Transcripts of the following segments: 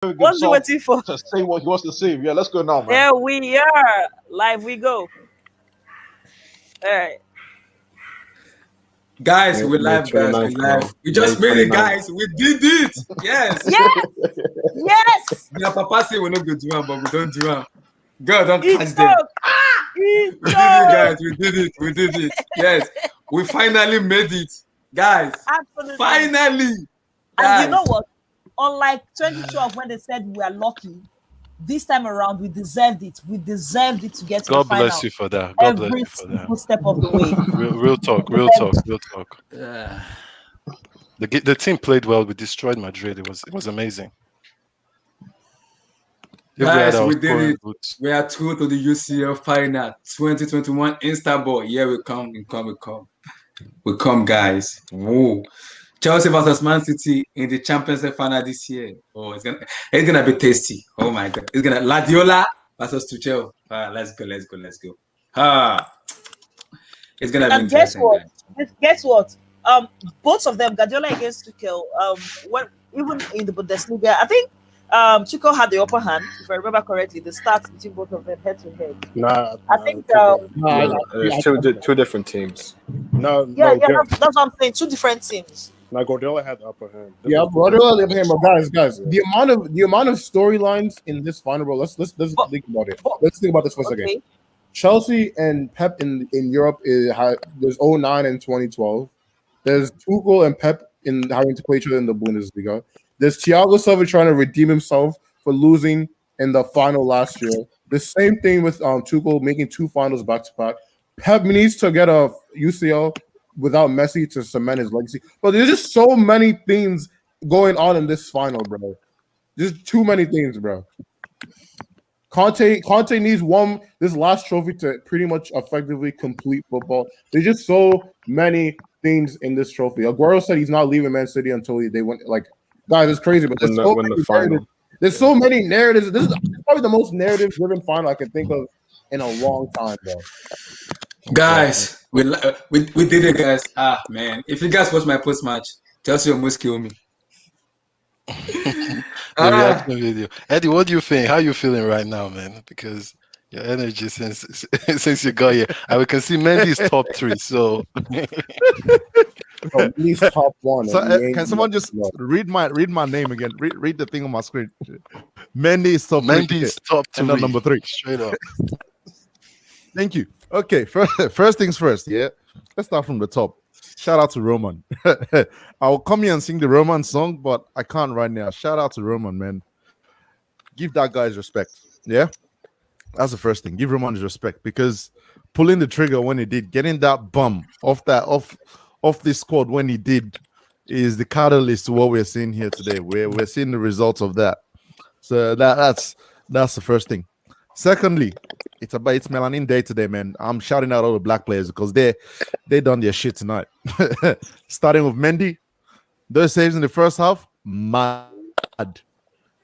very good What's he song waiting for? to say what he wants to say. Yeah, let's go now, man. There we are. Live we go. All right. Guys, May, we May live, guys. We 29th live. now. We May just made it, 29th. guys. We did it. Yes. Yes. Yes. Yeah, Papa say we're not going to do it, but we don't do it. God, don't He catch them. took. He We did it, took. guys. We did it. We did it. Yes. We finally made it. Guys. Absolutely. Finally. And Guys. you know what? Unlike 2012, when they said we are lucky, this time around we deserved it. We deserved it to get to God the final. bless you for that. God bless Every you for that. single step of the way. Real talk. Real talk. Real talk. Yeah. The team played well. We destroyed Madrid. It was amazing. If Guys, our we did scoring it. boots- We are through to the UCL final 2021 Istanbul. Here we come. We come. We come. We come, guys. Whoa. Chelsea versus Man City in the Champions League final this year. Oh, it's gonna be tasty. Oh my God, it's gonna Ladiola versus Tuchel. Let's go, let's go, let's go. It's gonna be And guess interesting. what? Guys. Guess what? Both of them, Guardiola against Tuchel. When even in the Bundesliga, I think Tuchel had the upper hand. If I remember correctly, the stats between both of them head to head. Nah, I think. it's two different teams. Yeah, that's what I'm saying. Two different teams. Now Guardiola had the upper hand. Yeah, Guardiola had the upper hand, but guys, the amount of storylines in this final, bro. Let's think about it. Let's think about this for a second. Okay. Chelsea and Pep in Europe there's 09 and 2012. There's Tuchel and Pep in having to play each other in the Bundesliga. There's Thiago Silva trying to redeem himself for losing in the final last year. The same thing with Tuchel making two finals back to back. Pep needs to get a UCL without Messi to cement his legacy. But there's just so many things going on in this final, bro. Just too many things, bro. Conte needs this last trophy to pretty much effectively complete football. There's just so many things in this trophy. Aguero said he's not leaving Man City until they went. Like, guys, it's crazy, but there's there's so many narratives. This is probably the most narrative-driven final I can think of in a long time, bro. Guys, we did it, guys. Man, if you guys watch my post match, Chelsea almost kill me. The reaction video. Eddie, what do you think? How are you feeling right now, man? Because your energy since you got here, and we can see Mendy is top 3. So He's top 1. So, can someone just read my name again? Read the thing on my screen. Mendy is top 3. Mendy is top 3. And not number 3. Straight up. Thank you. Okay, first things first. Yeah, let's start from the top. Shout out to Roman. I'll come here and sing the Roman song, but I can't right now. Shout out to Roman, man. Give that guy his respect. Yeah, that's the first thing. Give Roman his respect because pulling the trigger when he did, getting that bum off this squad when he did, is the catalyst to what we're seeing here today. We're seeing the results of that. So that's the first thing. Secondly, it's Melanin Day today, man. I'm shouting out all the black players because they done their shit tonight. Starting with Mendy, those saves in the first half, mad.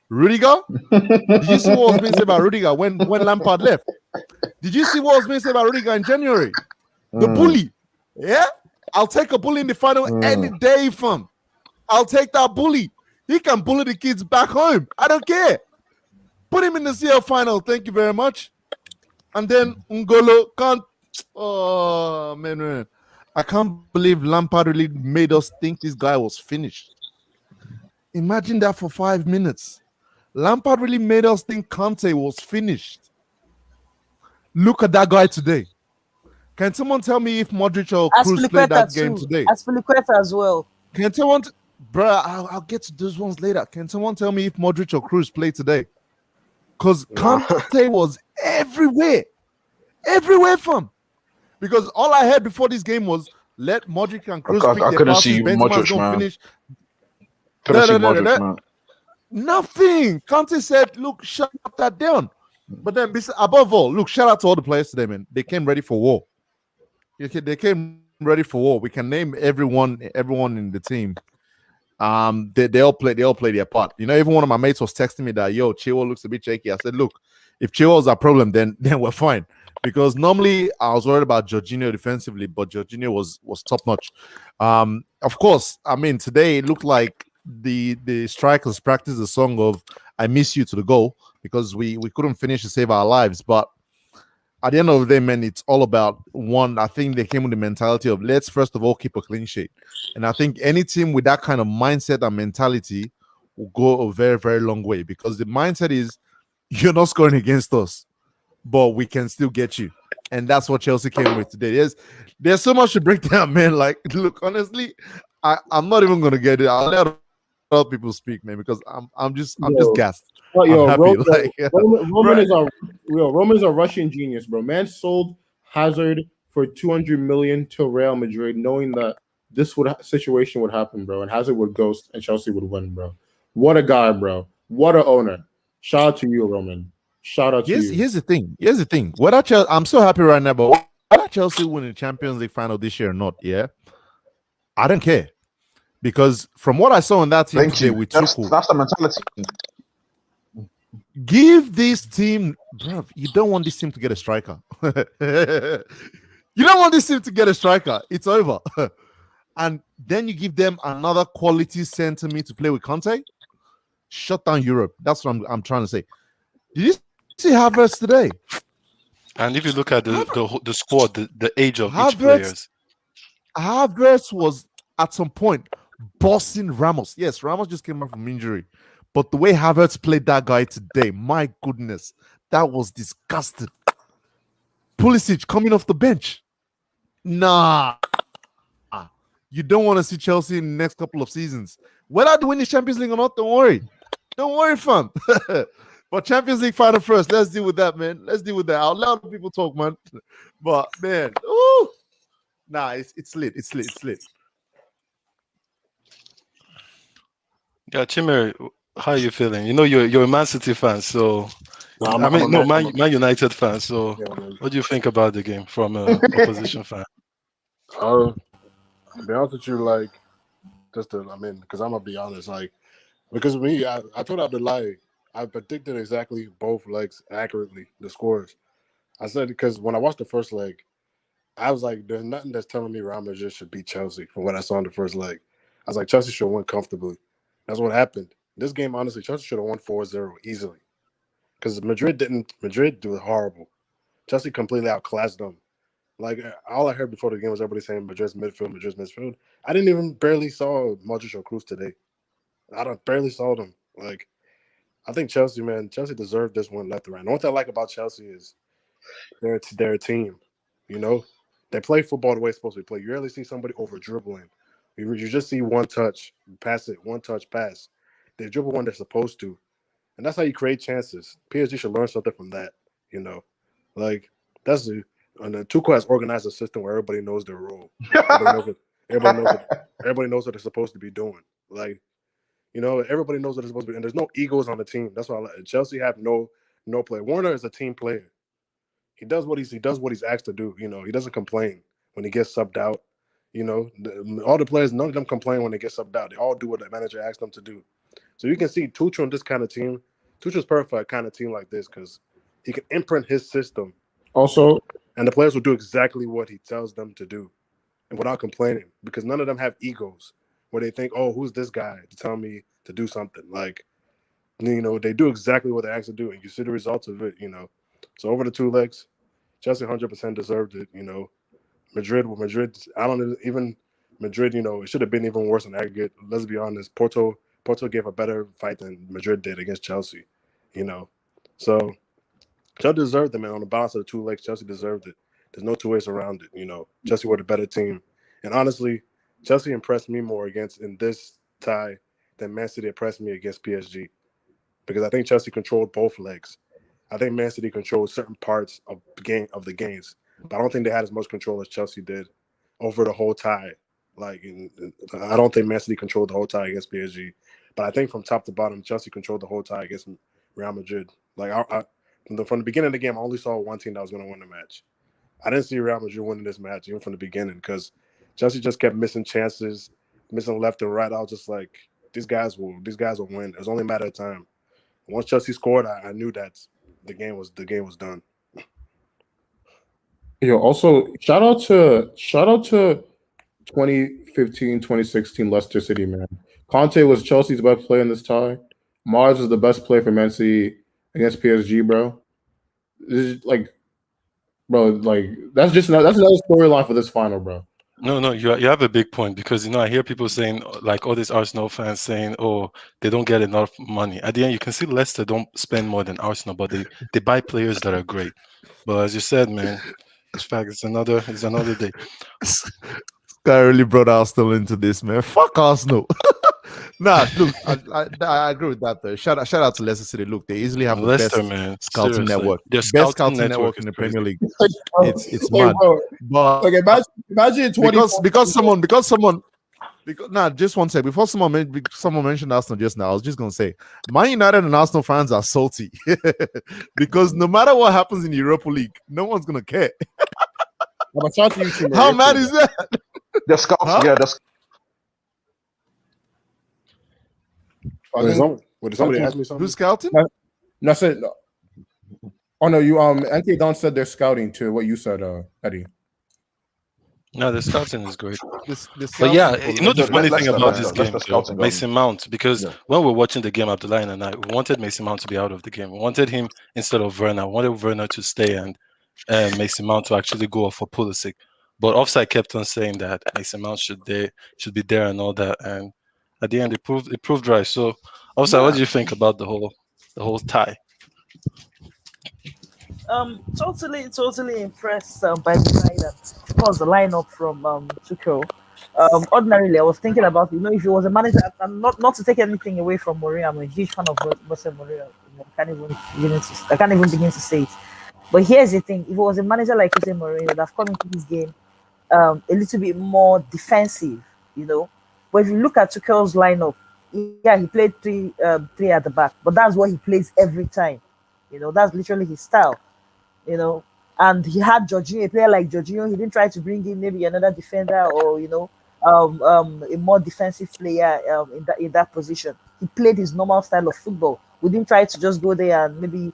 Rudiger, did you see what was being said about Rudiger when Lampard left? Did you see what was being said about Rudiger in January? The bully, yeah. I'll take a bully in the final any day, fam. I'll take that bully. He can bully the kids back home. I don't care. Put him in the CL final. Thank you very much. And then Ngolo can't. Oh man, I can't believe Lampard really made us think this guy was finished. Imagine that for 5 minutes. Lampard really made us think Conte was finished. Look at that guy today. Can someone tell me if Modric or Kroos played that game today? Azpilicueta as well. Can someone, I'll get to those ones later. Can someone tell me if Modric or Kroos played today? Because Conte was everywhere from. Because all I heard before this game was let Modric and Kroos pick their passes. Benzema's going to finish. Couldn't see Modric, man. Nothing. Conte said, look, shut that down. But then, above all, look, shout out to all the players today, man. They came ready for war. They came ready for war. We can name everyone in the team. They all play their part. You know, even one of my mates was texting me that, yo, Chilwell looks a bit shaky. I said, look, if Chilwell's our problem, then we're fine. Because normally I was worried about Jorginho defensively, but Jorginho was top notch. Of course, I mean, today it looked like the strikers practiced the song of I miss you to the goal because we couldn't finish to save our lives. But at the end of the day, man, it's all about one. I think they came with the mentality of let's first of all keep a clean sheet. And I think any team with that kind of mindset and mentality will go a very, very long way because the mindset is you're not scoring against us, but we can still get you. And that's what Chelsea came with today. There's so much to break down, man. Like, look, honestly, I'm not even gonna get it. I'll let other people speak, man, because I'm just gassed. Well, I'm happy. Roman's a Russian genius, bro. Man sold Hazard for 200 million to Real Madrid, knowing that this situation would happen, bro, and Hazard would ghost and Chelsea would win, bro. What a guy, bro. What a owner. Shout out to you, Roman. Shout out to you. Here's the thing. I'm so happy right now, but whether Chelsea win the Champions League final this year or not, yeah, I don't care. Because from what I saw in that team today with Tuchel, that's the mentality. Give this team, bro. You don't want this team to get a striker. You don't want this team to get a striker. It's over. And then you give them another quality center mid to play with Conte. Shut down Europe. That's what I'm trying to say. Did you see Havertz today? And if you look at the squad, the age of each players, Havertz was at some point bossing Ramos. Yes, Ramos just came back from injury. But the way Havertz played that guy today, my goodness, that was disgusting. Pulisic coming off the bench. Nah. You don't want to see Chelsea in the next couple of seasons. Whether they win the Champions League or not, don't worry. Don't worry, fam. But Champions League final first. Let's deal with that, man. Let's deal with that. I'll let other people talk, man. But, man, ooh. Nah, it's lit. It's lit. It's lit. Yeah, Chimere, how are you feeling? You know, you're a Man City fan, so Man United fan. So, what do you think about the game from an opposition fan? To be honest with you, like, because I'm gonna be honest, like, because of me, I told out the lie. I predicted exactly both legs accurately, the scores. I said because when I watched the first leg, I was like, there's nothing that's telling me Real Madrid should beat Chelsea from what I saw in the first leg. I was like, Chelsea should win comfortably. That's what happened. This game, honestly, Chelsea should have won 4-0 easily. Because Madrid do horrible. Chelsea completely outclassed them. Like, all I heard before the game was everybody saying Madrid's midfield. I didn't even barely saw Modric or Kroos today. Barely saw them. Like, I think Chelsea deserved this one left and right. And what I like about Chelsea is they're a team. You know? They play football the way it's supposed to be played. You rarely see somebody over-dribbling. You just see one touch, pass it, one touch, pass. They dribble when they're supposed to. And that's how you create chances. PSG should learn something from that, you know? Like, and Tuchel has organized a system where everybody knows their role. Everybody knows what they're supposed to be doing. Like, you know, everybody knows what they're supposed to be. And there's no egos on the team. That's why I like. Chelsea have no play. Werner is a team player. He does what he's asked to do. You know, he doesn't complain when he gets subbed out. You know, all the players, none of them complain when they get subbed out. They all do what the manager asks them to do. So you can see Tuchel in this kind of team. Tuchel's perfect for a kind of team like this because he can imprint his system. Also, and the players will do exactly what he tells them to do and without complaining because none of them have egos where they think, oh, who's this guy to tell me to do something? Like, you know, they do exactly what they're asked to do and you see the results of it, you know. So over the two legs, Chelsea 100% deserved it, you know. Madrid, you know, it should have been even worse in aggregate. Let's be honest. Porto gave a better fight than Madrid did against Chelsea, you know. So Chelsea deserved it, man. On the balance of the two legs, Chelsea deserved it. There's no two ways around it, you know. Chelsea were the better team. And honestly, Chelsea impressed me more in this tie than Man City impressed me against PSG. Because I think Chelsea controlled both legs. I think Man City controlled certain parts of the games. But I don't think they had as much control as Chelsea did over the whole tie. Like, I don't think Man City controlled the whole tie against PSG. But I think from top to bottom, Chelsea controlled the whole tie against Real Madrid. Like, from the beginning of the game, I only saw one team that was going to win the match. I didn't see Real Madrid winning this match even from the beginning because Chelsea just kept missing chances, missing left and right. I was just like, these guys will win. It was only a matter of time. And once Chelsea scored, I knew that the game was done. Yo, also shout out to 2015, 2016 Leicester City, man. Conte was Chelsea's best player in this tie. Mars is the best player for Man City against PSG, bro. This is like, bro, like that's another storyline for this final, bro. No, you have a big point because I hear people saying like all these Arsenal fans saying, oh, they don't get enough money. At the end, you can see Leicester don't spend more than Arsenal, but they buy players that are great. But as you said, man, it's fact. It's another day. This guy really brought Arsenal into this, man. Fuck Arsenal. Nah, look, I agree with that though. Shout out to Leicester City. Look, they easily have Leicester, the best man. scouting Seriously. network. Their Best scouting network in the Premier League. It's mad. But like imagine 20 because just one sec. Before someone mentioned Arsenal just now, I was just gonna say Man United and Arsenal fans are salty because no matter what happens in the Europa League, no one's gonna care. How mad is that? The scouts, yeah, Did somebody ask me something? Who's scouting? No, I said no. Oh no, you NK Don said they're scouting to what you said, Eddie. No, the scouting is great. But yeah, the funny thing about this game, Mason game. Mount, because when we're watching the game, Abdullahi and I, we wanted Mason Mount to be out of the game. We wanted him instead of Werner. We wanted Werner to stay and Mason Mount to actually go off for Pulisic. But Offside kept on saying that Mason Mount should be there and all that. And at the end, it proved right. So, Offside, what do you think about the whole tie? Totally impressed by the lineup. Of course, the lineup from Tuchel. Ordinarily, I was thinking about if he was a manager, and not to take anything away from Mourinho. I'm a huge fan of Jose Mourinho. I can't even begin to say it. But here's the thing: if it was a manager like Jose Mourinho, that have come into this game a little bit more defensive, But if you look at Tuchel's lineup, yeah, he played three at the back, but that's what he plays every time. That's literally his style. And he had Jorginho, a player like Jorginho. He didn't try to bring in maybe another defender or a more defensive player in that position. He played his normal style of football. We didn't try to just go there and maybe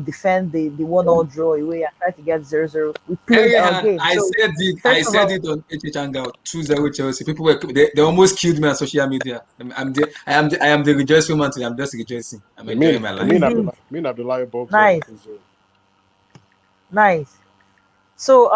defend the 1-1 draw away and try to get 0-0. We played our game. I said it on HH Hangout 2-0 Chelsea. People they almost killed me on social media. I am the rejoicing man today. I'm just rejoicing. I'm enjoying my life. Me and Abdullahi both. Nice. So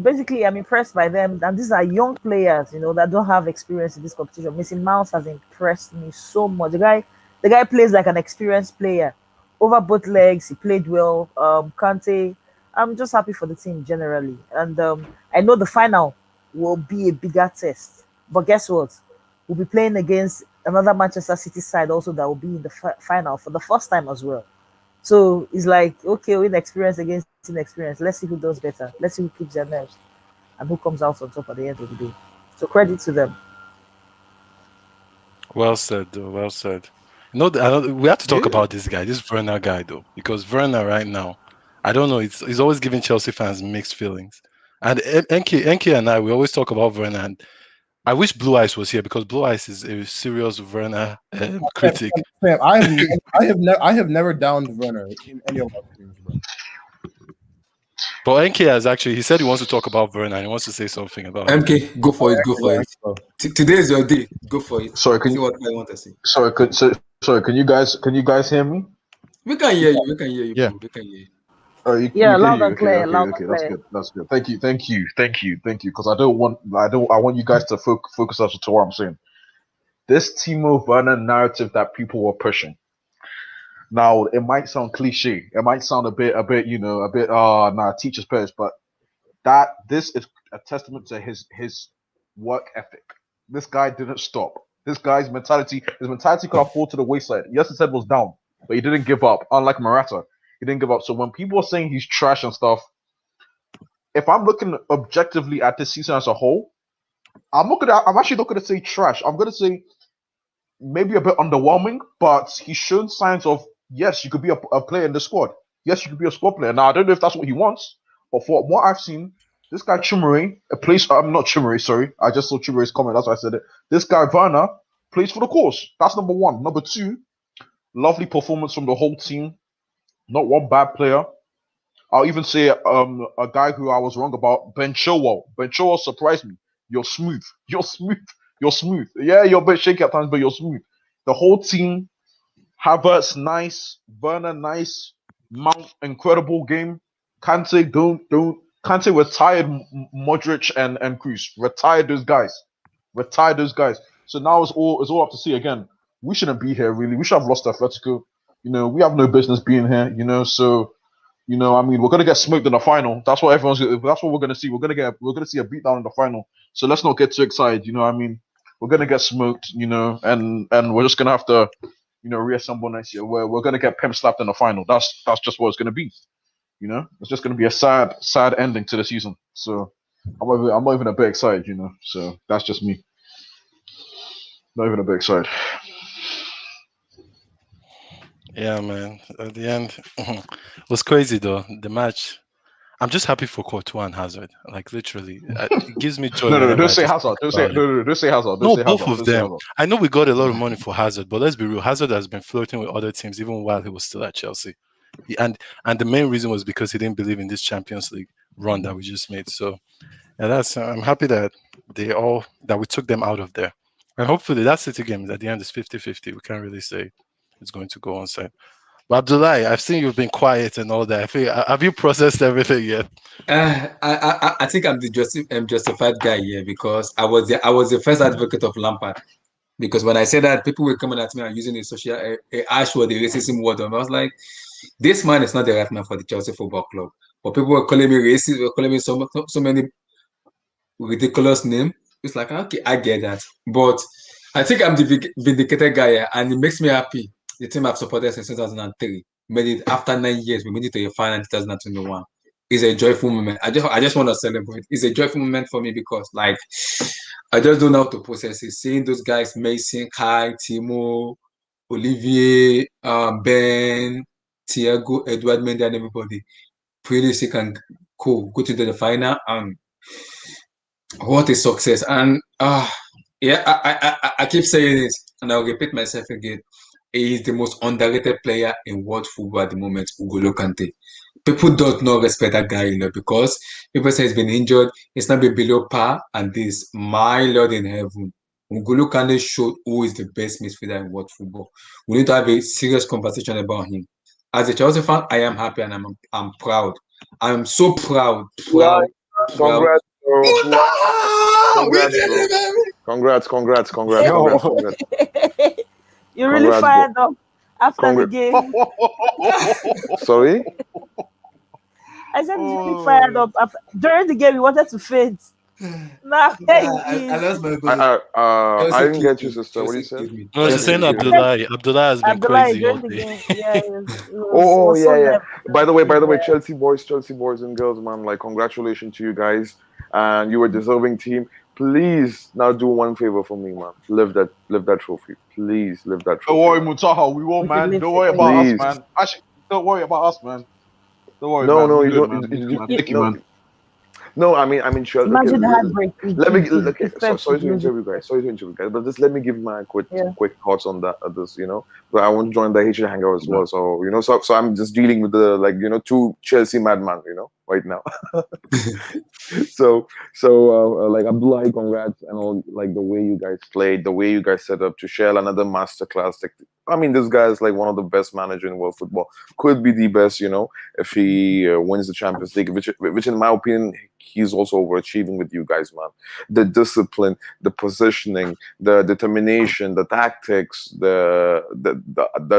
basically I'm impressed by them, and these are young players, that don't have experience in this competition. Mason Mount has impressed me so much. The guy plays like an experienced player. Over both legs, he played well. Kante, I'm just happy for the team generally. And I know the final will be a bigger test. But guess what? We'll be playing against another Manchester City side also that will be in the final for the first time as well. So it's like, okay, we're inexperienced against inexperienced. Let's see who does better. Let's see who keeps their nerves and who comes out on top at the end of the day. So credit to them. Well said, though. Well said. We have to talk about this guy, this Werner guy, though, because Werner right now, I don't know, he's always giving Chelsea fans mixed feelings. And Enki and I, we always talk about Werner, and I wish Blue Eyes was here because Blue Eyes is a serious Werner critic. Sam, I have never downed Werner in any of our games, bro. But MK has he said he wants to talk about Werner and he wants to say something about MK, it. Go for it. Today is your day. Go for it. Sorry, see what I want to say. Sorry, can you guys hear me? We can hear you. Yeah. We can hear you. Loud and clear. Okay, that's good. Thank you. Because I want you guys to focus us to what I'm saying. This Timo Werner narrative that people were pushing. Now it might sound cliche. It might sound a bit, teacher's pet, but this is a testament to his work ethic. This guy didn't stop. This guy's mentality could have fallen to the wayside. Yes, his head was down, but he didn't give up. Unlike Morata. He didn't give up. So when people are saying he's trash and stuff, if I'm looking objectively at this season as a whole, I'm actually not going to say trash. I'm going to say maybe a bit underwhelming, but he's shown signs of, yes, you could be a player in the squad. Yes, you could be a squad player. Now, I don't know if that's what he wants, but for what I've seen, this guy Chumere plays. I'm not Chumere, sorry. I just saw Chumere's comment. That's why I said it. This guy Werner plays for the cause. That's number one. Number two, lovely performance from the whole team. Not one bad player. I'll even say a guy who I was wrong about, Ben Chilwell. Ben Chilwell surprised me. You're smooth. Yeah, you're a bit shaky at times, but you're smooth. The whole team Havertz, nice. Werner, nice. Mount, incredible game. Kante, don't. Kante retired Modric and Cruz. Retired those guys. Retired those guys. So now it's all up to see again. We shouldn't be here really. We should have lost Atletico. We have no business being here. So I mean, we're gonna get smoked in the final. That's what That's what we're gonna see. We're gonna see a beatdown in the final. So let's not get too excited. I mean, we're gonna get smoked. And we're just gonna have to, reassemble next year. We're gonna get pimp slapped in the final. That's just what it's gonna be. It's just gonna be a sad ending to the season. So I'm not even a bit excited. So that's just me. Not even a bit excited. Yeah, man. At the end, it was crazy though. The match. I'm just happy for Courtois and Hazard. Like literally, it gives me joy. No, whenever don't I say just Hazard. think Don't say about it. don't say Hazard. Don't No, say both Hazard. of Don't say them. Hazard. I know we got a lot of money for Hazard, but let's be real. Hazard has been flirting with other teams even while he was still at Chelsea. And the main reason was because he didn't believe in this Champions League run that we just made. So yeah, that's I'm happy that we took them out of there. And hopefully that City game at the end is 50-50. We can't really say it's going to go on side. But Abdullahi, I've seen you've been quiet and all that. Have you processed everything yet? I think I'm the justified guy here because I was the first advocate of Lampard. Because when I said that, people were coming at me and using a harsh word, the racism word. And I was like, this man is not the right man for the Chelsea Football Club. But people were calling me racist, were calling me so many ridiculous names. It's like, okay, I get that. But I think I'm the vindicated guy here, and it makes me happy. The team I've supported since 2003 made it after 9 years. We made it to a final in 2021. It's a joyful moment. I just want to celebrate. It's a joyful moment for me because, like, I just don't know how to process it. Seeing those guys, Mason, Kai, Timo, Olivier, Ben, Thiago, Edward Mendy, and everybody, pretty sick and cool. Go to the final, and what a success! And yeah, I keep saying this, and I'll repeat myself again. He is the most underrated player in world football at the moment, N'Golo Kante. People don't know respect that guy enough because people say he's been injured, he's not been below par, and this, my Lord in heaven, N'Golo Kante showed who is the best midfielder in world football. We need to have a serious conversation about him. As a Chelsea fan, I am happy and I'm proud. I'm so proud. Congrats, bro. No! We Congrats, did bro. it, baby! Congrats. You really Congrats, fired up after the Congra- game. Sorry? I said he's really fired up. During the game, he wanted to faint. Now, I lost my goal. I didn't get you, sister. What do you say? No, she's saying Abdullahi. Abdullahi has been Abdullahi crazy all during the day. game. Yeah, Oh, yeah, yeah. By the way, yeah. Chelsea boys and girls, man, like, congratulations to you guys. And you were a deserving team. Please now do one favor for me, man. Lift that trophy. Please lift that trophy. Don't worry, Mutaha. We won't, man. lift Don't worry it. about Please. us, man. Actually, don't worry about us, man. Don't worry, No, man. no, We're you good, don't. man. We're good, man. You- Thank you, no, man. No, I mean, sure. Imagine the heartbreak. Let me. It's Sorry to Pepsi. interview guys. But just let me give my quick Yeah. thoughts on that. This, But I want to join the HL hangout as well. So so I'm just dealing with the two Chelsea madman, right now. so like Abdullahi, congrats and all, like the way you guys played, the way you guys set up to share another masterclass. I mean, this guy is like one of the best managers in world football. Could be the best, if he wins the Champions League, which in my opinion, he's also overachieving with you guys, man. The discipline, the positioning, the determination, the tactics, the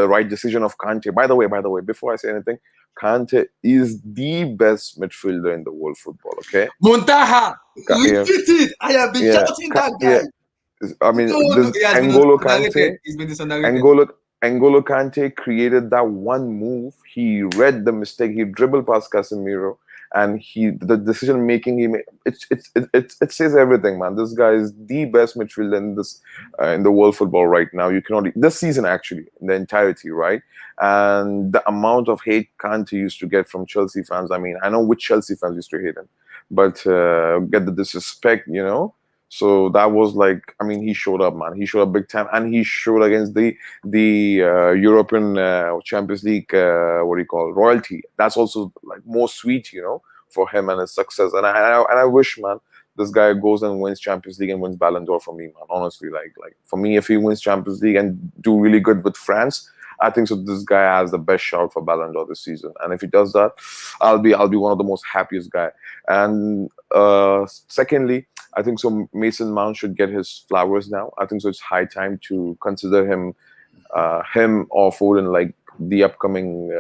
right decision of Kante. By the way, before I say anything, Kante is the best midfielder in the world football. Okay, Muntaha, Yeah. repeat it. I have been shouting that guy. Yeah. I mean, No, this he has been N'Golo underrated. Kante. He's been underrated. N'Golo Kante created that one move. He read the mistake. He dribbled past Casemiro, and the decision making he made. It says everything, man. This guy is the best midfielder in the world football right now. You can only this season actually in the entirety, right? And the amount of hate Kante used to get from Chelsea fans. I mean, I know which Chelsea fans used to hate him, but get the disrespect, So that was like, I mean, he showed up, man. He showed up big time, and he showed against the European Champions League, royalty. That's also like more sweet, for him and his success. And I wish, man, this guy goes and wins Champions League and wins Ballon d'Or for me, man. Honestly, like for me, if he wins Champions League and do really good with France, I think so. This guy has the best shout for Ballon d'Or this season, and if he does that, I'll be one of the most happiest guy. And secondly, I think so. Mason Mount should get his flowers now. I think so. It's high time to consider him or Foden like the upcoming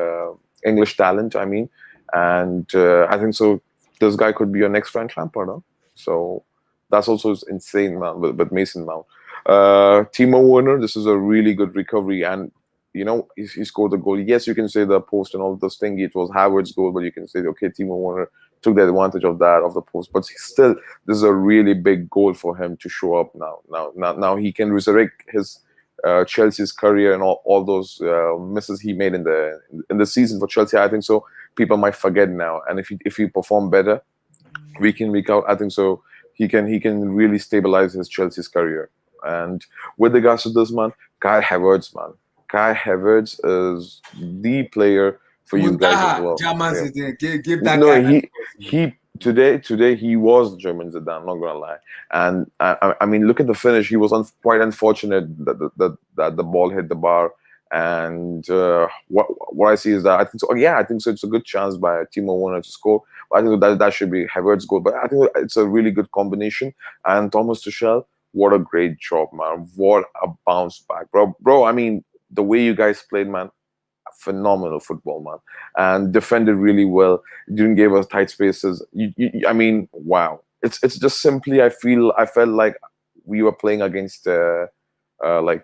English talent. I mean, and I think so. This guy could be your next Frank Lampard. Huh? So that's also insane, man. With Mason Mount, Timo Werner, this is a really good recovery, and he scored the goal. Yes, you can say the post and all this thing. It was Havertz's goal, but you can say, okay, Timo Werner took the advantage of the post. But still, this is a really big goal for him to show up now. Now he can resurrect his Chelsea's career and all those misses he made in the season for Chelsea. I think so. People might forget now, and if he perform better, week in week out, I think so. He can really stabilize his Chelsea's career. And with regards to this man, Kai Havertz, man. Kai Havertz is the player for you guys as well. Give that No, guy he today he was German Zidane. I'm not gonna lie. And I mean, look at the finish. He was quite unfortunate that the ball hit the bar. And what I see is that I think so. Yeah, I think so. It's a good chance by Timo Werner to score. But I think that should be Havertz's goal. But I think it's a really good combination. And Thomas Tuchel, what a great job, man! What a bounce back, bro. I mean, the way you guys played, man, phenomenal football, man, and defended really well. Didn't give us tight spaces. I mean, wow. It's just simply I felt like we were playing against like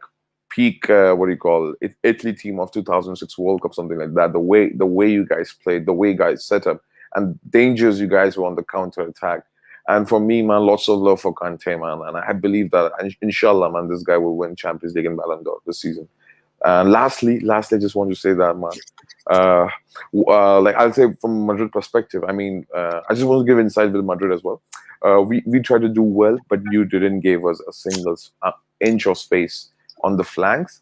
peak what do you call it, Italy team of 2006 World Cup, something like that. The way you guys played, the way you guys set up, and dangers you guys were on the counter attack. And for me, man, lots of love for Kante, man, and I believe that inshallah, man, this guy will win Champions League and Ballon d'Or this season. And lastly, I just want to say that, man, like I'll say from Madrid perspective, I mean, I just want to give insight with Madrid as well. We tried to do well, but you didn't give us a single inch of space on the flanks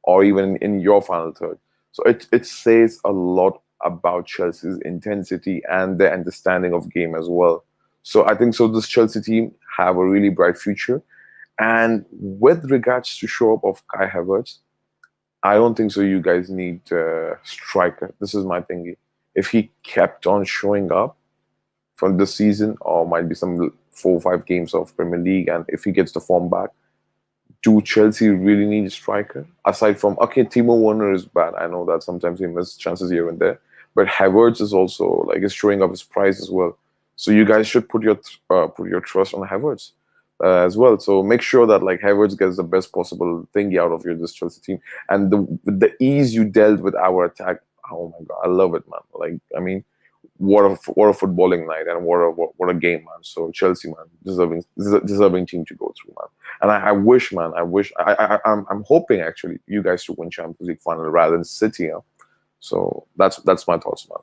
or even in your final third. So it says a lot about Chelsea's intensity and their understanding of game as well. So I think so this Chelsea team have a really bright future. And with regards to show up of Kai Havertz, I don't think so you guys need a striker. This is my thingy. If he kept on showing up from this season, or might be some 4 or 5 games of Premier League, and if he gets the form back, do Chelsea really need a striker? Aside from, okay, Timo Werner is bad. I know that sometimes he misses chances here and there. But Havertz is also, like, is showing up his price as well. So you guys should put your trust on Havertz as well. So make sure that, like, Havertz gets the best possible thingy out of this Chelsea team. And with the ease you dealt with our attack, oh my God, I love it, man. Like, I mean, what a footballing night, and what a game, man. So Chelsea, man, deserving team to go through, man. And I'm hoping actually you guys to win Champions League final rather than City. Huh? So that's my thoughts, man.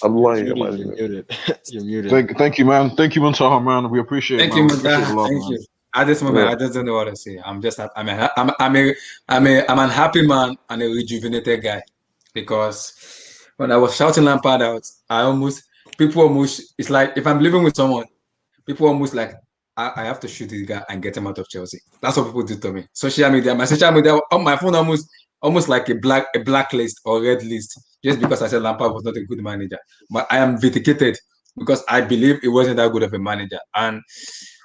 You're muted. You're muted. Thank you, man. Thank you, Muntaha, man. We appreciate it. Thank you, We appreciate Muntaha. a lot, Thank man. you. At this moment, I just don't know what to say. I'm an happy man and a rejuvenated guy, because when I was shouting Lampard out, it's like if I'm living with someone, people almost like I have to shoot this guy and get him out of Chelsea. That's what people do to me. My social media on my phone almost like a blacklist or red list, just because I said Lampard was not a good manager. But I am vindicated because I believe it wasn't that good of a manager. And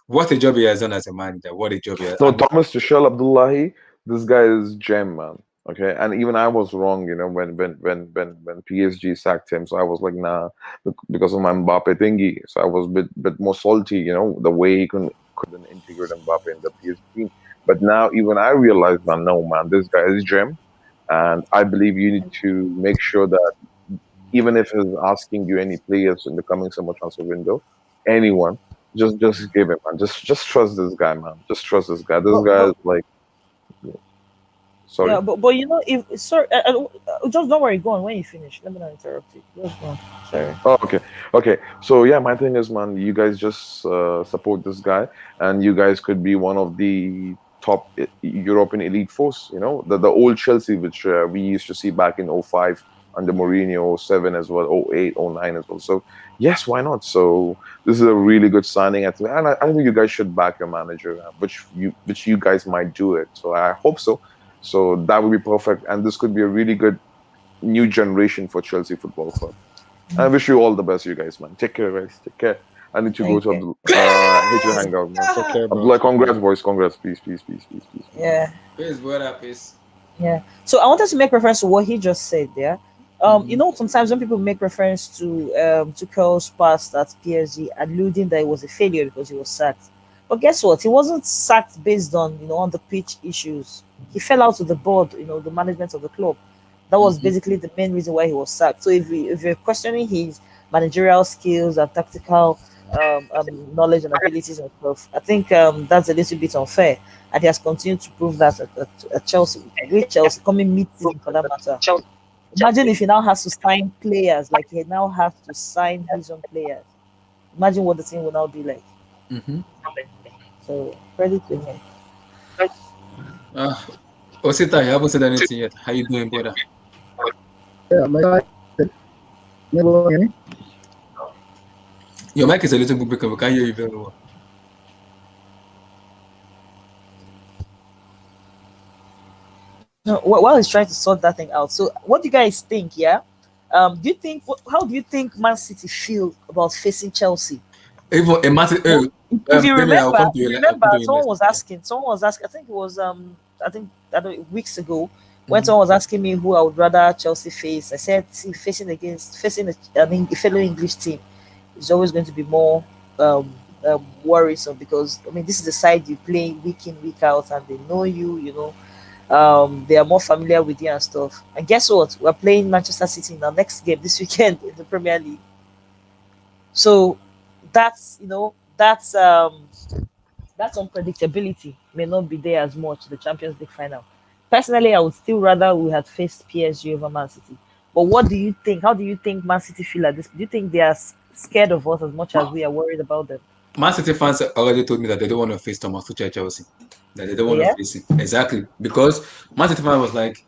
what a job he has done as a manager. What a job he has done. No, Thomas Tuchel Abdullahi, this guy is gem, man. Okay, and even I was wrong, when PSG sacked him. So I was like, nah, because of my Mbappe thingy. So I was a bit more salty, the way he couldn't integrate Mbappe in the PSG team. But now even I realize, man, no, man, this guy is gem, and I believe you need to make sure that even if he's asking you any players in the coming summer transfer window, anyone, just give him, man. Just trust this guy, man. Just trust this guy. This guy is like. Sorry. Yeah, but if just don't worry. Go on when you finish. Let me not interrupt you. Just go on. Sorry. Oh, okay. So yeah, my thing is, man, you guys just support this guy, and you guys could be one of the top European elite force. The old Chelsea, which we used to see back in 05 under Mourinho, 07 as well, 08, 09 as well. So yes, why not? So this is a really good signing, and I think you guys should back your manager, which you guys might do it. So I hope so. So that would be perfect, and this could be a really good new generation for Chelsea Football Club. I wish you all the best, you guys, man. Take care, guys. Take care. I need to go to I need to hang out, man. Take care, bro. Abdullah, congrats, boys. Congrats. Peace. Yeah. Peace, brother. Peace. Yeah. So I wanted to make reference to what he just said there. You know, sometimes when people make reference to Tuchel's past at PSG, alluding that it was a failure because he was sacked. But guess what? He wasn't sacked based on on the pitch issues. He fell out with the board, the management of the club. That was basically the main reason why he was sacked. So if you're questioning his managerial skills and tactical knowledge and abilities and stuff, I think that's a little bit unfair. And he has continued to prove that at Chelsea, with Chelsea coming mid-season for that matter. Imagine if he now has to sign players, like he now has to sign his own players. Imagine what the team will now be like. So credit to him. Osita, you haven't said anything yet. How you doing, brother? Yeah, my God. Never hear me? Your mic is a little bit because we can't hear you very well. No, while he's trying to sort that thing out. So, what do you guys think? Yeah, how do you think Man City feel about facing Chelsea? If you remember, someone was asking. I think it was I don't know, weeks ago when someone was asking me who I would rather Chelsea face. I said, see, facing a fellow English team is always going to be more worrisome because this is the side you play week in, week out, and they know you. They are more familiar with you and stuff. And guess what? We're playing Manchester City in our next game this weekend in the Premier League. So that's unpredictability may not be there as much the Champions League final. Personally, I would still rather we had faced PSG over Man City. But what do you think? How do you think Man City feel at this? Do you think they are scared of us as much as we are worried about them? Man City fans already told me that they don't want to face Thomas Tuchel at Chelsea. That they don't want to face him. Exactly. Because Man City fan was like,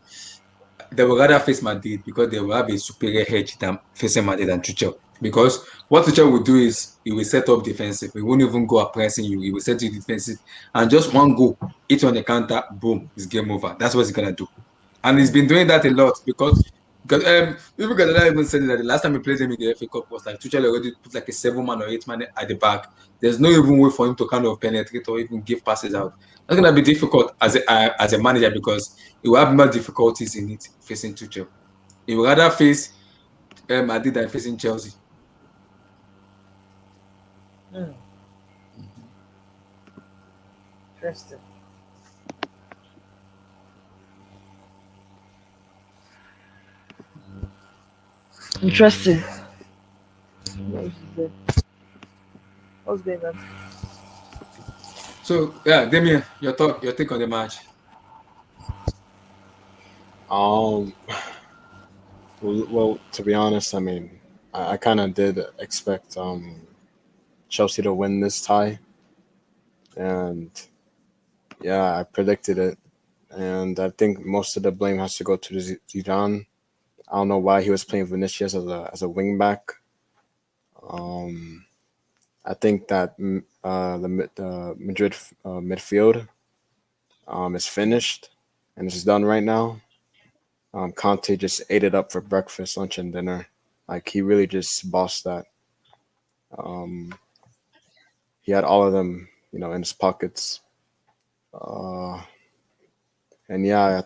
they would rather face Madrid because they will have a superior edge than facing Madrid and Tuchel. Because what Tuchel will do is he will set up defensive. He won't even go up pressing you. He will set you defensive. And just one goal, hit on the counter, boom, it's game over. That's what he's going to do. And he's been doing that a lot because even Guardiola even said that the last time he played him in the FA Cup was like Tuchel already put like a 7-man or 8-man at the back. There's no even way for him to kind of penetrate or even give passes out. That's going to be difficult as a manager because he will have more difficulties in it facing Tuchel. He would rather face Madrid than facing Chelsea. Interesting. Interesting. What's going on? So Damien, your take on the match. Well, to be honest, I kind of did expect Chelsea to win this tie, and I predicted it, and I think most of the blame has to go to Zidane. I don't know why he was playing Vinicius as a wing back. I think that the Madrid midfield is finished and it's done right now. Conte just ate it up for breakfast, lunch, and dinner. Like, he really just bossed that. He had all of them, in his pockets. I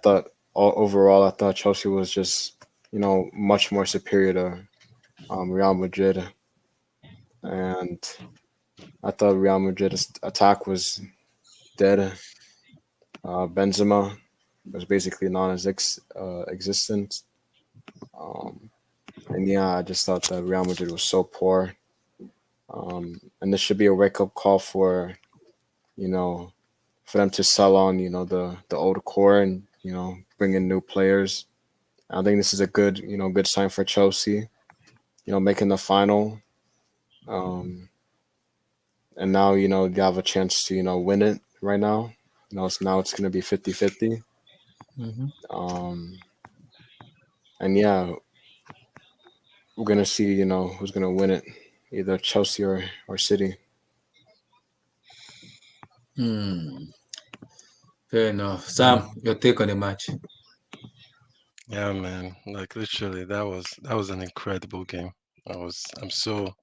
thought overall, I thought Chelsea was just, much more superior to Real Madrid. And I thought Real Madrid's attack was dead. Benzema was basically non-existent. I just thought that Real Madrid was so poor. And this should be a wake-up call for them to sell on, the old core and, bring in new players. I think this is a good sign for Chelsea, making the final. And now, they have a chance to, win it right now. It's going to be 50-50. we're gonna see, who's gonna win it, either Chelsea or City. Fair enough. Sam, your take on the match? Yeah, man. Like literally, that was an incredible game. I'm so.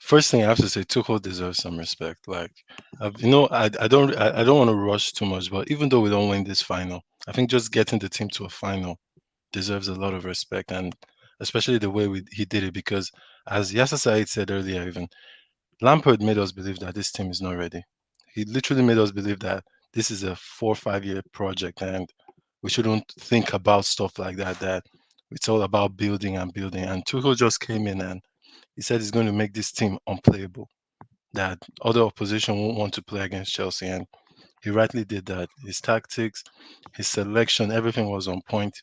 First thing I have to say, Tuchel deserves some respect. Like, I don't want to rush too much, but even though we don't win this final, I think just getting the team to a final deserves a lot of respect, and especially the way he did it. Because as Yasser Said said earlier, even Lampard made us believe that this team is not ready. He literally made us believe that this is a 4 or 5 year project, and we shouldn't think about stuff like that. That it's all about building and building. And Tuchel just came in and he said he's going to make this team unplayable. That other opposition won't want to play against Chelsea, and he rightly did that. His tactics, his selection, everything was on point.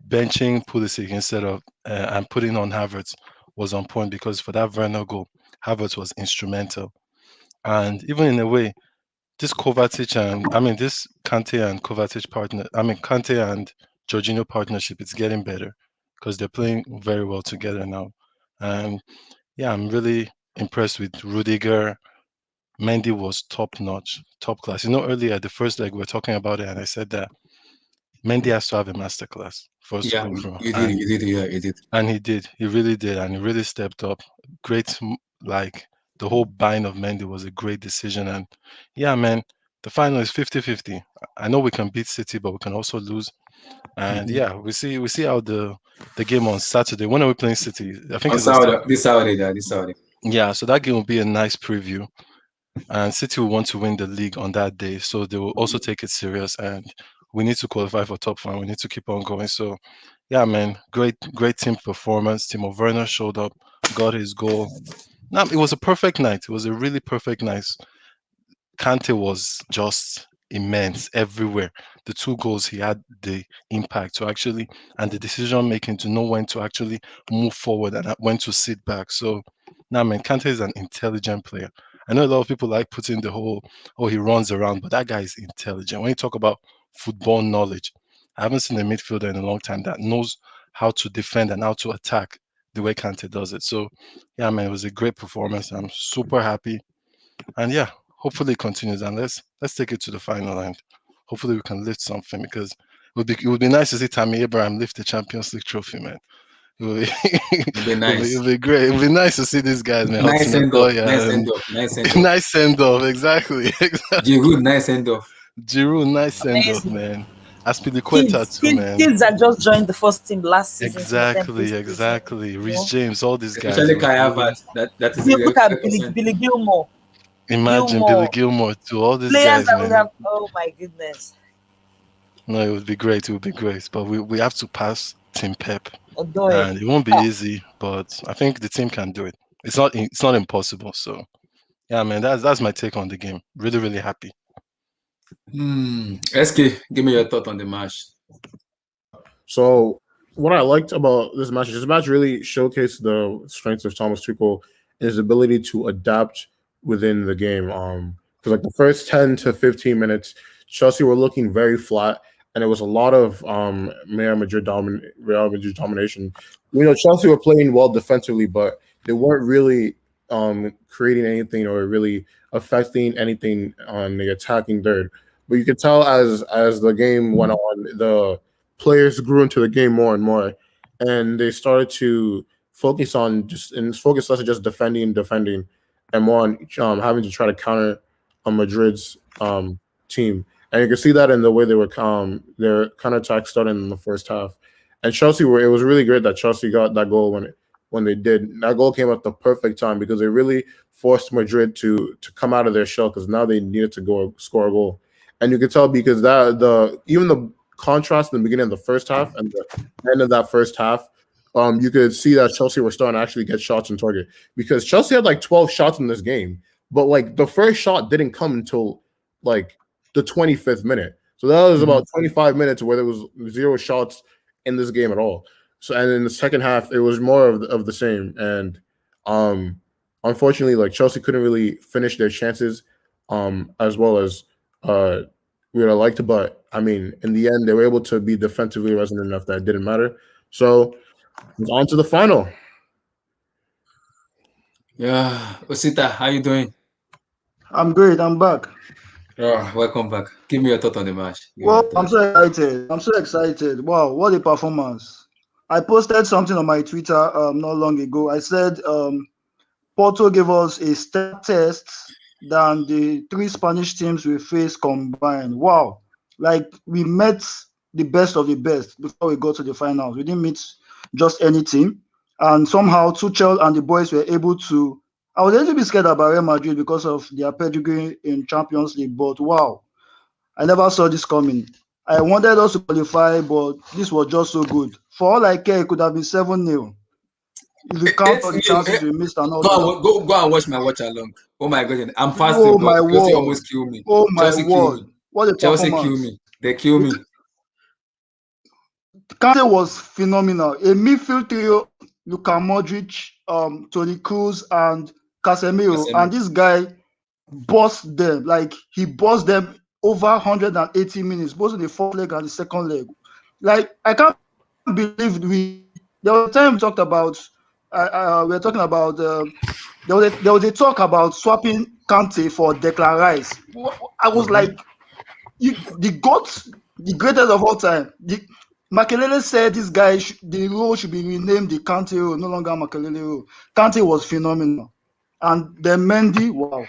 Benching Pulisic instead of and putting on Havertz was on point because for that Werner goal, Havertz was instrumental. And even in a way, this Kovacic and this Kante and Kovacic Kante and Jorginho partnership, it's getting better because they're playing very well together now. And yeah, I'm really impressed with Rudiger. Mendy was top notch, top class. Earlier the first leg we were talking about it, and I said that Mendy has to have a masterclass for us to Yeah, go through. you did, yeah, you did. And he did. He really did, and he really stepped up. Great, like the whole buying of Mendy was a great decision. And yeah, man, the final is 50-50. I know we can beat City, but we can also lose. And yeah, we see how the game on Saturday. When are we playing City? I think On it's on Saturday. Saturday, this Saturday. Yeah, so that game will be a nice preview. And City will want to win the league on that day, so they will also take it serious. And we need to qualify for top five. We need to keep on going. So, yeah, man, great team performance. Timo Werner showed up, got his goal. Now it was a perfect night. It was a really perfect night. Kante was just immense everywhere. The 2 goals, he had the impact to actually and the decision making to know when to actually move forward and when to sit back. So now, man, Kante is an intelligent player. I know a lot of people like putting the whole, oh, he runs around, but that guy is intelligent. When you talk about football knowledge, I haven't seen a midfielder in a long time that knows how to defend and how to attack the way Kante does it. So, yeah, man, it was a great performance. I'm super happy. And yeah, hopefully it continues. And let's take it to the final, and hopefully we can lift something because it would be nice to see Tammy Abraham lift the Champions League trophy, man. It would be, It'll be nice. it would be great. It would be nice to see these guys, man. Nice Hudson send off. Odoi Nice and send off. Nice send off. nice send off. Exactly. Giroud, nice send off. Giroud, nice send off, Amazing. man. Aspilicueta too, man. Kids that just joined the first team last season. Exactly. Reece James, all these guys. Especially Kai Havertz. That is Look at 100%. Billy Gilmore. Imagine Billy Gilmore to all these Players guys, that would man. have. Oh my goodness. No, it would be great. It would be great. But we have to pass Team Pep. Odoi. And it won't be easy, but I think the team can do it. It's not impossible. So yeah, man, that's my take on the game. Really, really happy. SK, give me your thought on the match. So what I liked about this match really showcased the strengths of Thomas Tuchel and his ability to adapt within the game. Because like the first 10 to 15 minutes, Chelsea were looking very flat, and it was a lot of Real Madrid domination. Chelsea were playing well defensively, but they weren't really creating anything or really affecting anything on the attacking third. But you could tell as the game went on, the players grew into the game more and more, and they started to focus less on just defending, and more on having to try to counter Madrid's team. And you can see that in the way they were their counterattack started in the first half. And Chelsea it was really great that Chelsea got that goal when they did. That goal came at the perfect time because they really forced Madrid to come out of their shell because now they needed to go score a goal. And you could tell because even the contrast in the beginning of the first half and the end of that first half, you could see that Chelsea were starting to actually get shots on target because Chelsea had like 12 shots in this game, but like the first shot didn't come until like the 25th minute. So that was about 25 minutes where there was 0 shots in this game at all. So and in the second half, it was more of the same. And unfortunately, like Chelsea couldn't really finish their chances as well as we would have liked to. But I mean, in the end, they were able to be defensively resilient enough that it didn't matter. So On to the final. Yeah, Osita, how you doing? I'm great. I'm back. Oh, welcome back. Give me your thought on the match. Give me Well, your I'm thought. so excited. I'm so excited. Wow, what a performance. I posted something on my Twitter not long ago. I said Porto gave us a step test than the three Spanish teams we faced combined. Wow. Like we met the best of the best before we got to the finals. We didn't meet just any team. And somehow Tuchel and the boys were able to. I was a little bit scared about Real Madrid because of their pedigree in Champions League, but wow, I never saw this coming. I wanted us to qualify, but this was just so good. For all I care, it could have been 7-0. If you count all the chances we missed and all that. Go and watch my watch along. Oh my god, I'm fasting, Oh but my Chelsea word. almost killed me. Oh my Chelsea killed me. word. What a Chelsea killed performance. me. They killed me. Kante was phenomenal. A midfield trio, Luka Modric, Toni Kroos, and Casemiro. And this guy bossed them. Like, he bossed them over 180 minutes, both in the fourth leg and the second leg. Like, I can't believe there was a time we talked about, we were talking about, there was a talk about swapping Kante for Declan Rice. I was like, the GOAT, the greatest of all time. Makelele said this guy, the role should be renamed the Kante role, no longer Makelele role. Kante was phenomenal. And then Mendy, wow.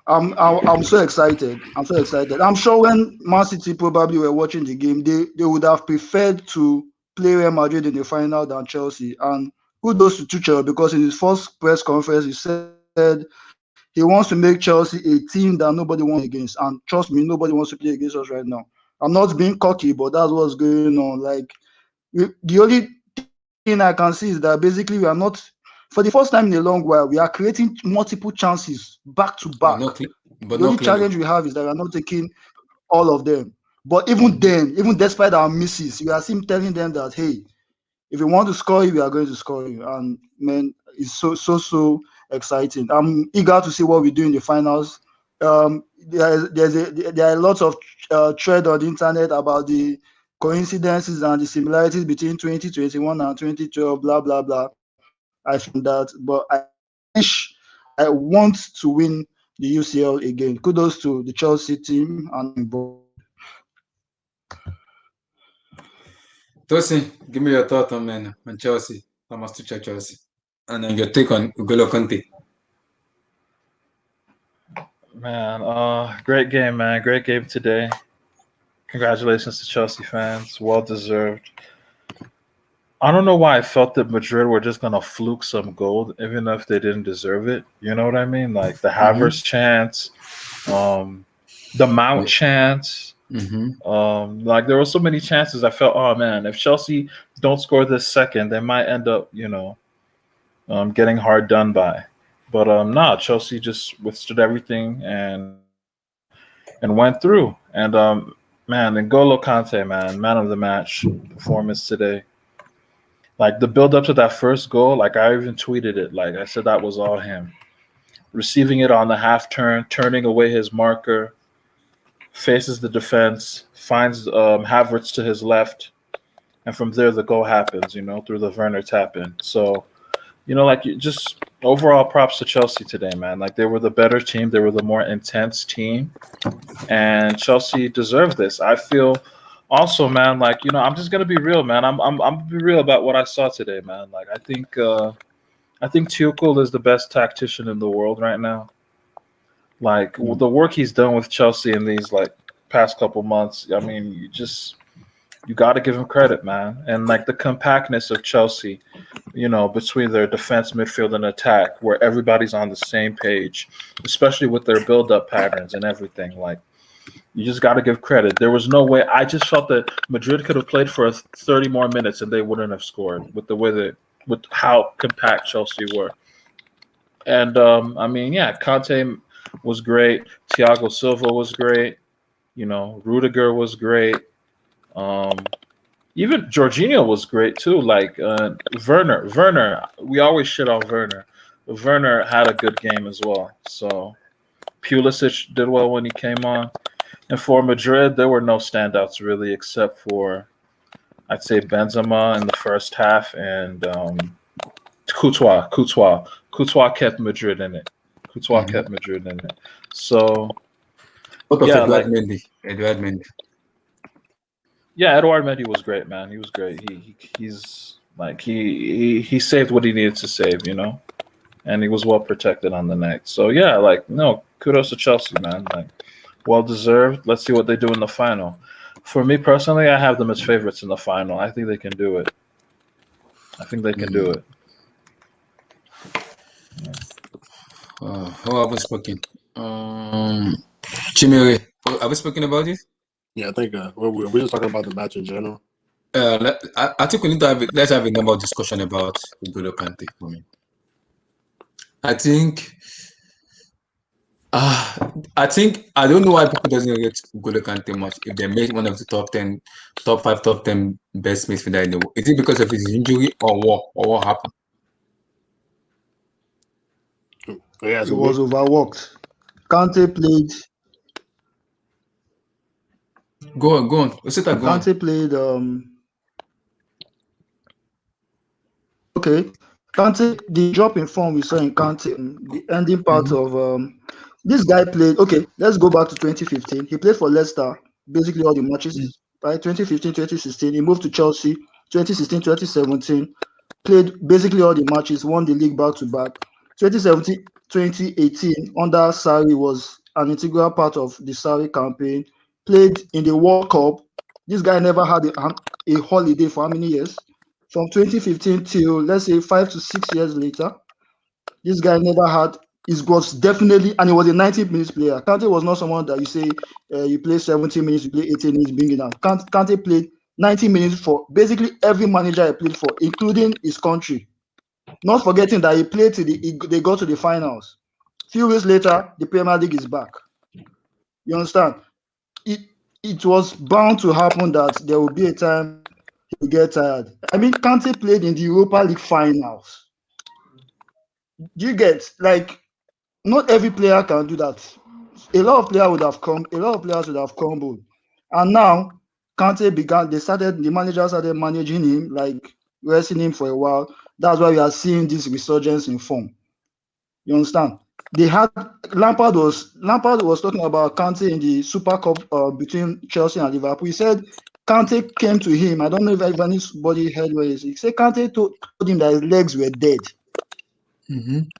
I'm so excited. I'm so excited. I'm sure when Man City probably were watching the game, they would have preferred to play Real Madrid in the final than Chelsea. And kudos to Tuchel, because in his first press conference, he said he wants to make Chelsea a team that nobody wants against. And trust me, nobody wants to play against us right now. I'm not being cocky, but that's what's going on. Like, the only thing I can see is that basically we are not, for the first time in a long while, we are creating multiple chances back to back. The only challenge we have is that we are not taking all of them. But even then, even despite our misses, we are still telling them that, hey, if you want to score you, we are going to score you. And man, it's so exciting. I'm eager to see what we do in the finals. There are lots of thread on the internet about the coincidences and the similarities between 2021 and 2012, blah blah blah. I found that, but I want to win the UCL again. Kudos to the Chelsea team and Tosin, give me your thought on Chelsea. I must check Chelsea. And then your take on N'Golo Kante. Man, great game, man. Great game today. Congratulations to Chelsea fans. Well deserved. I don't know why I felt that Madrid were just gonna fluke some gold, even if they didn't deserve it. You know what I mean? Like the Havertz chance, the Mount chance. Like there were so many chances. I felt, oh man, if Chelsea don't score this second, they might end up, getting hard done by. But nah, Chelsea just withstood everything and went through. And man, N'Golo Kante, man of the match performance today. Like the build up to that first goal, like I even tweeted it. Like I said, that was all him. Receiving it on the half turn, turning away his marker, faces the defense, finds Havertz to his left, and from there the goal happens, through the Werner tap in. So, just overall props to Chelsea today, man. Like they were the better team, they were the more intense team, and Chelsea deserved this. I feel also, man, like I'm just gonna be real, man. I'm gonna be real about what I saw today, man. Like I think Tuchel is the best tactician in the world right now. Like the work he's done with Chelsea in these past couple months, I mean, you got to give him credit, man. And like the compactness of Chelsea, between their defense, midfield, and attack, where everybody's on the same page, especially with their build-up patterns and everything. Like you just got to give credit. There was no way. I just felt that Madrid could have played for 30 more minutes and they wouldn't have scored with the way with how compact Chelsea were. And I mean, yeah, Kante was great. Thiago Silva was great. Rudiger was great. Even Jorginho was great too. Like Werner, we always shit on Werner. Werner had a good game as well. So Pulisic did well when he came on. And for Madrid, there were no standouts really, except for I'd say Benzema in the first half, and Courtois kept Madrid in it. Courtois kept Madrid in it. So What of yeah, Edouard like Mendy? Edouard Mendy. yeah, Edouard Mendy was great, man. He was great. He's like he saved what he needed to save, you know, and he was well protected on the neck. So yeah, like no, kudos to Chelsea, man. Like well deserved. Let's see what they do in the final. For me personally, I have them as favorites in the final. I think they can do it. I think they can do it. How have we spoken? Chimere, have we spoken about it? Yeah, I think we're just talking about the match in general. I think we need to let's have a normal discussion about N'Golo Kante for me. I think I don't know why people doesn't rate N'Golo Kante much if they made one of the top 10, top 5, top 10 best midfielder in the world. Is it because of his injury or what happened? He was overworked. Kante played. Go on. Osita, go on. Kante played. Okay, Kante. The drop in form we saw in Kante, the ending part of this guy played. Okay, let's go back to 2015. He played for Leicester basically all the matches. Right, 2015, 2016. He moved to Chelsea. 2016, 2017. Played basically all the matches. Won the league back to back. 2017, 2018 under Sarri was an integral part of the Sarri campaign. Played in the World Cup. This guy never had a holiday for how many years? From 2015 till let's say 5 to 6 years later, this guy never had. It was definitely, and he was a 90 minutes player. Kante was not someone that you say you play 70 minutes, you play 80 minutes, bring it down. Kante played 90 minutes for basically every manager he played for, including his country. Not forgetting that he played till they got to the finals. Few weeks later, the Premier League is back. You understand? It was bound to happen that there will be a time he will get tired. I mean, Kante played in the Europa League finals. Do you get, like, not every player can do that. A lot of players would have crumbled. And now Kante the manager started managing him, like resting him for a while. That's why we are seeing this resurgence in form. You understand? They had Lampard was talking about Kante in the Super Cup between Chelsea and Liverpool. He said Kante came to him. I don't know if anybody heard what he said. He said Kante told him that his legs were dead.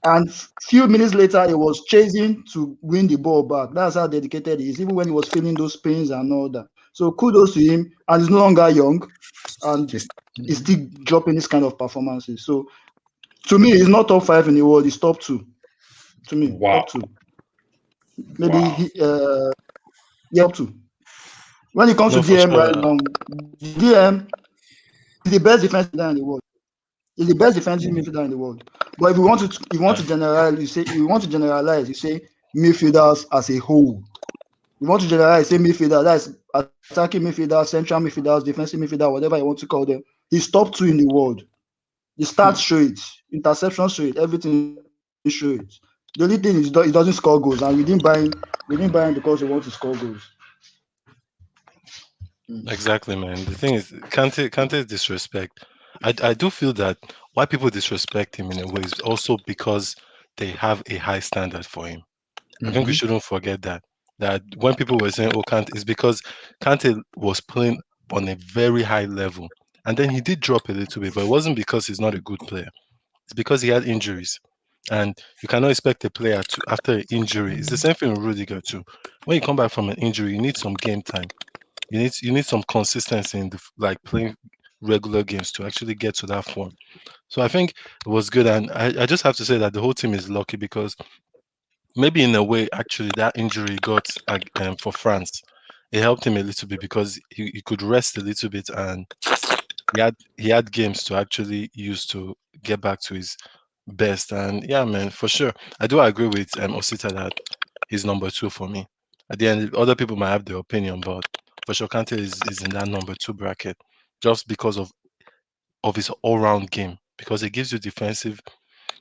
And few minutes later, he was chasing to win the ball back. That's how dedicated he is, even when he was feeling those pains and all that. So kudos to him. And he's no longer young, and he's still dropping this kind of performances. So to me, he's not top 5 in the world. He's top 2. To me, top 2. Maybe top 2. When it comes to DM, sure. Right now, DM is the best defensive player in the world. He's the best defensive midfielder in the world. But if you want to generalize, you say midfielders as a whole. You want to generalize, say midfielder, that's attacking midfielder, central midfielders, defensive midfielder, whatever you want to call them. He's top 2 in the world. The stats show it, interceptions show it, everything show it. The only thing is he doesn't score goals, and we didn't buy him because we want to score goals. Exactly, man. The thing is, Kante disrespect. I do feel that why people disrespect him in a way is also because they have a high standard for him. I think we shouldn't forget that when people were saying, "Oh, Kante," it's because Kante was playing on a very high level, and then he did drop a little bit, but it wasn't because he's not a good player. It's because he had injuries, and you cannot expect a player to after an injury. It's the same thing with Rudiger too. When you come back from an injury, you need some game time. You need some consistency in playing regular games to actually get to that form. So I think it was good, and I just have to say that the whole team is lucky because maybe in a way, actually, that injury he got for France, it helped him a little bit because he could rest a little bit, and he had games to actually use to get back to his best. And yeah, man, for sure, I do agree with Osita that he's number 2 for me. At the end, other people might have their opinion, but for sure, Kante is in that number 2 bracket just because of his all-round game. Because it gives you defensive,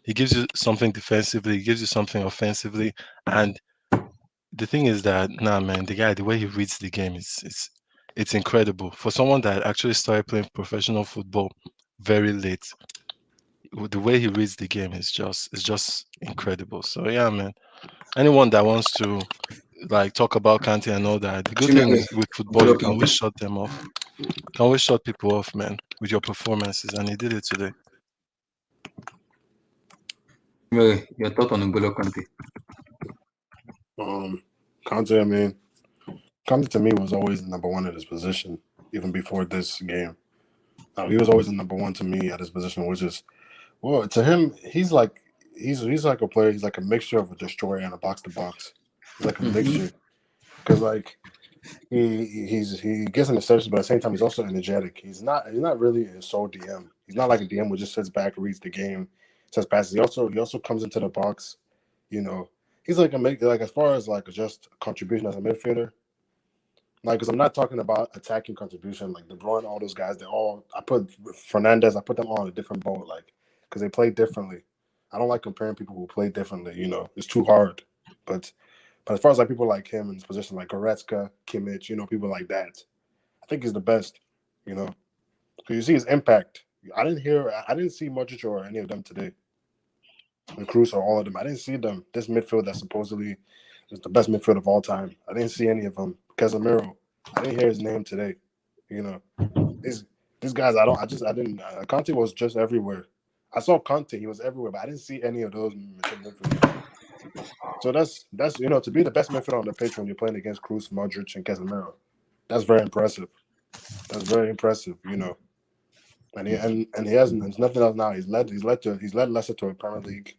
he gives you something defensively, he gives you something offensively, and the thing is that man, the way he reads the game is it's incredible for someone that actually started playing professional football very late. The way he reads the game is just incredible. So yeah, man. Anyone that wants to like talk about Kante and all that, the good thing Chimere, is with football you can N'Golo always Kante. shut them off. You can always shut people off, man, with your performances, and he did it today. Chimere, your thought on N'Golo Kante? Conte, I mean, Conte to me was always the number one at his position, even before this game. He was always the number one to me at his position, which is, well, to him, he's like a player. He's like a mixture of a destroyer and a box to box. He's like a mixture because like he gets in the sessions, but at the same time he's also energetic. He's not really a sole DM. He's not like a DM who just sits back, reads the game, says passes. He also comes into the box. You know, he's like as far as like just contribution as a midfielder. Like, because I'm not talking about attacking contribution, like De Bruyne, all those guys. I put Fernandez, I put them all in a different boat, like, because they play differently. I don't like comparing people who play differently. You know, it's too hard. But as far as like people like him in his position, like Goretzka, Kimmich, you know, people like that, I think he's the best. You know, because you see his impact. I didn't see Modric or any of them today. And Kroos or all of them. I didn't see them. This midfield that supposedly is the best midfield of all time. I didn't see any of them. Casemiro, I didn't hear his name today. You know, these guys, I didn't. Conte was just everywhere. I saw Conte, he was everywhere, but I didn't see any of those midfielders. So that's you know, to be the best midfielder on the pitch when you're playing against Kroos, Modric, and Casemiro, that's very impressive. That's very impressive, you know. And he hasn't. There's nothing else now. He's led Leicester to a Premier League.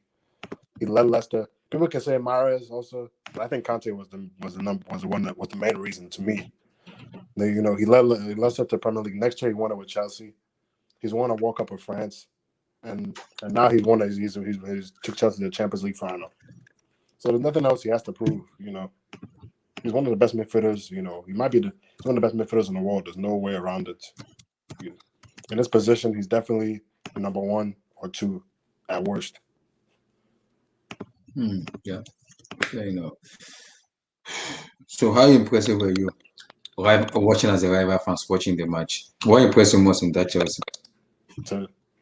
He led Leicester. People can say Mahrez also, but I think Conte was the one that was the main reason to me. You know, he led Leicester to Premier League. Next year, he won it with Chelsea. He's won a World Cup with France, and now he's took Chelsea to the Champions League final. So there's nothing else he has to prove. You know, he's one of the best midfielders. You know, he's one of the best midfielders in the world. There's no way around it. In this position, he's definitely number 1 or 2 at worst. Yeah, you know. So how impressive were you watching as a rival fans watching the match? What impressed you most in that Chelsea?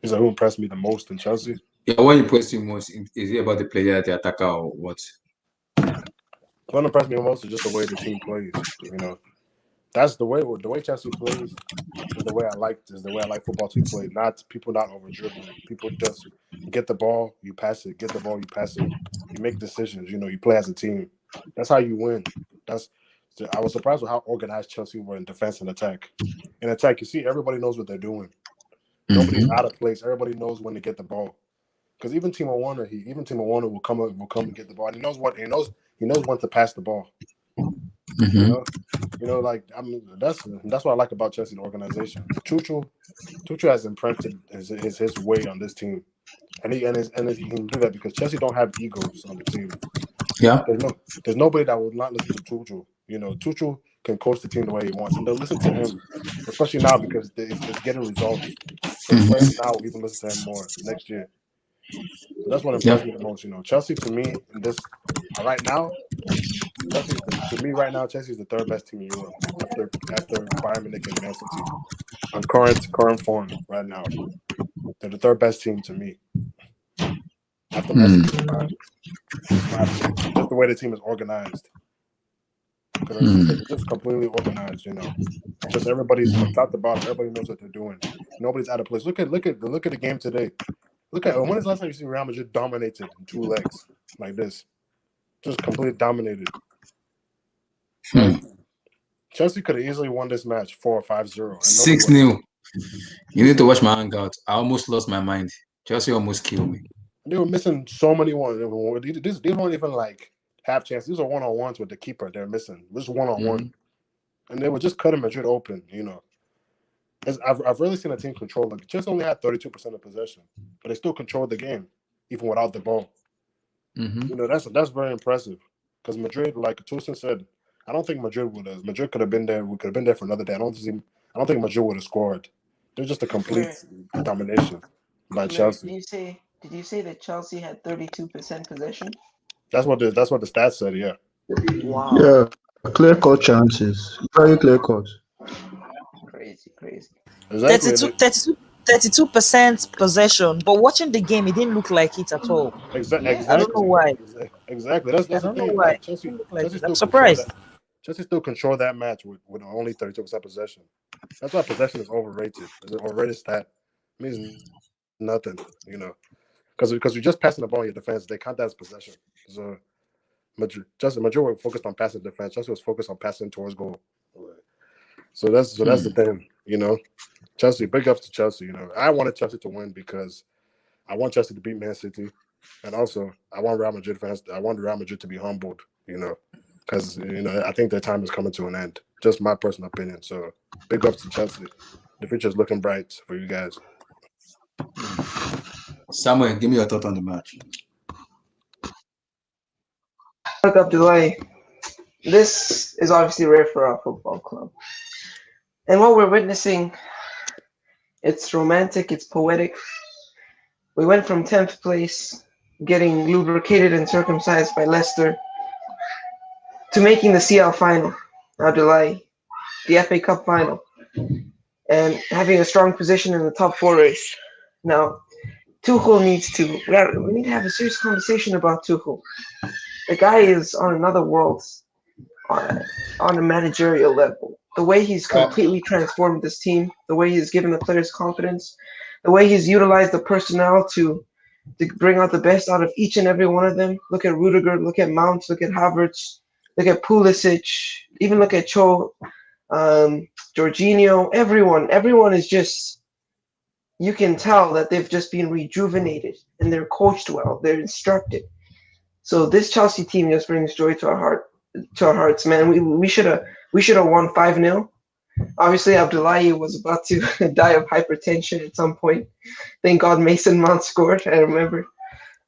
Is that who impressed me the most in Chelsea? Yeah, what impressed you most? Is it about the player, the attacker, or what? What impressed me most is just the way the team plays. You know, that's the way Chelsea plays is the way I like football to be played. Not people not over dribbling. People just get the ball, you pass it. Get the ball, you pass it. You make decisions. You know, you play as a team. That's how you win. I was surprised with how organized Chelsea were in defense and attack. In attack, you see everybody knows what they're doing. Nobody's out of place. Everybody knows when to get the ball. Because even Timo Werner will come and get the ball. And he knows when to pass the ball. You know, like that's what I like about Chelsea, the organization. Tuchel has imprinted his way on this team, and he can do that because Chelsea don't have egos on the team. Yeah, there's nobody that would not listen to Tuchel. You know, Tuchel can coach the team the way he wants, and they'll listen to him, especially now because it's getting results. So players now will even listen to him more next year. So that's what impressed me the most. You know, Chelsea to me in this right now. Chelsea is the third best team in Europe after Bayern Munich and Man City. On current form right now, they're the third best team to me. After Man City, just the way the team is organized. It's just completely organized, you know. Just everybody's from top to bottom. Everybody knows what they're doing. Nobody's out of place. Look at the game today. When is the last time you see Real Madrid dominated in 2 legs like this? Just completely dominated. Chelsea could have easily won this match 4 or 5-0. 6-0. You need to watch my hangout. I almost lost my mind. Chelsea almost killed me. They were missing so many ones. These weren't even like half chances. These are one-on-ones with the keeper. They're missing. Just one-on-one. And they were just cutting Madrid open, you know. I've really seen a team control. Like, Chelsea only had 32% of possession, but they still controlled the game, even without the ball. You know, that's very impressive. Because Madrid, like Tuchel said, I don't think Madrid could have been there. We could have been there for another day. I don't think Madrid would have scored. They're just a complete domination by Chelsea. Did you say that Chelsea had 32% possession? That's what the stats said. Yeah. Wow. Yeah, clear cut chances, very clear cut. Crazy. Exactly. 32% possession, but watching the game, it didn't look like it at all. Exactly. I don't know why. Exactly. That's I the don't know thing. why. Like It Chelsea didn't look like it. still I'm control surprised. that. Chelsea still control that match with only 32% possession. That's why possession is overrated. It's an overrated stat. It means nothing, because you're just passing the ball in your defense. They count that as Possession. So Madrid were focused on passing defense. Chelsea was focused on passing towards goal. So that's the thing, Chelsea, big ups to Chelsea. I wanted Chelsea to win because I want Chelsea to beat Man City, and also I want Real Madrid fans. I want Real Madrid to be humbled, because I think their time is coming to an end. Just my personal opinion. So big ups to Chelsea. The future's looking bright for you guys. Samuel, give me your thought on the match. Look up Dubai. This is obviously rare for our football club. And what we're witnessing, it's romantic, it's poetic. We went from 10th place, getting lubricated and circumcised by Leicester, to making the CL final, Abdullahi, the FA Cup final, and having a strong position in the top 4 race. Now, Tuchel needs to, we need to have a serious conversation about Tuchel. The guy is on another world, on a managerial level. The way he's completely transformed this team, the way he's given the players confidence, the way he's utilized the personnel to bring out the best out of each and every one of them. Look at Rudiger, look at Mount, look at Havertz, look at Pulisic, even look at Cho, Jorginho, everyone is just, you can tell that they've just been rejuvenated and they're coached well, they're instructed. So this Chelsea team just brings joy to our hearts, man. We should have won 5-0. Obviously, Abdullahi was about to die of hypertension at some point. Thank God Mason Mount scored. I remember.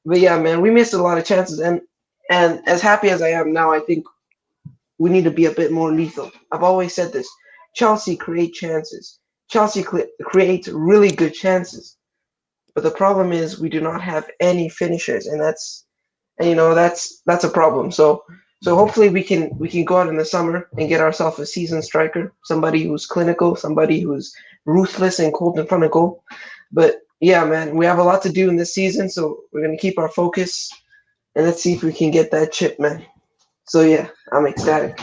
But yeah, man, we missed a lot of chances, and as happy as I am now, I think we need to be a bit more lethal. I've always said this: Chelsea create chances. Chelsea creates really good chances, but the problem is we do not have any finishers, and that's a problem. So hopefully we can go out in the summer and get ourselves a seasoned striker, somebody who's clinical, somebody who's ruthless and cold in front of goal. But yeah, man, we have a lot to do in this season, so we're gonna keep our focus and let's see if we can get that chip, man. So yeah, I'm ecstatic.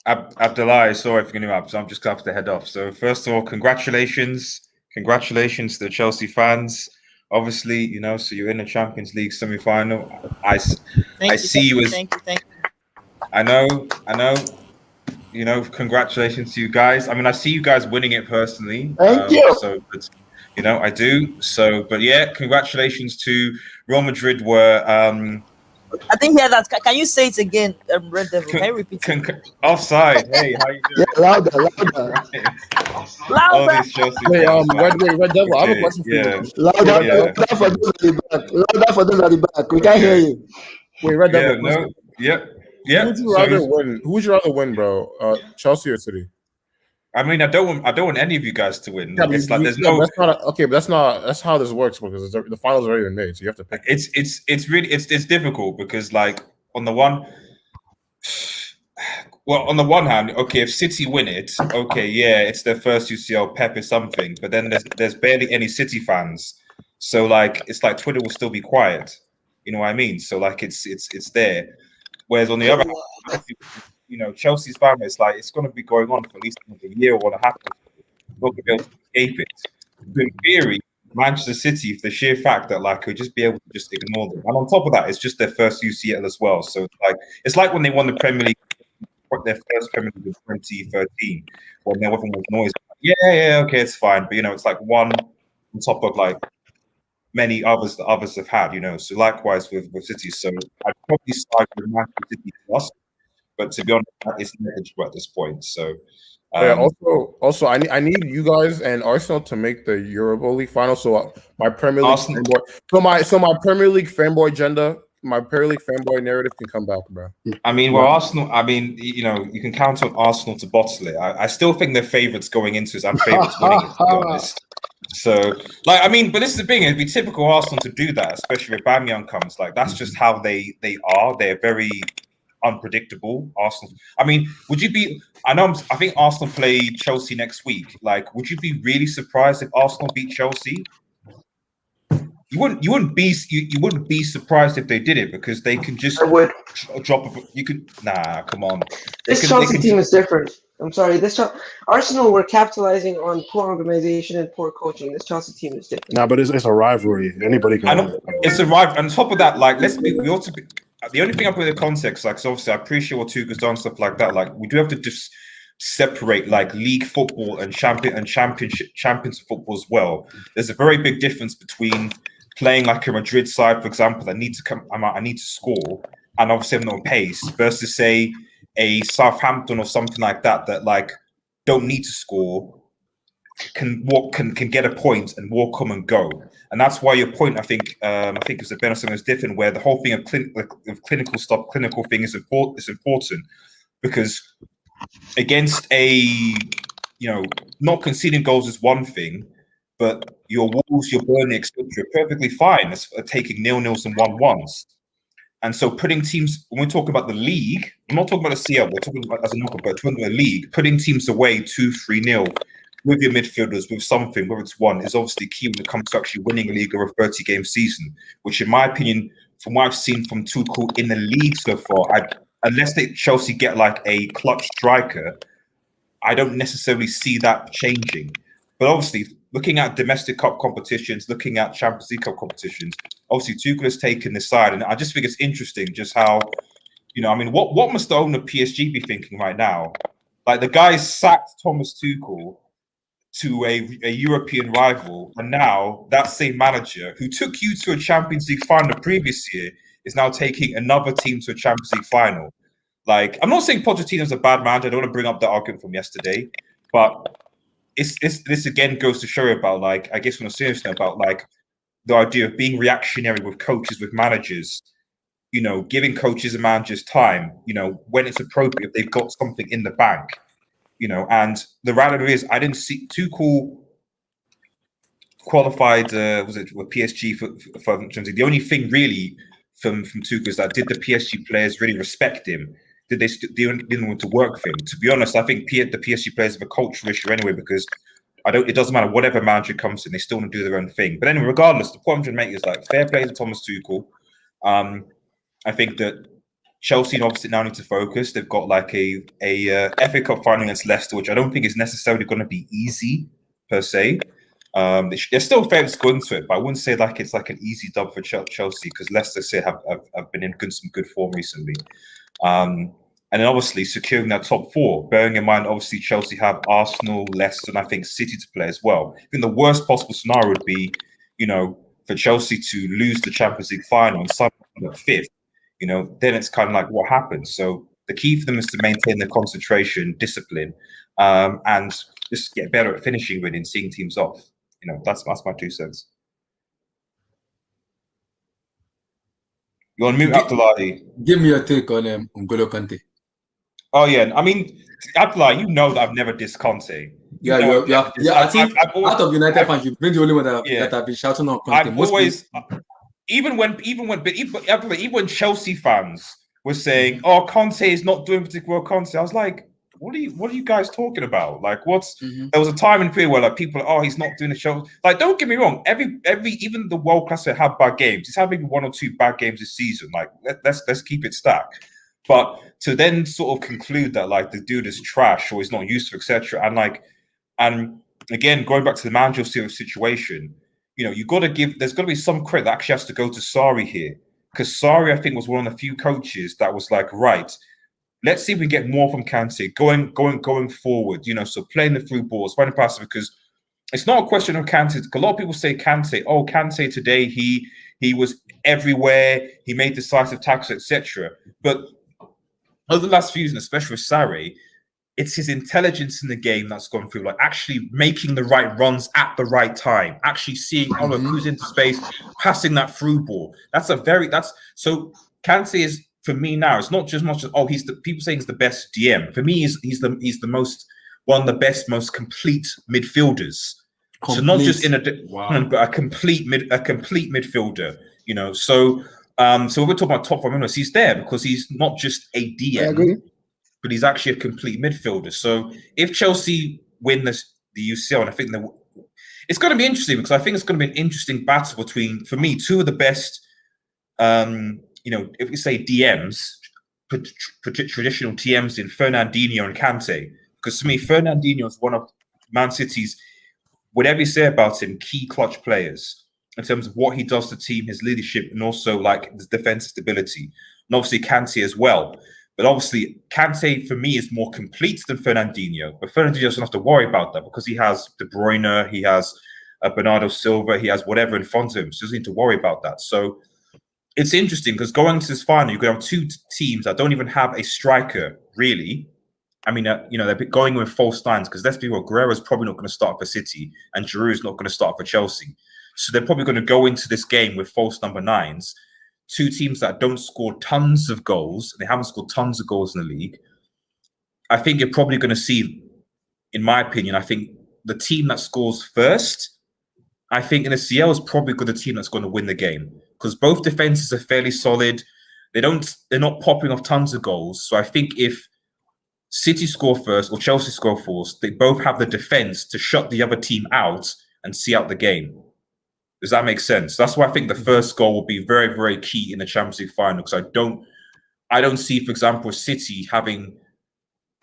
Abdullahi, sorry for getting you up, so I'm just going to have to head off. So first of all, congratulations to the Chelsea fans. Obviously, so you're in the Champions League semi-final. I see you as. Thank you. I know. Congratulations to you guys. I mean, I see you guys winning it personally. Thank you. So, but, I do. So, but yeah, congratulations to Real Madrid. I think that. Can you say it again, Red Devil? Can you repeat it? Offside. Hey, how you doing? Yeah, louder. All these Chelsea Wait, fans, Red Devil, I have a question for you. Louder for those at the back. Louder for those at the back. We can't hear you. Wait, Red Devil. Yeah. Who would you rather win, bro? Chelsea or City? I mean, I don't want any of you guys to win. Yeah, it's like there's no. That's how this works because the finals already been made, so you have to pick. It's really difficult because on the one hand, okay, if City win it, okay, yeah, it's their first UCL. Pep is something, but then there's barely any City fans, so it's like Twitter will still be quiet. You know what I mean? So it's there. Whereas on the other hand, Chelsea's fan, it's going to be going on for at least a year or a half. Not going to be able to escape it. But in theory, Manchester City, for the sheer fact that could just be able to just ignore them, and on top of that, it's just their first UCL as well. So it's like when they won the Premier League, their first Premier League in 2013, when everyone was noisy. Yeah, okay, it's fine, but it's like one on top of many others that others have had. So likewise with City. So I'd probably side with Manchester City plus. But to be honest, it's negligible at this point. So, also, I need you guys and Arsenal to make the Europa League final. So my Premier League fanboy, so my Premier League fanboy agenda, my Premier League fanboy narrative can come back, bro. I mean, Arsenal. I mean, you can count on Arsenal to bottle it. I still think they're favourites going into it. I'm favourites winning it, to be honest. So, but this is the thing. It'd be typical Arsenal to do that, especially if Aubameyang comes. That's just how they are. They're very unpredictable. Arsenal. I mean, would you be? I think Arsenal play Chelsea next week. Like, would you be really surprised if Arsenal beat Chelsea? You wouldn't be surprised if they did it because they can just drop. You could come on. This Chelsea team is different. I'm sorry. Arsenal were capitalizing on poor organization and poor coaching. This Chelsea team is different. Nah, but it's a rivalry. Anybody can. It's a rivalry. On top of that, like we ought to be. The only thing I put in the context, like, so obviously I appreciate what Tuchel's done, stuff like that. Like, we do have to just separate like league football and champions football as well. There's a very big difference between playing like a Madrid side, for example, that need to come. I need to score, and obviously I'm not pace, versus say a Southampton or something like that that like don't need to score, can get a point and walk, come and go. And that's why your point, I think it's a benefit is different, where the whole thing of clinical stuff, clinical thing is important because against not conceding goals is one thing, but your Wolves, your Burnley, etc., are perfectly fine as taking 0-0s and 1-1s. And so putting teams, when we're talking about the league, I'm not talking about the CL, we're talking about as a knockout, but talking about the league, putting teams away 2-3-0 with your midfielders, with something, whether it's one, is obviously key when it comes to actually winning a league over a 30-game season, which in my opinion, from what I've seen from Tuchel in the league so far, unless Chelsea get like a clutch striker, I don't necessarily see that changing. But obviously, looking at domestic cup competitions, looking at Champions League cup competitions, obviously Tuchel has taken this side, and I just think it's interesting just how, what must the owner of PSG be thinking right now? Like, the guy sacked Thomas Tuchel to a European rival, and now that same manager who took you to a Champions League final previous year is now taking another team to a Champions League final. Like, I'm not saying Pochettino's a bad manager. I don't want to bring up the argument from yesterday, but this again goes to show you about, like, I guess on a serious note, about like the idea of being reactionary with coaches, with managers, giving coaches and managers time, when it's appropriate, if they've got something in the bank, and the reality is I didn't see Tuchel qualified, was it with PSG for Champions League. The only thing really from Tuchel is that did the PSG players really respect him? Did they didn't want to work for him? To be honest, I think the PSG players have a cultural issue anyway, because it doesn't matter whatever manager comes in, they still want to do their own thing. But anyway, regardless, the point I'm trying to make is like fair play to Thomas Tuchel. I think that Chelsea obviously now need to focus. They've got like a FA Cup final against Leicester, which I don't think is necessarily going to be easy per se. They're still favourites going into it, but I wouldn't say like it's like an easy dub for Chelsea, because Leicester have been in some good form recently. And then obviously securing that top four, bearing in mind obviously Chelsea have Arsenal, Leicester, and I think City to play as well. I think the worst possible scenario would be, for Chelsea to lose the Champions League final and Sunday fifth. Then it's kind of like what happens. So the key for them is to maintain their concentration, discipline, and just get better at finishing with and seeing teams off. That's my 2 cents. You want to move Abdullahi? Give me your take on N'Golo Kante. Oh yeah, I mean, Abdullahi, that I've never dissed Kante. I think out of United fans, you've been the only one that have been shouting on Kante. I've always, even when Chelsea fans were saying, "Oh, Kante is not doing particularly well," Kante, I was like, What are you guys talking about? Like, there was a time and period where like people are, he's not doing the show. Like, don't get me wrong, every even the world class that have bad games, he's had maybe 1 or 2 bad games this season. Like, let's keep it stacked. But to then sort of conclude that like the dude is trash or he's not useful, etc. And again, going back to the managerial situation, there's got to be some credit that actually has to go to Sarri here, because Sarri, I think, was one of the few coaches that was like, right, let's see if we get more from Kante going forward. So playing the through balls, finding passes, because it's not a question of Kante. A lot of people say Kante today he was everywhere, he made decisive tackles, etc. But over the last few years, especially with Sarri, it's his intelligence in the game that's gone through, like actually making the right runs at the right time, actually seeing who's into space, passing that through ball. So Kante is, for me now, it's not just much as people saying he's the best DM. For me, he's the most one of the best, most complete midfielders. So not just but a complete midfielder. So So when we're talking about top 5 minutes, he's there because he's not just a I agree. DM, but he's actually a complete midfielder. So if Chelsea win the UCL, and I think it's going to be interesting because I think it's going to be an interesting battle between, for me, two of the best, if we say DMs, traditional TMs in Fernandinho and Kante. Because to me, Fernandinho is one of Man City's, whatever you say about him, key clutch players in terms of what he does to the team, his leadership, and also like his defensive stability. And obviously Kante as well. But obviously, Kante, for me, is more complete than Fernandinho. But Fernandinho doesn't have to worry about that because he has De Bruyne, he has Bernardo Silva, he has whatever in front of him. So he doesn't need to worry about that. So it's interesting because going into this final, you're going to have two teams that don't even have a striker, really. I mean, they're going with false nines because let's be real, Guerrero's probably not going to start for City and Giroud's not going to start for Chelsea. So they're probably going to go into this game with false number nines. Two teams that don't score tons of goals. They haven't scored tons of goals in the league. I think you're probably going to see, in my opinion, I think the team that scores first, I think in the CL is probably the team that's going to win the game because both defenses are fairly solid. They're not popping off tons of goals. So I think if City score first or Chelsea score first, they both have the defense to shut the other team out and see out the game. Does that make sense? That's why I think the first goal will be very, very key in the Champions League final because I don't see, for example, City having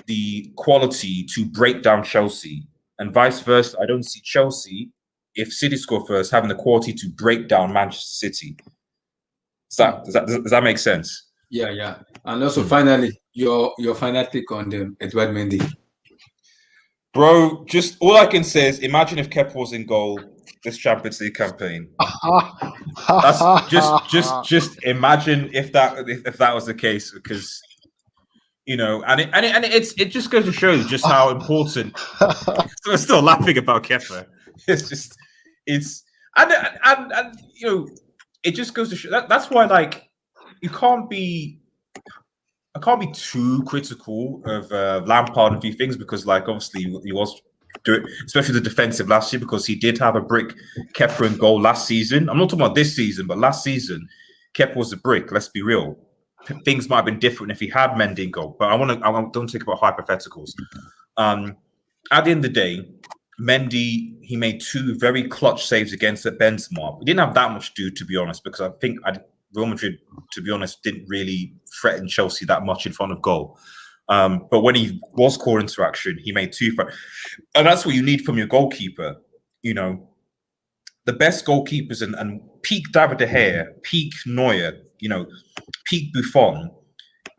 the quality to break down Chelsea and vice versa. I don't see Chelsea, if City score first, having the quality to break down Manchester City. Does that make sense? Yeah. And also, finally, your final take on them, Edouard Mendy. Bro, just all I can say is imagine if Kepa was in goal this Champions League campaign. That's just imagine if that was the case, because it just goes to show just how important. I'm still laughing about Kepa. It just goes to show that's why I can't be too critical of Lampard and a few things because obviously he was doing, especially the defensive last year, because he did have a brick Kepa in goal last season. I'm not talking about this season, but last season Kepa was a brick. Let's be real. Things might have been different if he had Mendy in goal, but I don't think about hypotheticals. At the end of the day, Mendy, he made two very clutch saves against Benzema. He didn't have that much to do, to be honest, because I think Real Madrid, to be honest, didn't really threaten Chelsea that much in front of goal. But when he was core interaction, he made two. And that's what you need from your goalkeeper. The best goalkeepers and peak David De Gea, peak Neuer, peak Buffon.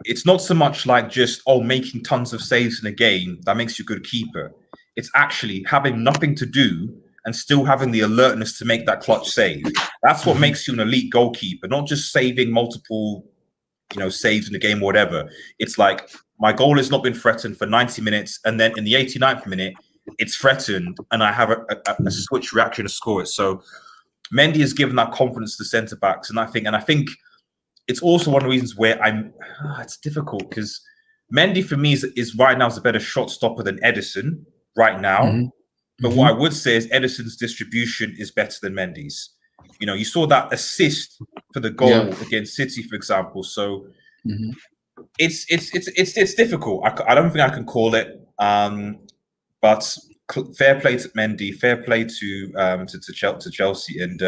It's not so much like just, making tons of saves in a game that makes you a good keeper. It's actually having nothing to do and still having the alertness to make that clutch save. That's what makes you an elite goalkeeper, not just saving multiple, saves in the game or whatever. It's like, my goal has not been threatened for 90 minutes, and then in the 89th minute, it's threatened, and I have a switch reaction to score it. So Mendy has given that confidence to the centre-backs, and I think it's also one of the reasons where it's difficult, because Mendy, for me, is right now is a better shot stopper than Ederson right now. Mm-hmm. But what I would say is Ederson's distribution is better than Mendy's. You saw that assist for the goal against City, for example. So it's difficult. I don't think I can call it. But fair play to Mendy, fair play to Chelsea, and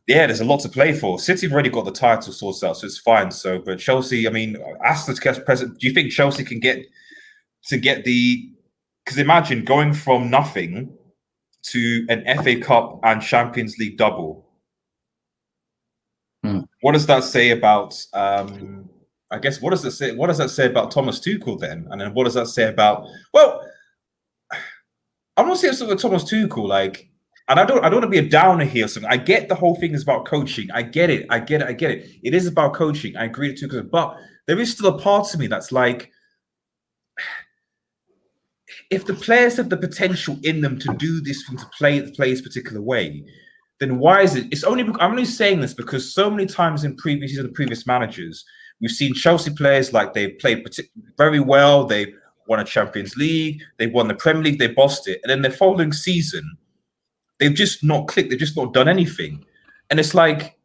there's a lot to play for. City have already got the title sorted out, so it's fine. So, but Chelsea, ask the president, do you think Chelsea can get the? Because imagine going from nothing to an FA Cup and Champions League double. What does that say about? I guess what does that say about Thomas Tuchel then? And then what does that say about? Well, I'm not saying something with Thomas Tuchel, and I don't want to be a downer here or something. I get the whole thing is about coaching. I get it. It is about coaching. I agree with Tuchel, but there is still a part of me that's like, if the players have the potential in them to do this thing, to play this particular way, then why is it? I'm only saying this because so many times in previous seasons, previous managers, we've seen Chelsea players they've played very well. They won a Champions League, they won the Premier League, they bossed it, and then the following season, they've just not clicked. They've just not done anything, and it's like,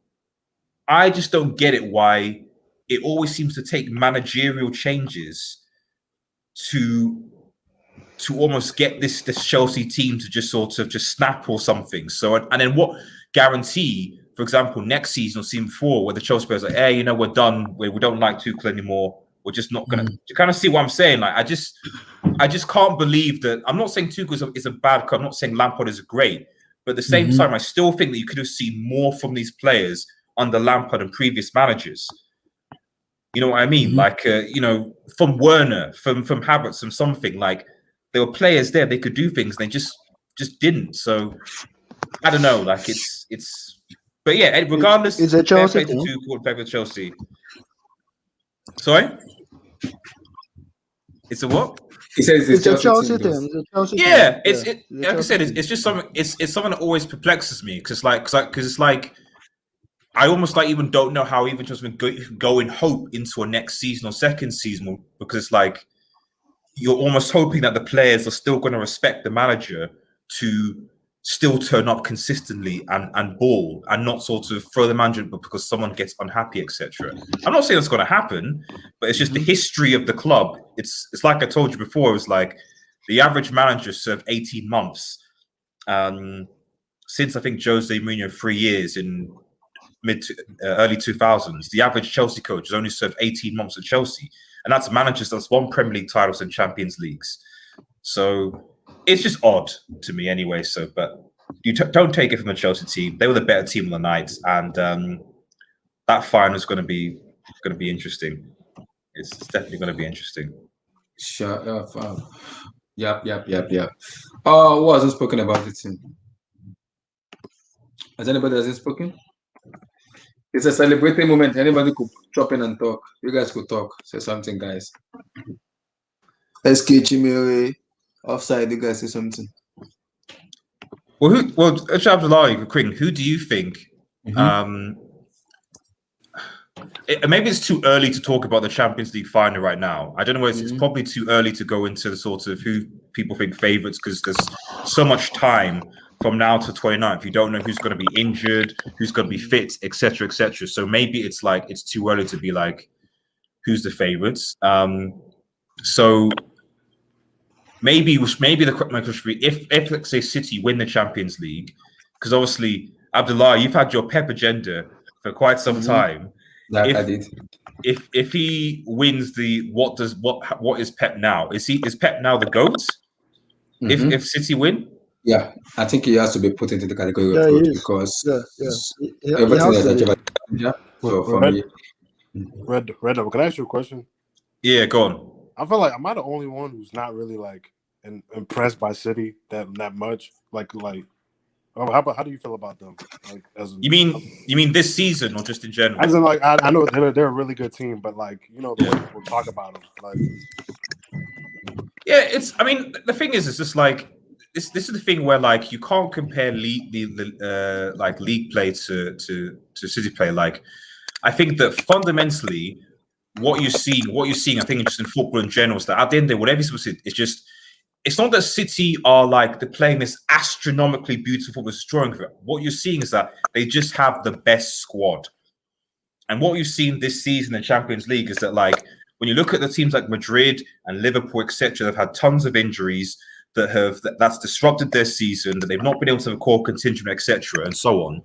I just don't get it why it always seems to take managerial changes to almost get this Chelsea team to just sort of just snap or something. So and then what guarantee, for example, next season or season 4, where the Chelsea players are like, hey, we're done. We don't like Tuchel anymore. We're just not gonna. You kind of see what I'm saying? Like I just can't believe that. I'm not saying Tuchel is a bad coach. I'm not saying Lampard is great, but at the same time, I still think that you could have seen more from these players under Lampard and previous managers. You know what I mean? Like from Werner, from Havertz, from something like. There were players there; they could do things. And they just didn't. So I don't know. Like it's. But yeah, regardless, it's a Chelsea thing. Chelsea. Sorry, it's a what? He says it's a Chelsea thing. It's a Chelsea yeah, thing. Like I said, it's just something. It's something that always perplexes me because it's like I almost like even don't know how even just go in hope into a next season or second season because it's like. You're almost hoping that the players are still going to respect the manager to still turn up consistently and ball and not sort of throw the manager because someone gets unhappy, etc. I'm not saying that's going to happen, but it's just the history of the club. It's like I told you before. It was like the average manager served 18 months since I think Jose Mourinho 3 years in early 2000s. The average Chelsea coach has only served 18 months at Chelsea. And that's managers that's won Premier League titles and Champions Leagues. So it's just odd to me anyway. So, but you don't take it from the Chelsea team. They were the better team on the night. And that final is going to be interesting. It's definitely going to be interesting. Shut up. Yep. Who hasn't spoken about the team? Has anybody spoken? It's a celebrating moment. Anybody could chop in and talk. You guys could talk. Say something, guys. SK Chimere, offside. You guys say something. Well, Abdullahi, who do you think? Maybe it's too early to talk about the Champions League final right now. I don't know. It's probably too early to go into the sort of who people think favourites because there's so much time. From now to 29th, you don't know who's going to be injured, who's going to be fit, etc., etc. So maybe it's too early to be like, who's the favourites? So maybe the question should be if let's say City win the Champions League, because obviously Abdullah, you've had your Pep agenda for quite some time. I did. If he wins what is Pep now? Is Pep now the GOAT? If City win? Yeah, I think he has to be put into the category of coach because everything that for me. Red, can I ask you a question? Yeah, go on. I feel like am I the only one who's not really like impressed by City that much? Like, how do you feel about them? Like, you mean this season or just in general? As in, like, I know they're a really good team, but like the way people talk about them, like. Yeah, I mean, the thing is, it's just like. This is the thing where like you can't compare league play to City play. Like, I think that fundamentally, what you're seeing, I think just in football in general, is that at the end of the day, whatever it's not that City are like they're playing this astronomically beautiful, destroying. What you're seeing is that they just have the best squad, and what you've seen this season in the Champions League is that like when you look at the teams like Madrid and Liverpool, etc., they've had tons of injuries. That's disrupted their season, that they've not been able to have a core contingent, etc., and so on.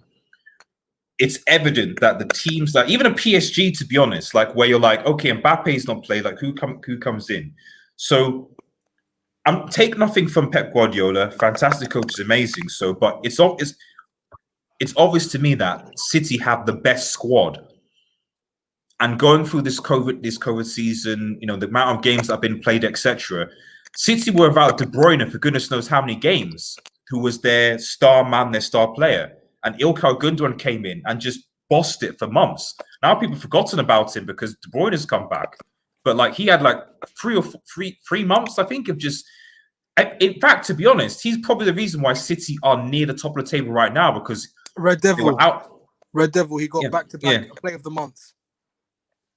It's evident that the teams that even a PSG, to be honest, like where you're like, okay, Mbappe's not played, like who comes in? So I'm take nothing from Pep Guardiola, fantastic coach, is amazing. So, but it's obvious to me that City have the best squad. And going through this COVID season, the amount of games that have been played, etc. City were without De Bruyne for goodness knows how many games, who was their star man, their star player. And Ilkay Gundogan came in and just bossed it for months. Now people have forgotten about him because De Bruyne has come back. But like he had like 3 months, I think, of just... In fact, to be honest, he's probably the reason why City are near the top of the table right now because... Red Devil, he got back-to-back Player of the Month.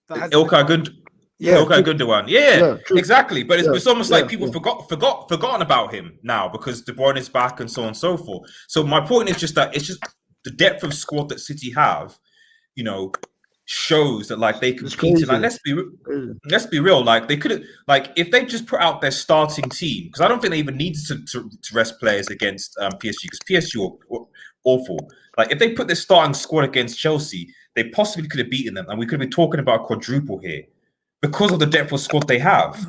Ilkay Gundogan. Okay, Gundogan. Yeah, exactly. But it's almost like people forgotten about him now because De Bruyne is back and so on and so forth. So my point is just that it's just the depth of squad that City have shows that like they It's compete. crazy. Like let's be real. Like they could have, like if they just put out their starting team, because I don't think they even needed to rest players against PSG, because PSG were awful. Like if they put their starting squad against Chelsea, they possibly could have beaten them, and we could be talking about a quadruple here because of the depth of squad they have.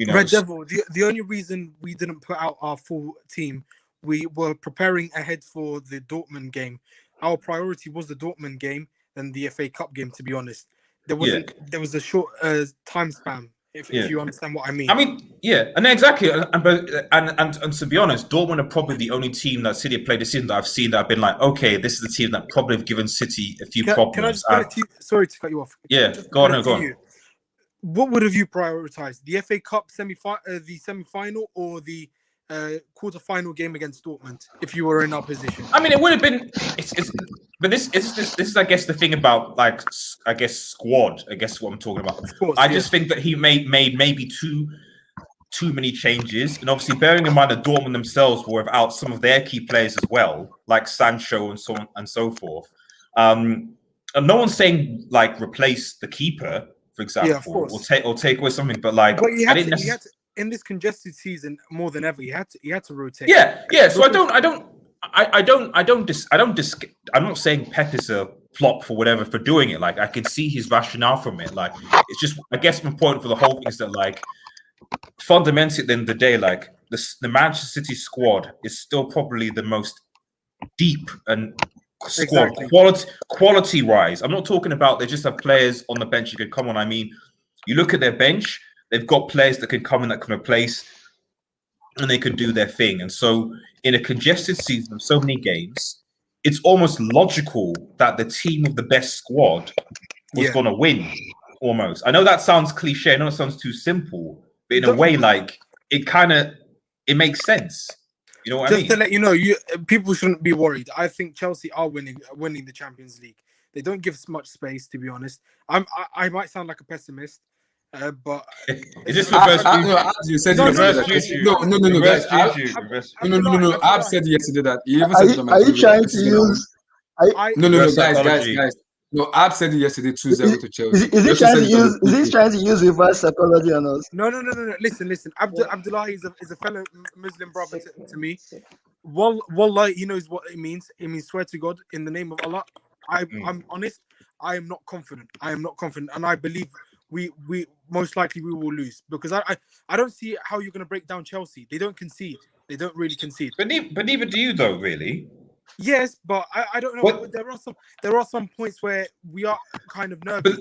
Red Devil. The only reason we didn't put out our full team, we were preparing ahead for the Dortmund game. Our priority was the Dortmund game than the FA Cup game. To be honest, there was a short time span. If you understand what I mean. I mean, yeah, and exactly, and to be honest, Dortmund are probably the only team that City have played this season that I've seen that I've been like, okay, this is the team that probably have given City a few problems. Can I just put it to you? Sorry to cut you off. Yeah, go on. What would have you prioritized? The FA Cup the semi-final, or the quarter-final game against Dortmund? If you were in our position, I mean, it would have been. But this is, I guess, the thing about like, I guess squad. I guess what I'm talking about. Of course, I just think that he made maybe too many changes, and obviously bearing in mind that Dortmund themselves were without some of their key players as well, like Sancho and so on and so forth. And no one's saying like replace the keeper, for example, or take away something, but like you had to, in this congested season more than ever, you had to rotate. Yeah. So I'm not saying Pep is a flop for whatever for doing it. Like I can see his rationale from it. Like it's just, I guess my point for the whole thing is that like fundamentally at the end of the day, like the Manchester City squad is still probably the most deep and squad quality wise. I'm not talking about they just have players on the bench you can come on. I mean, you look at their bench, they've got players that can come in that can replace, and they can do their thing. And so in a congested season of so many games, it's almost logical that the team of the best squad was going to win, almost. I know that sounds cliche. I know it sounds too simple, but in a way, like, it makes sense. You know what I mean? Just to let you know, people shouldn't be worried. I think Chelsea are winning the Champions League. They don't give much space, to be honest. I might sound like a pessimist, but is this reverse you said no, guys. No. Ab said yesterday that he even said are you trying to use? Guys. No, Ab said it yesterday 2-0 to Chelsea. Is he trying to use reverse psychology on us? No. Listen. Abdullahi is a fellow Muslim brother to me. Wallah, he knows what it means. It means swear to God in the name of Allah. I'm honest. I am not confident, and I believe we most likely we will lose, because I don't see how you're going to break down Chelsea. They don't concede. They don't really concede. But neither do you, though, really. Yes, but I don't know. There are some points where we are kind of nervous.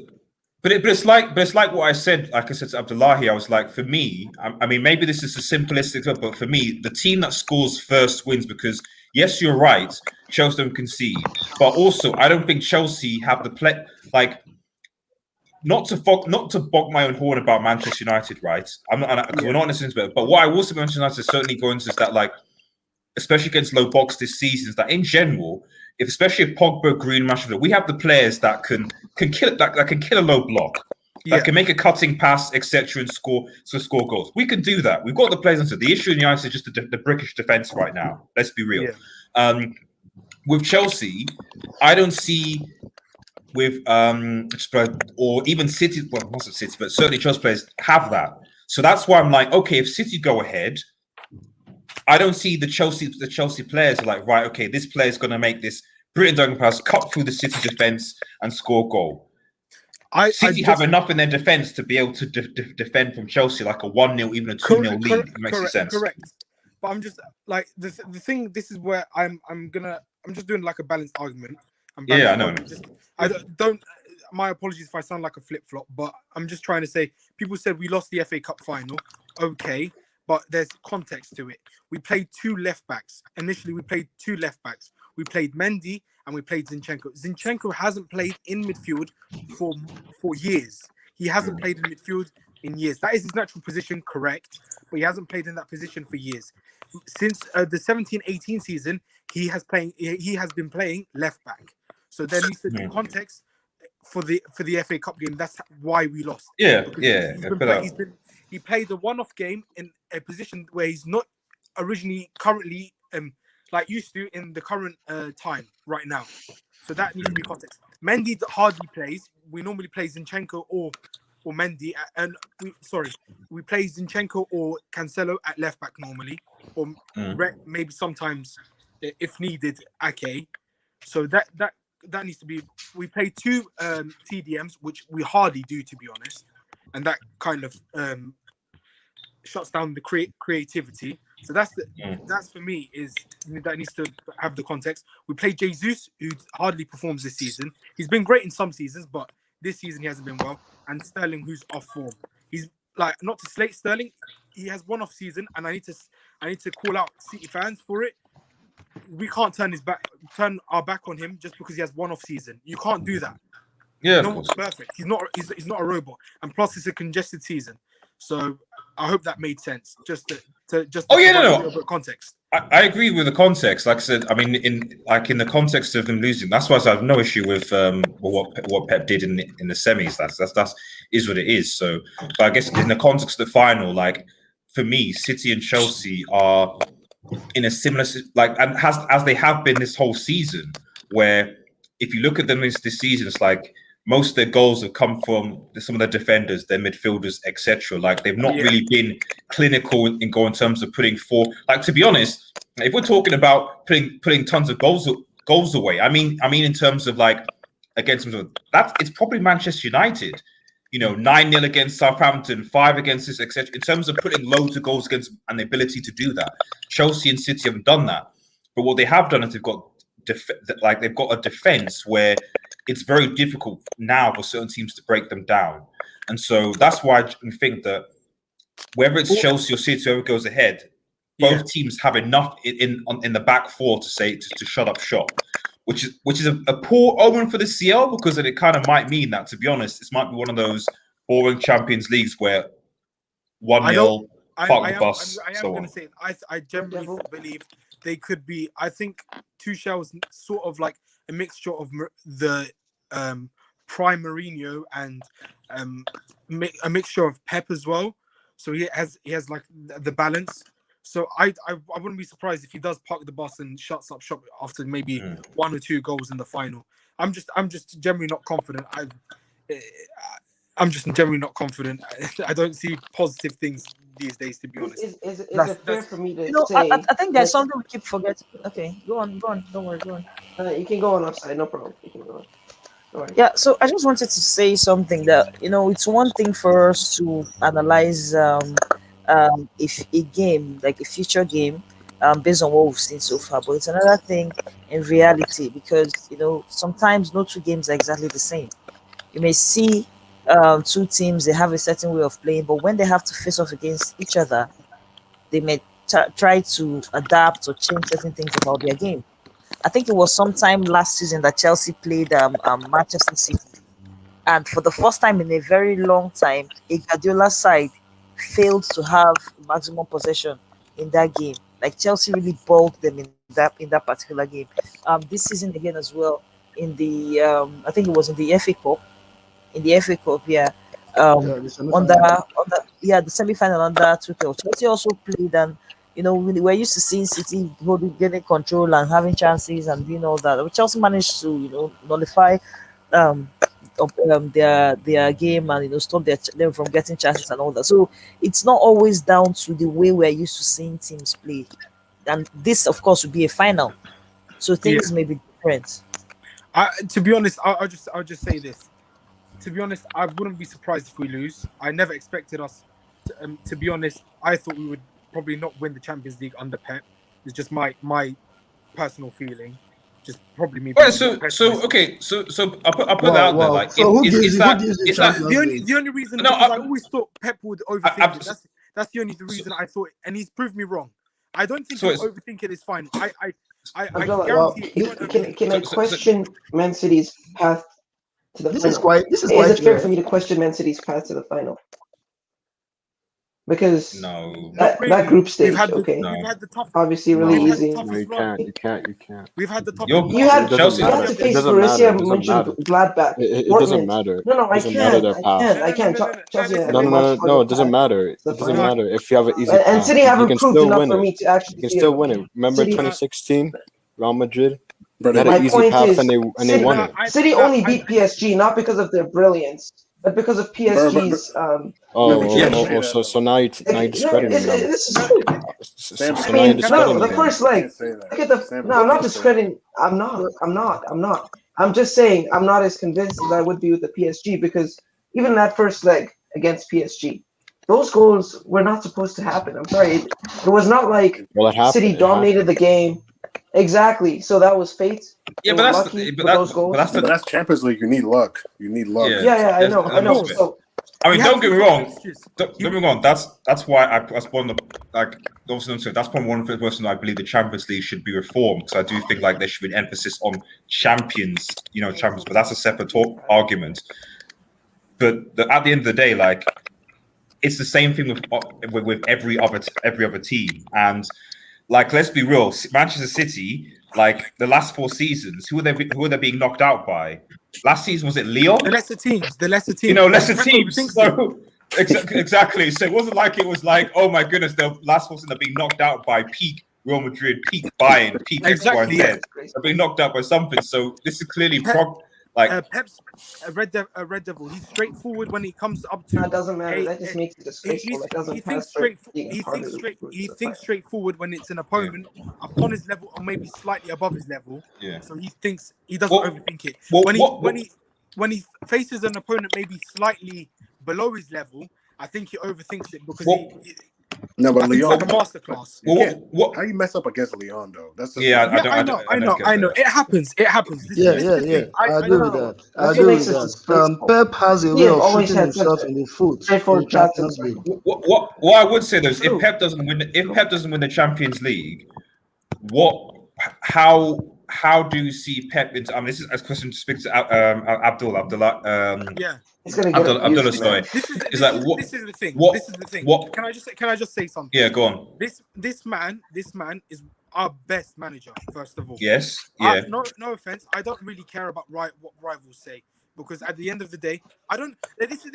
But it's like what I said. Like I said to Abdullahi, I was like, for me, I mean, maybe this is a simplistic, but for me, the team that scores first wins, because yes, you're right, Chelsea don't concede, but also I don't think Chelsea have the play. Like, not to bog my own horn about Manchester United, right? We're not listening to it. But what I will say about Manchester United certainly going to is that, like, especially against low box this season, is that in general, especially if Pogba, Green, Rashford, we have the players that can kill a low block, that can make a cutting pass, etc., and score goals. We can do that. We've got the players. The issue in United is just the British defense right now. Let's be real. Yeah. With Chelsea, I don't see with or even City. Well, not City, but certainly Chelsea players have that. So that's why I'm like, okay, if City go ahead, I don't see the Chelsea players are like, right, okay, this player is going to make this brilliant dunking pass, cut through the City defense, and score a goal. City have enough in their defense to be able to defend from Chelsea, like a 1-0, even a 2-0 lead. It makes sense. Correct. But I'm just like the thing. This is where I'm just doing like a balanced argument. I know. I don't. My apologies if I sound like a flip flop, but I'm just trying to say. People said we lost the FA Cup final. Okay. But there's context to it. We played two left backs. Initially, we played two left backs. We played Mendy and we played Zinchenko. Zinchenko hasn't played in midfield for years. He hasn't played in midfield in years. That is his natural position, correct? But he hasn't played in that position for years. Since the 17-18 season, he has been playing left back. So there needs to be context for the FA Cup game. That's why we lost. He played a one-off game in a position where he's not currently like used to in the current time right now. So that needs to be context. Mendy hardly plays. We normally play Zinchenko or Mendy, and we play Zinchenko or Cancelo at left back normally, or maybe sometimes, if needed, Ake. So that needs to be. We play 2 TDMs, which we hardly do, to be honest, and that kind of shuts down the creativity. So that's for me that needs to have the context. We play Jesus, who hardly performs this season. He's been great in some seasons, but this season he hasn't been well. And Sterling, who's off form. He's like, not to slate Sterling, he has one off season, and I need to call out City fans for it. We can't turn our back on him just because he has one off season. You can't do that. Yeah, no one's perfect. He's not a robot, and plus it's a congested season. So I hope that made sense. Just to provide a little bit of context. I agree with the context. Like I said, I mean, in the context of them losing, that's why I have no issue with what Pep did in the semis. That's is what it is. So, but I guess in the context of the final, like for me, City and Chelsea are in a similar and as they have been this whole season. Where if you look at them this season, it's like most of their goals have come from some of the defenders, their midfielders, etc. Like they've not really been clinical in terms of putting forth. Like, to be honest, if we're talking about putting tons of goals away, I mean in terms of like against that, it's probably Manchester United. 9-0 against Southampton, 5 against this, etc. In terms of putting loads of goals against and the ability to do that, Chelsea and City haven't done that. But what they have done is they've got a defense where it's very difficult now for certain teams to break them down. And so that's why I think that whether it's Chelsea or City, whoever goes ahead, both teams have enough in the back four to say to shut up shop, which is a poor omen for the CL, because it kind of might mean that, to be honest, this might be one of those boring Champions Leagues where 1-0, park the bus, I am so going on. to say I generally believe they could be. I think Tuchel's sort of like a mixture of the prime Mourinho and a mixture of Pep as well. So he has like the balance. So I wouldn't be surprised if he does park the bus and shuts up shop after maybe 1 or 2 goals in the final. I'm just generally not confident. I'm just generally not confident. I don't see positive things these days, to be honest. Is it fair for me to say? I think there's something we keep forgetting. Okay, go on. Don't worry, go on. You can go on offside, no problem. You can go on. Yeah, so I just wanted to say something that, it's one thing for us to analyze if a game, like a future game, based on what we've seen so far, but it's another thing in reality, because sometimes no 2 games are exactly the same. You may see 2 teams, they have a certain way of playing, but when they have to face off against each other, they may try to adapt or change certain things about their game. I think it was sometime last season that Chelsea played Manchester City, and for the first time in a very long time, a Guardiola side failed to have maximum possession in that game. Like, Chelsea really bulked them in that particular game. This season again as well, in the I think it was in the FA Cup. In the FA Cup, the semi-final under Tuchel. Chelsea also played, and we're used to seeing City getting control and having chances and doing all that. But Chelsea managed to nullify their game and stop them from getting chances and all that. So it's not always down to the way we're used to seeing teams play, and this of course would be a final, so things may be different. To be honest, I'll just say this. To be honest, I wouldn't be surprised if we lose. I never expected us to be honest. I thought we would probably not win the Champions League under Pep. It's just my personal feeling. Just probably me. Well, so I'll put that out there. Like, is that the only reason? No, I always thought Pep would overthink it. That's the only reason I thought, and he's proved me wrong. I don't think he'll overthink it. Is fine. I guarantee. Can I question Man City's path to the final? This is it fair for me to question Man City's path to the final? Because that group stage, we've had the tough, obviously really easy. You can't. We've had the top. You had to face Borussia Mönchengladbach. It doesn't matter. No, I can't. Chelsea. No, it doesn't matter. It doesn't matter if you have an easy and City haven't proved enough for me to actually. You can still win it. Remember 2016, Real Madrid. They had My an easy point path is, and they City, won it. City only beat PSG not because of their brilliance, but because of PSG's. So now you're discrediting them. This is true. So I now you're mean, discrediting the them. first leg. Look at the. No, I'm not discrediting. I'm not. I'm just saying I'm not as convinced as I would be with the PSG because even that first leg against PSG, those goals were not supposed to happen. I'm sorry, it was not like City dominated the game. Exactly. So that was fate. Yeah, They but were that's lucky but with that, those goals. but But that's Champions League. You need luck. You need luck. Yeah, I know. So I mean, we don't have get me to- wrong. Don't get me wrong. That's why that's one of the that's probably one of the reasons I believe the Champions League should be reformed. Because I do think like there should be an emphasis on champions. Champions. But that's a separate argument. But at the end of the day, like it's the same thing with every other team. And like, let's be real, Manchester City, like the last 4 seasons, who are they being knocked out by? Last season was it Lyon? The lesser teams. Lesser teams. So exactly. So it wasn't like it was like, oh my goodness, the last 4 seasons are being knocked out by peak Real Madrid, peak Bayern, peak Exactly, X, Y, and Z. They're being knocked out by something. So this is clearly Pep's Red Devil. He's straightforward when he comes up to. That doesn't matter. That just makes it disgraceful. It doesn't pass for being part of the He thinks straightforward when it's an opponent upon his level or maybe slightly above his level. Yeah. So he thinks he doesn't overthink it. When he faces an opponent maybe slightly below his level, I think he overthinks it because No, but it's Leon, like a masterclass. how you mess up against Leon though? That's just I know. It happens. Yeah. I agree with that. I agree with that. Pep has a way of shooting himself in the foot. In Champions League. What I would say though is if Pep doesn't win the Champions League, how do you see Pep? This is a question to speak to Abdullah. Abdullah, sorry. This is the thing. This is the thing. Can I just say something? Yeah, go on. This man is our best manager. First of all. Yes. Yeah. No offense. I don't really care about what rivals say because at the end of the day, I don't. This is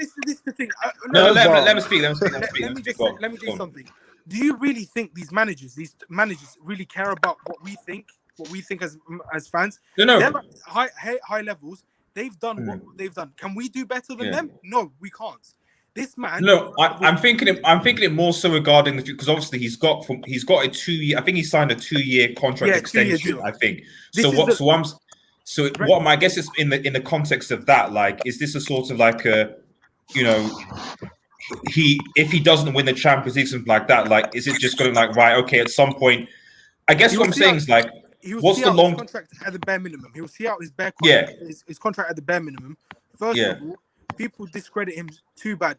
the thing. Let me speak. Let me do something. Do you really think these managers really care about what we think? What we think as fans? No. They're at high levels. They've done what they've done. Can we do better than them? No, we can't. This man. No, I'm thinking it more so regarding the because obviously he's got a 2 year. I think he signed a 2-year contract extension. I think. What my guess is in the context of that, like, is this a sort of like a, if he doesn't win the Champions League, something like that, like, is it just going to like right? Okay, at some point, I guess what I'm saying is like. What's the long contract at the bare minimum? He will see out his bare contract, his contract at the bare minimum. First of all, people discredit him too bad.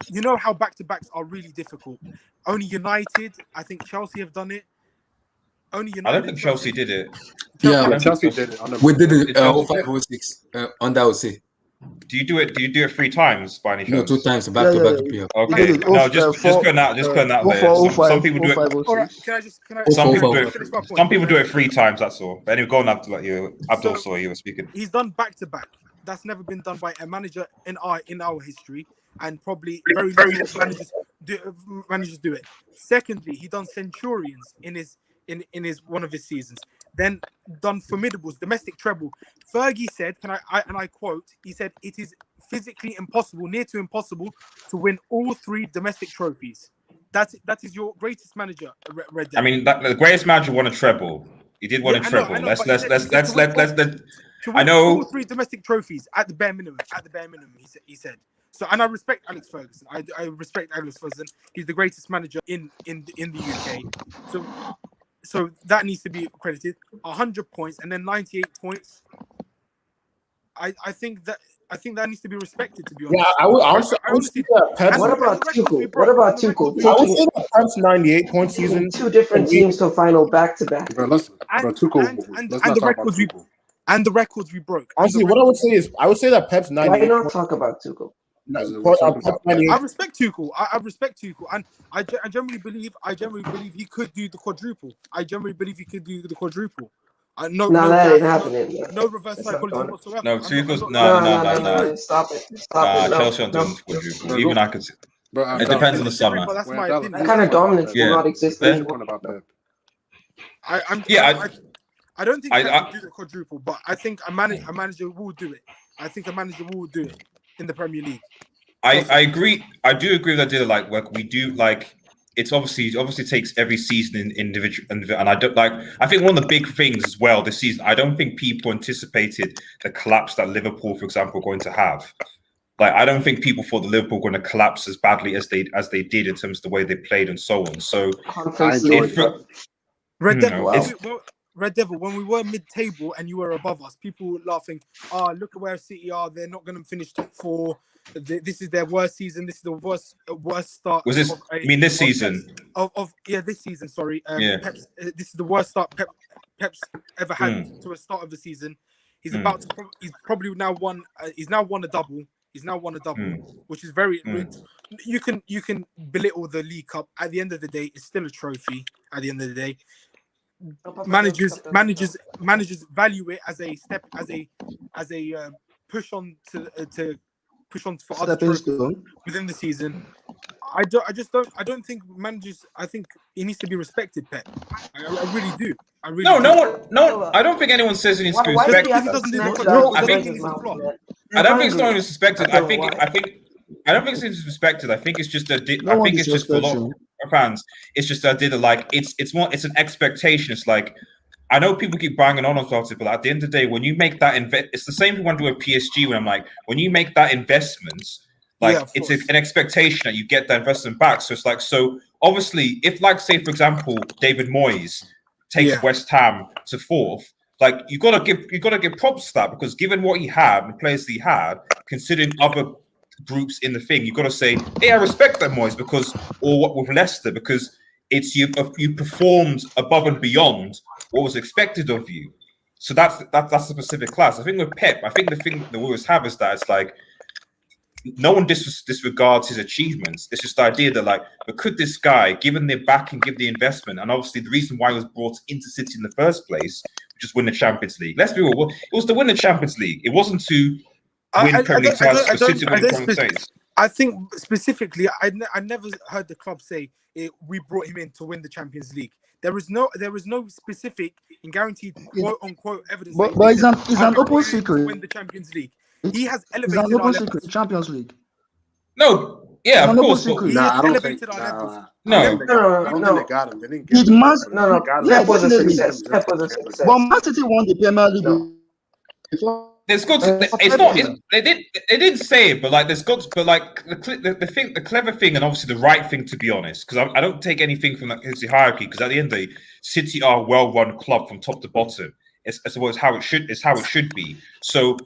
You know how back-to-backs are really difficult. Only United, I think Chelsea have done it. Only United. I don't think Chelsea did it. Chelsea did it. We did it 0506 on that OC. Do you do it 3 times by any chance? No, 2 times back to back. Okay, no, just putting that there. Some people do it. All right, can I? Some people do it 3 times. That's all. But anyway, go on after like you, Abdul. Sorry, you were speaking. He's done back to back. That's never been done by a manager in our history, and probably very little managers do it. Secondly, he done Centurions in his one of his seasons. Then done formidables, domestic treble. Fergie said, I quote, he said, it is physically impossible, near to impossible, to win all 3 domestic trophies. That is your greatest manager, Red Devil. I mean, the greatest manager won a treble. He did win a treble. Let's. I know. All 3 domestic trophies at the bare minimum. He said. So, and I respect Alex Ferguson. I respect Alex Ferguson. He's the greatest manager in the UK. So that needs to be credited. 100 points and then 98 points. I think that needs to be respected. To be honest. Yeah, I would say that Pep's. What about Tuchel? I would say that Pep's 98 point season. 2 different teams to final back to back. And the records we broke. Honestly, what I would say is, I would say that Pep's 98. Why not talk about Tuchel? I respect Tuchel. I respect Tuchel, and I generally believe he could do the quadruple. No, that ain't happening. No reverse psychology whatsoever. No, Tuchel's no. Stop it. Chelsea don't do quadruple. Even I could. It depends on the summer. That's my opinion. That kind of dominance will not exist anymore. I don't think I- Pep I- will do the quadruple, but I think a manager will do it. I think a manager will do it in the Premier League. I agree. I do agree with that did like work. We do like it's obviously takes every season in individual, and I don't like. I think one of the big things as well this season. I don't think people anticipated the collapse that Liverpool, for example, are going to have. Like I don't think people thought the Liverpool were going to collapse as badly as they did in terms of the way they played and so on. So Red Devil, it's- Red Devil, when we were mid-table and you were above us, people were laughing, look at where City are. They're not going to finish top 4. This is their worst season. This is the worst start. Was this? I mean, this season? This season. Sorry. Yeah. Pep's, this is the worst start Pep's ever had to a start of the season. He's about to. He's probably now won. He's now won a double. Which is very. You can belittle the League Cup. At the end of the day, it's still a trophy. At the end of the day, managers value it as a step, as a push on to push on for other Stepping trophies stone. within the season. I don't think managers. I think he needs to be respected, Pep. I really do. I really do. No. I don't think anyone says he needs to be Why respected. does he have to snatch it out of his mouth, man? I don't think it's not disrespected. I don't think know I don't think it's disrespected. I think it's just a. No I one think it's just for a lot disrespects of fans. It's just a did like it's more. It's an expectation. It's like I know people keep banging on about it, but at the end of the day, when you make that it's the same thing when I do a PSG. When I'm like, when you make that investment, like Yeah, it's an expectation that you get that investment back. So it's like so. Obviously, if like say for example, David Moyes takes West Ham to 4th. Like you gotta give props to that because given what he had, the players he had, considering other groups in the thing, you got to say, hey, I respect that Moyes because, or what with Leicester because it's you performed above and beyond what was expected of you. So that's a specific class. I think with Pep, I think the thing that we always have is that it's like no one disregards his achievements. It's just the idea that like, but could this guy, given the back and give the investment, and obviously the reason why he was brought into City in the first place, just win the Champions League. Let's be real, it was to win the Champions League. It wasn't to win Premier League titles for City to win the Champions League. I think specifically, I never heard the club say we brought him in to win the Champions League. There was no specific and guaranteed quote unquote evidence. But that he it's said, an "I'm open bringing him secret. to win the Champions League." He has It's elevated an our open levels. secret. Champions League. No, yeah, It's of an open course. But secret. He has elevated our levels. No. I don't think they got him. They didn't get Did him. Man No, They got him. Yeah, Pep was a definitely. success. Pep was a success. But Man City won the Premier League. before. There's got to, it's not. They didn't say it, but like there's got to, but like the clever thing, and obviously the right thing to be honest, because I don't take anything from that City hierarchy, because at the end of the day, City are a well-run club from top to bottom. It's how it should be. So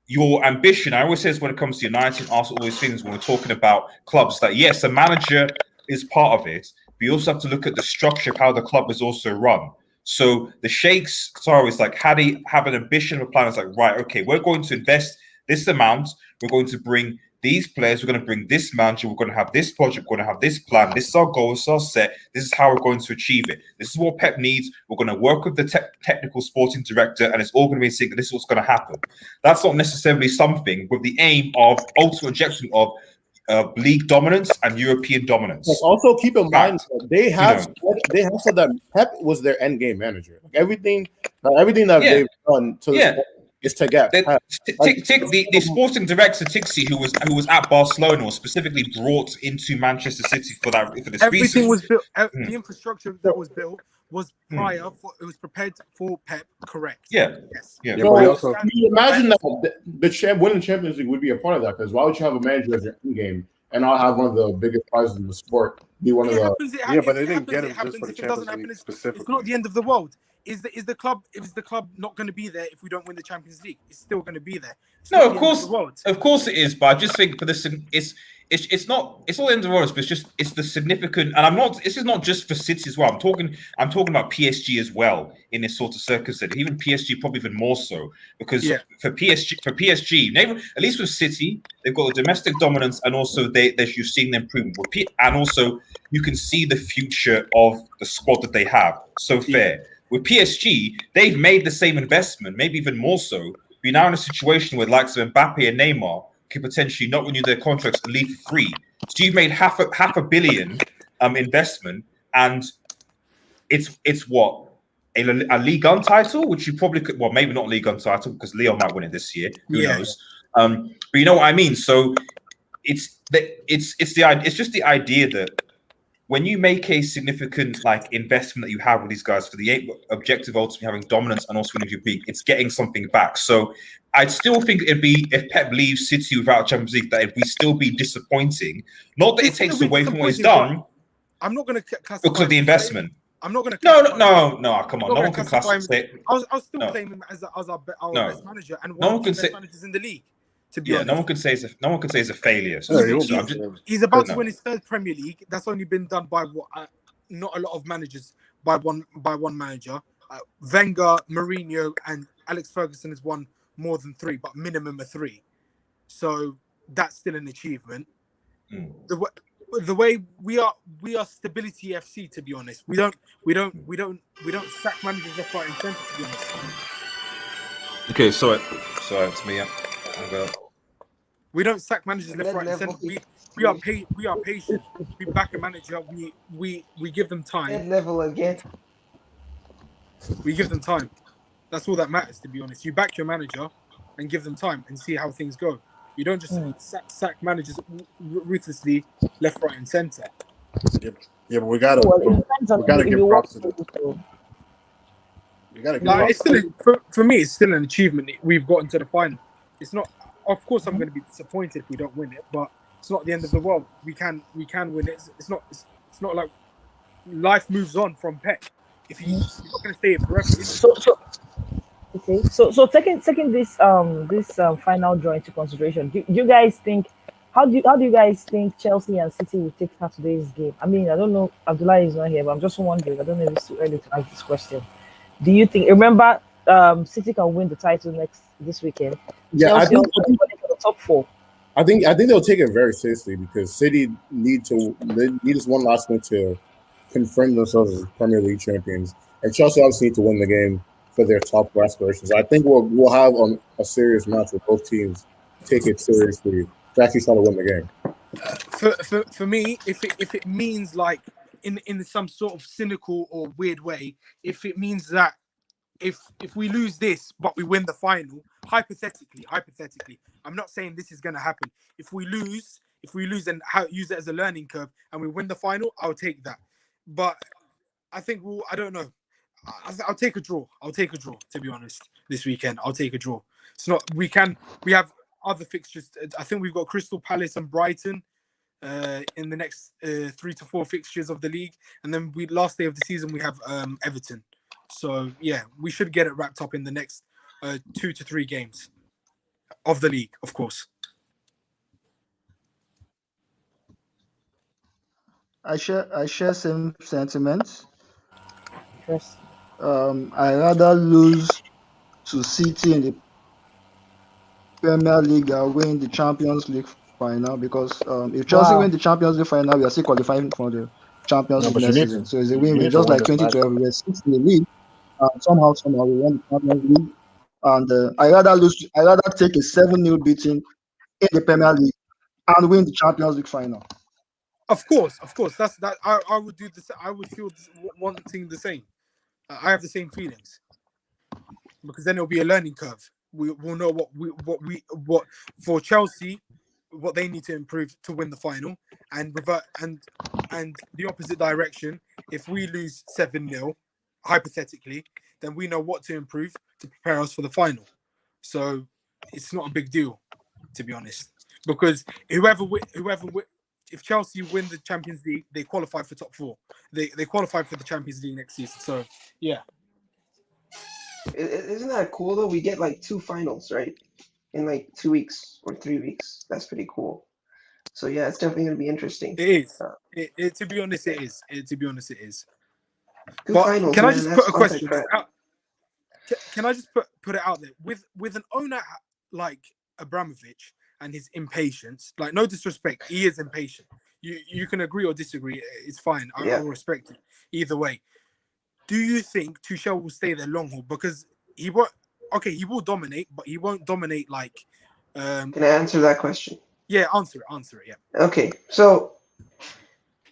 your ambition, I always say this when it comes to United, Arsenal, all these things when we're talking about clubs, that yes, the manager is part of it, but you also have to look at the structure of how the club is also run. So the Sheikhs, sorry, it's like had he have an ambition of a plan. It's like, right, okay, we're going to invest this amount. We're going to bring these players. We're going to bring this manager. We're going to have this project. We're going to have this plan. This is our goal. This is our set. This is how we're going to achieve it. This is what Pep needs. We're going to work with the technical sporting director, and it's all going to be saying that this is what's going to happen. That's not necessarily something with the aim of ultimate objective of league dominance and European dominance. Like, also keep in mind that they have said that Pep was their end game manager. Like everything that they've done to this point is to get Pep. The sporting director Tixi, who was at Barcelona, was specifically brought into Manchester City for this Everything reason. was built. The infrastructure that was built was prior. It was prepared for Pep. Correct. Yeah. Yes. Yeah. So, can you imagine that winning Champions League would be a part of that? Because why would you have a manager as your end game and not have one of the biggest prizes in the sport be one of the? But they didn't get him just for the Champions League specifically. It's not the end of the world. Is the club not going to be there if we don't win the Champions League? It's still going to be there. It's No, not of the course, end the world. of course it is. But I just think for this, it's not the end of the world, but it's the significant. And I'm not. This is not just for City as well. I'm talking about PSG as well in this sort of circumstance. Even PSG probably even more so because for PSG, at least with City, they've got the domestic dominance, and also you're seeing the improvement. And also you can see the future of the squad that they have. So fair. With PSG, they've made the same investment, maybe even more so. We're now in a situation where the likes of Mbappe and Neymar could potentially not renew their contracts and leave for free. So you've made half a billion investment, and it's what a League One title, which you probably could. Well, maybe not League One title because Lyon might win it this year. Who knows? But you know what I mean. So it's just the idea that when you make a significant like investment that you have with these guys for the objective ultimately having dominance and also winning your league, it's getting something back. So I'd still think it'd be, if Pep leaves City without Champions League, that it'd still be disappointing. Not that it takes away from what he's done. I'm not going to classify because of the investment. I'm not going to. No. Come on, no one can classify. I was still claiming him as our best manager and one of the best managers in the league. To be honest. No one can say it's a failure. He's about to win his third Premier League. That's only been done by not a lot of managers by one manager. Wenger, Mourinho, and Alex Ferguson has won more than 3, but minimum of 3. So that's still an achievement. The way we are stability FC. To be honest, we don't sack managers left, right, and centre. To be honest. Okay, sorry, it's me. We don't sack managers left, right, and centre. We are patient. We back a manager. We give them time. Head level again. We give them time. That's all that matters. To be honest, you back your manager and give them time and see how things go. You don't just sack managers ruthlessly left, right, and centre. Yeah, but we gotta give props to them. It's still for me. It's still an achievement. We've gotten to the final. It's not. Of course, I'm going to be disappointed if we don't win it, but it's not the end of the world. We can win it. It's not like life moves on from Pep. If he's not going to stay forever. So taking this final draw into consideration, do you guys think? How do you guys think Chelsea and City will take Saturday's game? I mean, I don't know. Abdullah is not here, but I'm just wondering. I don't know if it's too early to ask this question. Do you think? Remember, City can win the title this weekend. Yeah, Chelsea I think for the top 4. I think they'll take it very seriously because City need this one last win to confirm themselves as Premier League champions, and Chelsea obviously need to win the game for their top 4 aspirations. I think we'll have a serious match with both teams take it seriously to actually try to win the game. For me, if it means like in some sort of cynical or weird way, if it means that if we lose this but we win the final, hypothetically, I'm not saying this is going to happen. If we lose and use it as a learning curve and we win the final, I'll take that. But I think I don't know. I'll take a draw. To be honest, this weekend I'll take a draw. It's not. We have other fixtures. I think we've got Crystal Palace and Brighton in the next 3 to 4 fixtures of the league, and then last day of the season we have Everton. So yeah, we should get it wrapped up in the next 2 to 3 games of the league, of course. I share same sentiments. Yes. I rather lose to City in the Premier League than win the Champions League final, because if Chelsea win the Champions League final, we are still qualifying for the Champions League next season. So it's a win-win, just like 2012. We were 6th in the league. Somehow we won the Champions League. And I rather take a 7-0 beating in the Premier League and win the Champions League final. Of course. That's that. I would do this. I would feel wanting the same. I have the same feelings, because then it'll be a learning curve. We'll know what for Chelsea, what they need to improve to win the final, and revert and the opposite direction. If we lose 7-0, hypothetically, then we know what to improve to prepare us for the final. So it's not a big deal, to be honest, because if Chelsea win the Champions League, they qualify for top 4. They qualify for the Champions League next season. So yeah. Isn't that cool though? We get like 2 finals, right? In like 2 weeks or 3 weeks. That's pretty cool. So yeah, it's definitely gonna be interesting. It is. To be honest, it is. It is. Good But finals, can I man. just That's put a fun to question? track. Can I just put it out there with an owner like Abramovich and his impatience? Like, no disrespect, he is impatient. You can agree or disagree. It's fine. I'll respect it either way. Do you think Tuchel will stay there long haul? Because he won't. Okay, he will dominate, but he won't dominate like. Can I answer that question? Yeah, answer it. Yeah. Okay, so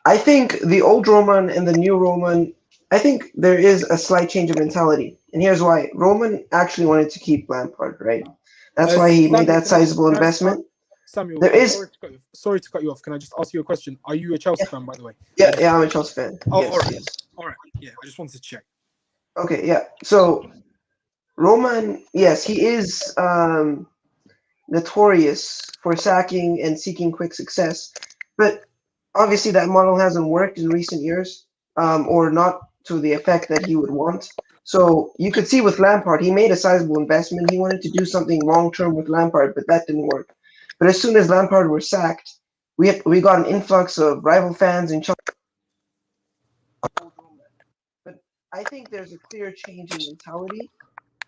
I think the old Roman and the new Roman I think there is a slight change of mentality, and here's why. Roman actually wanted to keep Lampard, right? That's why he made Samuel, that sizable investment. Samuel, There is, sorry to cut you off. Can I just ask you a question? Are you a Chelsea fan, by the way? yeah, I'm a Chelsea fan. Oh, Yes, all right, yes. all right. Yeah, I just wanted to check. Okay, yeah. So Roman, yes, he is notorious for sacking and seeking quick success, but obviously that model hasn't worked in recent years, or not to the effect that he would want. So you could see with Lampard, he made a sizable investment. He wanted to do something long term with Lampard, but that didn't work. But as soon as Lampard was sacked, we got an influx of rival fans and. But I think there's a clear change in mentality,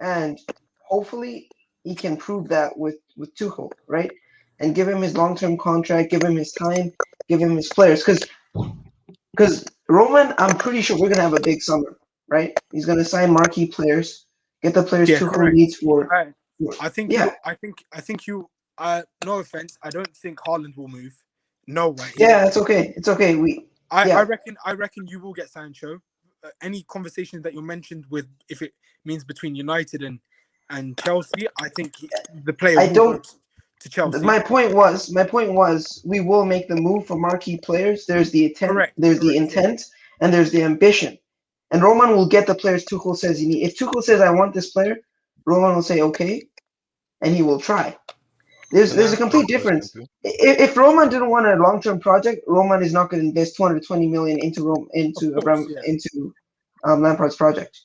and hopefully he can prove that with Tuchel, right? And give him his long-term contract, give him his time, give him his players. Because Roman, I'm pretty sure we're gonna have a big summer, right? He's gonna sign marquee players, get the players Yeah, Tuchel correct. needs for. I think you. No offense, I don't think Haaland will move. No way. Yeah, it's okay. It's okay. I reckon you will get Sancho. Any conversations that you mentioned with, if it means between United and Chelsea, I think the player will go to Chelsea. My point was we will make the move for marquee players. There's the intent, and there's the ambition. And Roman will get the players Tuchel says he needs. If Tuchel says I want this player, Roman will say okay, and he will try. There's a complete difference. If Roman didn't want a long-term project, Roman is not going to invest 220 million into Lampard's project.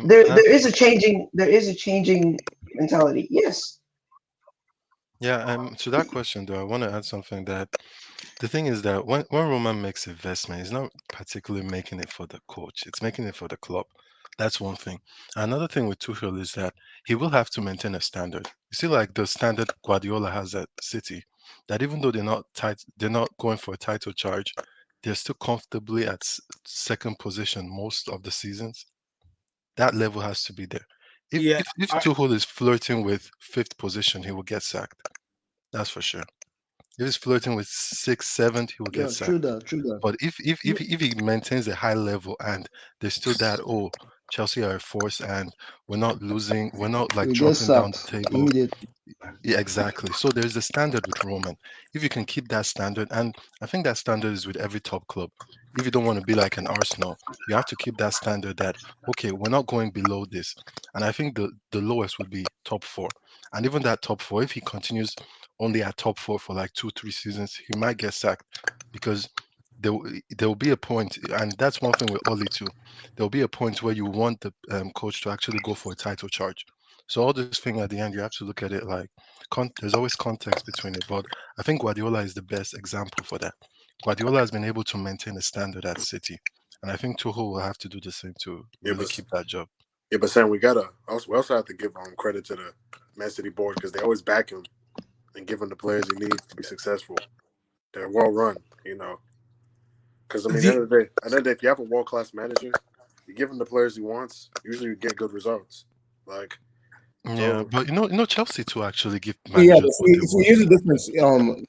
There is a changing mentality. Yes. Yeah, to that question though, I want to add something that the thing is that when Roman makes investment, he's not particularly making it for the coach, it's making it for the club. That's one thing. Another thing with Tuchel is that he will have to maintain a standard. You see, like the standard Guardiola has at City, that even though they're not going for a title charge, they're still comfortably at second position most of the seasons. That level has to be there. If Tuchel is flirting with fifth position, he will get sacked. That's for sure. If he's flirting with sixth, seventh, he will get sacked. True that. But if he maintains a high level and there's still that, Chelsea are a force and we're not losing, we're not like We get dropping down the sacked table. immediately. Yeah, exactly. So there's a standard with Roman. If you can keep that standard, and I think that standard is with every top club. If you don't want to be like an Arsenal, you have to keep that standard that, okay, we're not going below this. And I think the lowest would be top 4. And even that top 4, if he continues only at top 4 for like 2-3 seasons, he might get sacked because there will be a point, and that's one thing with Oli too. There will be a point where you want the coach to actually go for a title charge. So all this thing at the end, you have to look at it like there's always context between it. But I think Guardiola is the best example for that. Guardiola has been able to maintain a standard at City, and I think Tuchel will have to do the same to really keep that job. Yeah, but Sam, we also have to give credit to the Man City board because they always back him and give him the players he needs to be successful. They're well run, Because I mean, at the end of the day, if you have a world class manager, you give him the players he wants. Usually, you get good results. Like. Yeah, but Chelsea to actually give Yeah, managers what they so want. here's the difference.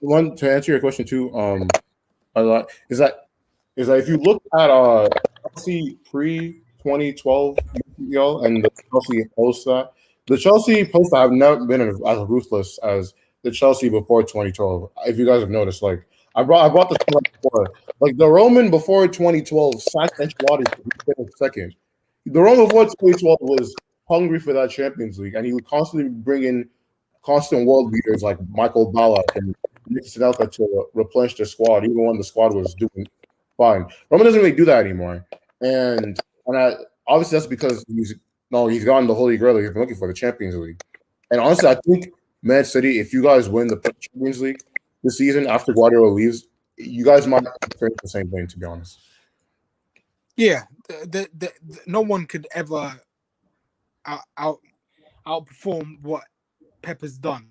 One to answer your question too. A lot is that if you look at Chelsea pre-2012 UCL and the Chelsea post that, the Chelsea post have never been as ruthless as the Chelsea before 2012. If you guys have noticed, like I brought this up before, like the Roman before 2012 sacked Ancelotti for second. The Roman before 2012 was hungry for that Champions League, and he would constantly bring in constant world beaters like Michael Ballack and Nick Sanelka to replenish the squad, even when the squad was doing fine. Roman doesn't really do that anymore, and obviously that's because he's gotten the Holy Grail he's been looking for, the Champions League. And honestly, I think Man City, if you guys win the Champions League this season after Guardiola leaves, you guys might experience the same thing. To be honest, yeah, no one could ever outperform what Pep has done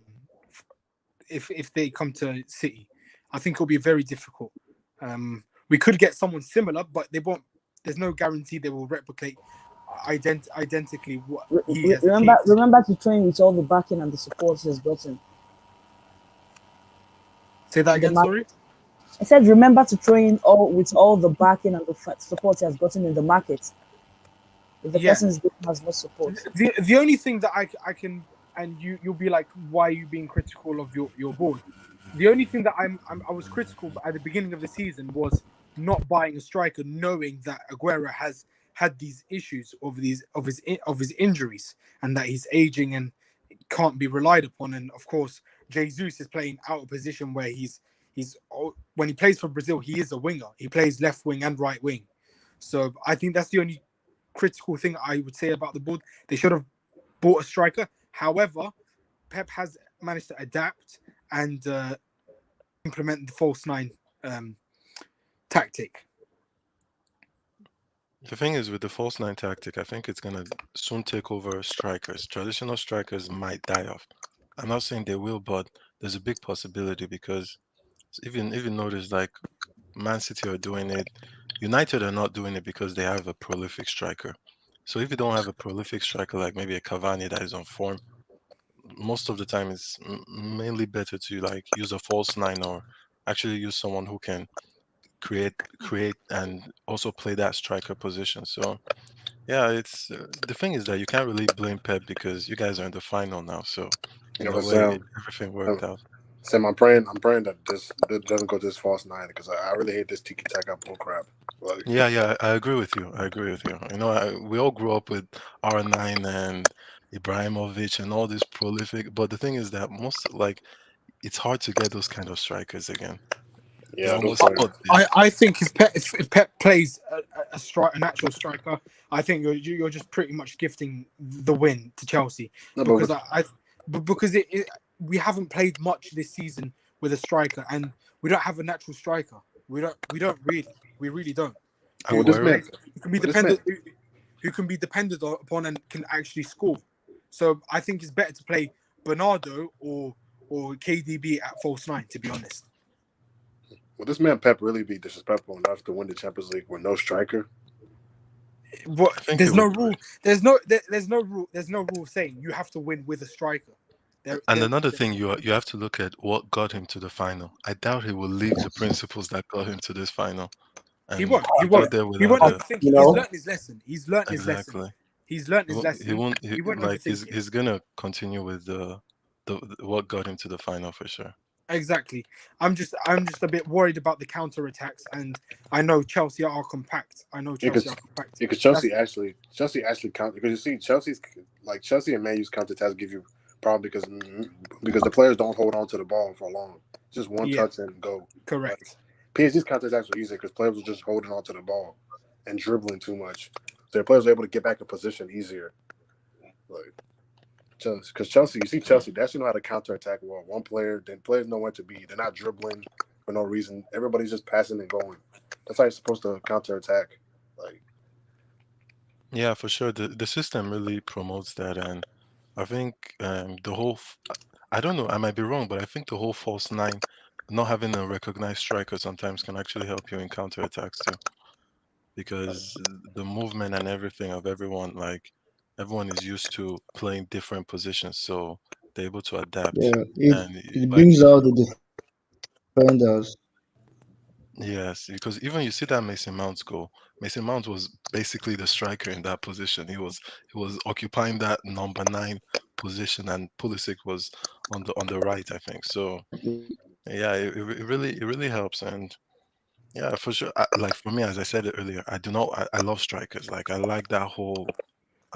if they come to City. I think it'll be very difficult. We could get someone similar, but they won't. There's no guarantee they will replicate identically what he has achieved. Remember to train with all the backing and the support he's gotten. Say that again, sorry? I said, remember to throw in all the backing and the support he has gotten in the market. If the Yeah. person is good, has no support. The only thing that I can, and you'll be like, why are you being critical of your board? The only thing that I was critical at the beginning of the season was not buying a striker, knowing that Aguero has had these issues of his injuries and that he's aging and can't be relied upon. And of course, Jesus is playing out of position where he's when he plays for Brazil, he is a winger. He plays left wing and right wing. So I think that's the only critical thing I would say about the board. They should have bought a striker. However, Pep has managed to adapt and implement the false nine tactic. The thing is, with the false nine tactic, I think it's gonna soon take over strikers. Traditional strikers might die off. I'm not saying they will, but there's a big possibility because if you notice, like Man City are doing it, United are not doing it because they have a prolific striker. So if you don't have a prolific striker like maybe a Cavani that is on form, most of the time it's mainly better to like use a false nine or actually use someone who can create and also play that striker position. So yeah, it's the thing is that you can't really blame Pep because you guys are in the final now. So in Yeah, a but way, everything worked out. Sam, I'm praying that this doesn't go this false nine because I really hate this tiki taka bull crap. Like, Yeah, I agree with you. You know, we all grew up with R9 and Ibrahimovic and all this prolific, but the thing is that it's hard to get those kind of strikers again. yeah, It's those almost players. I think if Pep plays an actual striker, I think you're just pretty much gifting the win to Chelsea No, but because we haven't played much this season with a striker, and we don't have a natural striker. We really don't. Well, this man, Who can be depended upon and can actually score. So I think it's better to play Bernardo or KDB at false nine, to be honest. will this man Pep really be disrespectful enough to win the Champions League with no striker? What? There's no rule. There's no rule saying you have to win with a striker. Another thing you have to look at what got him to the final. I doubt he will leave the principles that got him to this final. And He won't. go there He won't without overthink. He's learned his lesson. Exactly. He's learned his lesson. He won't overthink it. he's gonna continue with the what got him to the final for sure. Exactly. I'm just a bit worried about the counter attacks, and I know Chelsea are compact. Because Chelsea actually count, because you see Chelsea and Man U's counter attacks give you problem because the players don't hold on to the ball for long. Just one touch and go. Correct. PSG's counter attacks were easier because players were just holding on to the ball and dribbling too much. So their players were able to get back in position easier. Because Chelsea, you see Chelsea, they actually know how to counter attack well. One player, then players know where to be. They're not dribbling for no reason. Everybody's just passing and going. That's how you're supposed to counter attack. Yeah, for sure. The system really promotes that, and I think the whole. I don't know. I might be wrong, but I think the whole false nine, not having a recognized striker, sometimes can actually help you in counter attacks too, because the movement and everything of everyone, everyone is used to playing different positions, so they're able to adapt. Yeah, and it brings out the defenders. Yes, because even you see that Mason Mount's goal. Mason Mount was basically the striker in that position. He was occupying that number 9 position, and Pulisic was on the right, I think. So yeah, it really helps, and yeah, for sure. For me, as I said it earlier, I love strikers. I like that whole.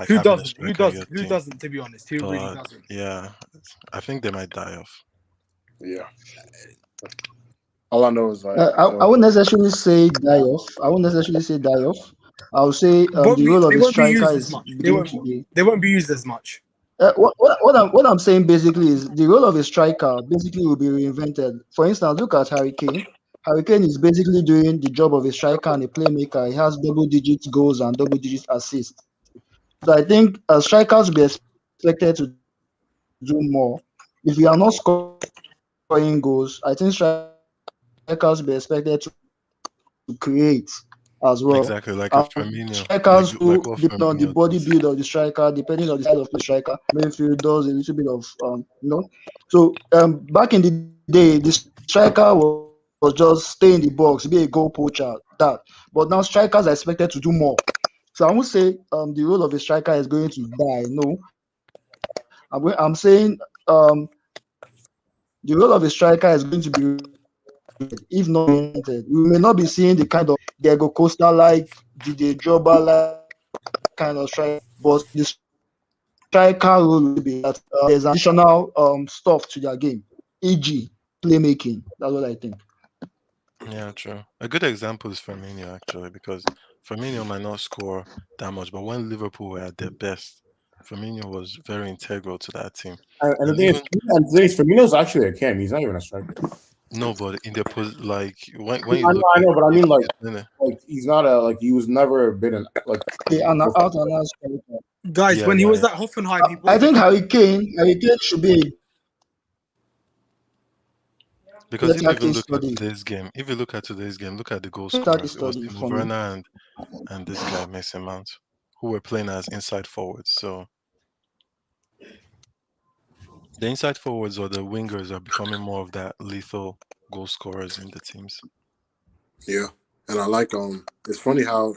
Who having a doesn't? striker in your Who team. doesn't? To be honest, who really But doesn't? yeah, I think they might die off. Yeah. All I know is I wouldn't necessarily say die off. I would say the role of They a won't be striker used as is much. beginning to be. They won't be used as much. What I'm saying basically is the role of a striker basically will be reinvented. For instance, look at Harry Kane. Harry Kane is basically doing the job of a striker and a playmaker. He has double-digit goals and double-digit assists. So I think strikers will be expected to do more. If you are not scoring goals, I think strikers will be expected to create as well. Exactly, like a Firmino. Strikers who, what depending on the Firmino body does. build of the striker, depending on the style of the striker, Mayfield does a little bit of So back in the day, the striker was was just stay in the box, be a goal poacher, that. But now strikers are expected to do more. So I won't say the role of a striker is going to die. No, I'm saying the role of a striker is going to be, if not invented. We may not be seeing the kind of Diego Costa like, Didier Drogba like kind of striker, but the striker role will be that there's additional stuff to their game, e.g., playmaking. That's what I think. Yeah, true. A good example is Firmino, actually, because Firmino might not score that much, but when Liverpool were at their best, Firmino was very integral to that team. And the And thing is, even Firmino's actually a cam. He's not even a striker. no, but in their like when I you look know, at but I mean, like yeah, he's not a he was never been an Yeah, and out and out striker. Guys, when he yeah, was yeah. at Hoffenheim, he I was think Harry Kane should be Because if you better even case look at study. today's game, look at the goal Better case scorers. It was study Timo for me. Werner and this guy Mason Mount, who were playing as inside forwards. So the inside forwards or the wingers are becoming more of that lethal goal scorers in the teams. Yeah, and I like It's funny how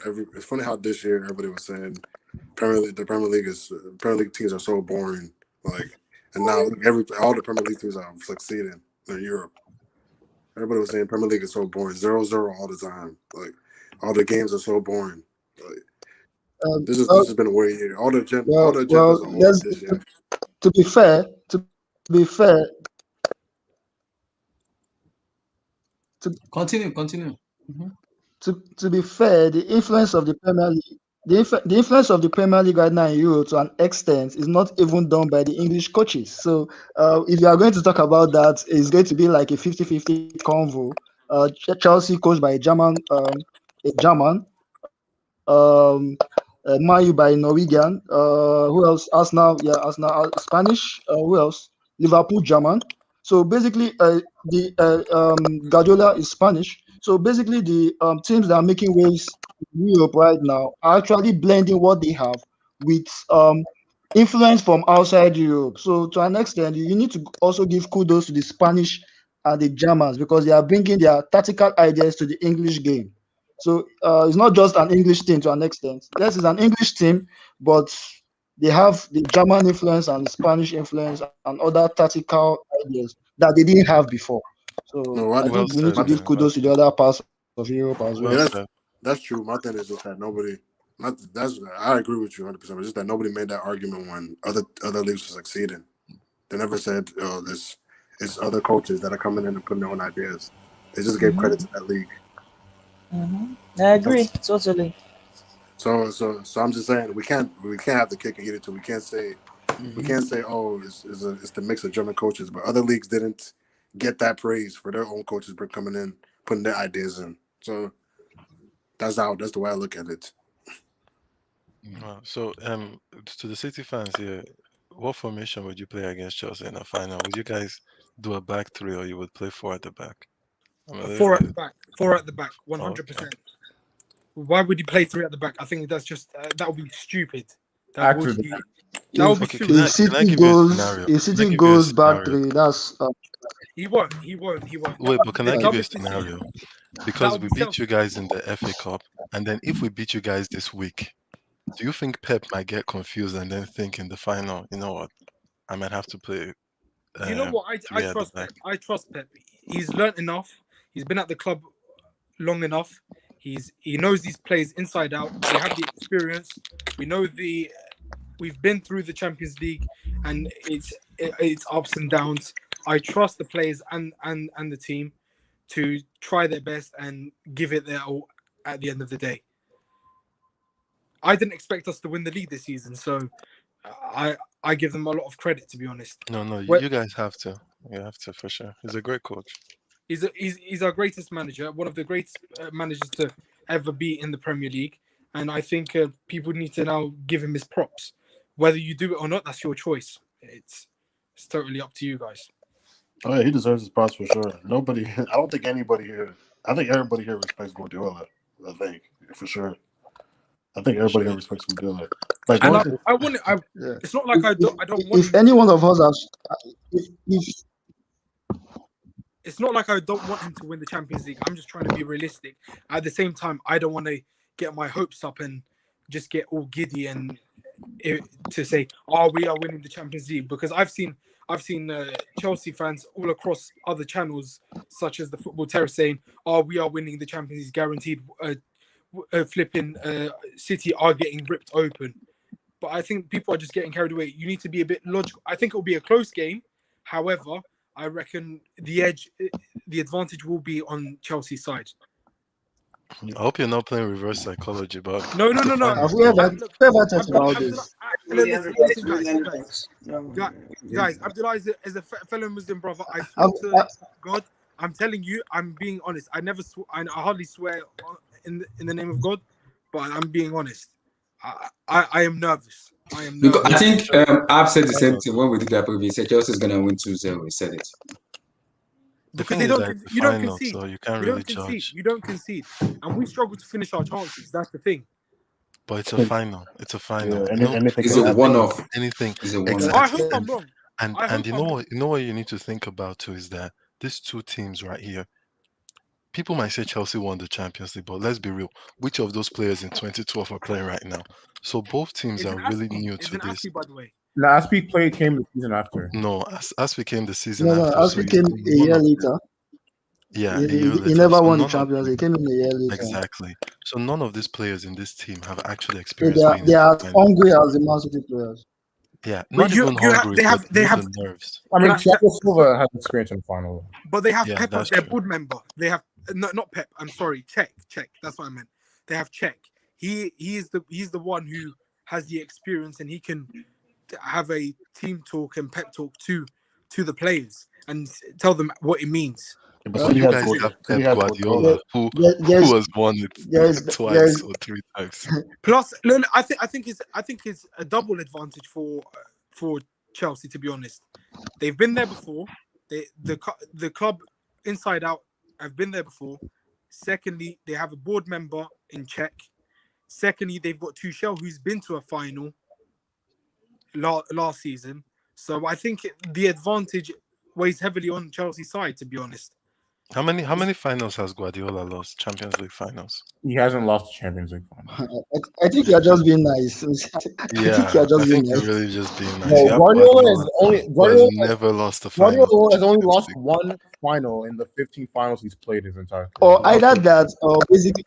this year everybody was saying the Premier League teams are so boring. Like, and now all the Premier League teams are succeeding in Europe. Everybody was saying Premier League is so boring, 0-0 all the time. Like, all the games are so boring. Like, this has been a weird year. All the agendas are on this year. To be fair, Continue. to be fair, the influence of the Premier League, the influence of the Premier League right now in Europe to an extent is not even done by the English coaches. So if you are going to talk about that, it's going to be like a 50-50 convo. Chelsea coached by a German, Man U by Norwegian. Who else? Arsenal, Spanish. Who else? Liverpool, German. So basically, Guardiola is Spanish. So basically, the teams that are making waves in Europe right now are actually blending what they have with influence from outside Europe. So to an extent, you need to also give kudos to the Spanish and the Germans because they are bringing their tactical ideas to the English game. So it's not just an English team to an extent. Yes, it's an English team, but they have the German influence and the Spanish influence and other tactical ideas that they didn't have before. So I think we need to give kudos to the other parts of Europe as well. Yeah, that's true. My thing is just that I agree with you 100%. It's just that nobody made that argument when other leagues were succeeding. They never said, it's other coaches that are coming in and putting their own ideas. They just gave credit to that league. I agree totally. So I'm just saying we can't have the cake and eat it too. We can't say it's the mix of German coaches, but other leagues didn't get that praise for their own coaches for coming in, putting their ideas in. So that's the way I look at it. So to the City fans here, what formation would you play against Chelsea in the final? Would you guys do a back three or you would play 4 at the back? Four at the back, 100%. Why would you play 3 at the back? I think that's just that would be stupid. That would be stupid. If City goes back 3, that's He won't. Wait, but can I give you a scenario? Because we beat you guys in the FA Cup, and then if we beat you guys this week, do you think Pep might get confused and then think in the final, you know what, I might have to play? You know what? I trust Pep. I trust Pep. He's learned enough. He's been at the club long enough. He knows these players inside out. We have the experience. We know we've been through the Champions League and it's ups and downs. I trust the players and the team to try their best and give it their all at the end of the day. I didn't expect us to win the league this season, so I give them a lot of credit, to be honest. No, you guys have to. You have to for sure. He's a great coach. He's our greatest manager, one of the greatest managers to ever be in the Premier League, and I think people need to now give him his props. Whether you do it or not, that's your choice. It's totally up to you guys. Oh yeah, he deserves his props for sure. I don't think anybody here. I think everybody here respects Guardiola. I think for sure. I think everybody here respects Guardiola. Like, it's not like I don't want. If any one of us has, it's not like I don't want him to win the Champions League. I'm just trying to be realistic. At the same time, I don't want to get my hopes up and just get all giddy and to say, "Oh, we are winning the Champions League," because I've seen Chelsea fans all across other channels, such as the Football Terrace, saying, "Oh, we are winning the Champions League, guaranteed." Flipping City are getting ripped open, but I think people are just getting carried away. You need to be a bit logical. I think it will be a close game. However, I reckon the advantage will be on Chelsea's side. I hope you're not playing reverse psychology, but No. Have we ever talked about this? Guys, Abdullah is a fellow Muslim brother. I swear to God, I'm telling you, I'm being honest. I hardly swear in the name of God, but I'm being honest. I am nervous. Because I think I've said the same thing when we did that preview. He said Chelsea's gonna win 2-0. He said it. Because you don't concede. So you can't really judge. You don't concede, and we struggle to finish our chances. That's the thing. But it's a final. It's a final. It's a one-off. Anything. It's a one-off. Exactly. I hope I'm wrong. And you know what you need to think about too is that these two teams right here. People might say Chelsea won the Champions League, but let's be real. Which of those players in 2012 are playing right now? So both teams are really new to this. By the way. No, Aspie came the season after. No, Aspie came the season No, after. Aspie came a year later. Yeah, he never won the Champions League. He came in a year later. Exactly. So none of these players in this team have actually experienced. They are as hungry as the Man City players. Yeah, not even hungry. They have nerves. I mean, Thiago Silva has experience in the final. But they have Pep as their board member. They have not Pep. I'm sorry, Czech. That's what I meant. They have Czech. He's the one who has the experience, and he can have a team talk and pep talk to the players and tell them what it means. But you guys have Pep Guardiola, who has won it twice or 3 times. Plus, I think it's a double advantage for Chelsea. To be honest, they've been there before. The club inside out have been there before. Secondly, they have a board member in Czech. Secondly, they've got Tuchel, who's been to a final last season. So I think the advantage weighs heavily on Chelsea's side, to be honest. How many finals has Guardiola lost? Champions League finals? He hasn't lost the Champions League final. I think you're just being nice. Yeah, I think you're really just being nice. No, Guardiola never lost a final. Guardiola has only lost one final in the 15 finals he's played his entire career. Or either that, or basically.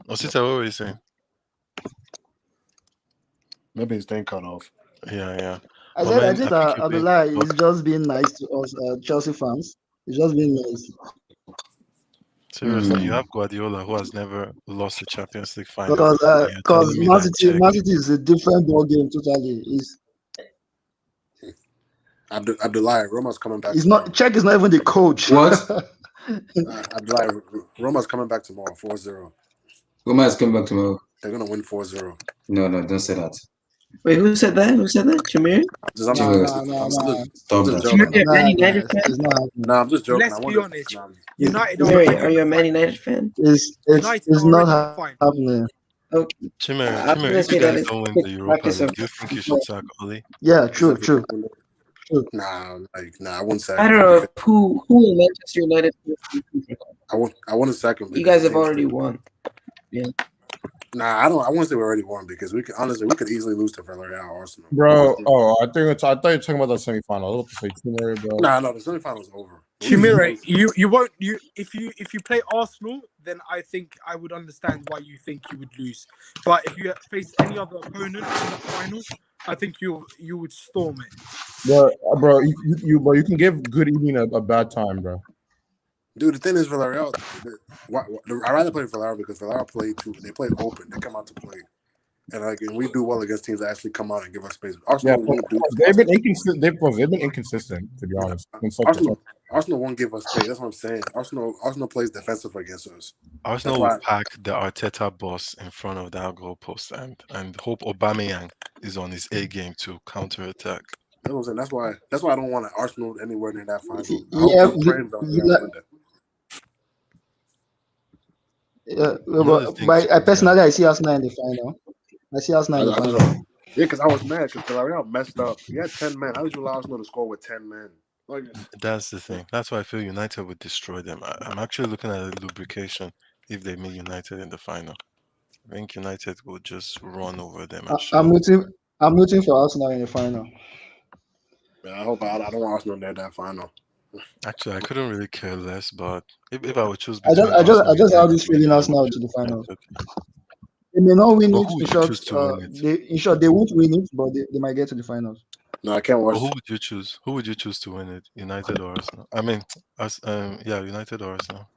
Osita, what were you saying? Maybe his thing cut off. Yeah. I think that Abdullah is just being nice to us Chelsea fans. He's just being nice. Seriously, you have Guardiola, who has never lost a Champions League final. Because Man City is a different ball game totally. Abdullah, Roma's coming back. He's not. Czech is not even the coach. What? Abdullah, Roma's coming back tomorrow, 4-0. Roma is coming back tomorrow. They're gonna win 4-0. No, don't say that. Wait, who said that? Jamir? No, I'm just joking. Let's be honest. United are you a Man United fan? It's not happening. Okay. Chimere, if you guys don't win the Europa League, do you think you should sack Oli? Yeah, true. Nah, I wouldn't sack him. I don't know who in Manchester United. I want to sack him. You guys have already won. Yeah. Nah, I wouldn't say we already won because we could easily lose to Villarreal or Arsenal. Bro, I thought you were talking about the semifinal. I was about to say Chimere, bro. No, the semifinal is over. Chimere, you won't if you play Arsenal, then I think I would understand why you think you would lose. But if you face any other opponent in the final, I think you would storm it. Bro, you can give good evening a bad time, bro. Dude, the thing is, Villarreal. I rather play Villarreal because Villarreal play too. They play open. They come out to play, and we do well against teams that actually come out and give us space. Arsenal won't do. They've been inconsistent, to be honest. Arsenal won't give us space. That's what I'm saying. Arsenal plays defensive against us. Arsenal will pack the Arteta boss in front of that goalpost and hope Aubameyang is on his A game to counter attack. That's what I'm saying. That's why I don't want Arsenal anywhere near that final. I personally I see Arsenal in the final. I see Arsenal in the I don't final. know. Yeah, because I was mad because Villarreal messed up. You had 10 men. How did you allow Arsenal to score with 10 men? Like, That's the thing. That's why I feel United would destroy them. I'm actually looking at a lubrication if they meet United in the final. I think United will just run over them and I'm show. rooting. I'm rooting for Arsenal in the final. man, I hope I don't want Arsenal near that final. Actually, I couldn't really care less, but if I would choose I just, between I just, Arsenal I and just have United, this feeling I would Arsenal to choose the final. United. They may not win But it. who In would you short, choose to win it? in short, they won't win it, but they might get to the finals. No, I can't But watch. who would you choose? Who would you choose to win it? United or Arsenal? I mean, yeah, United or Arsenal.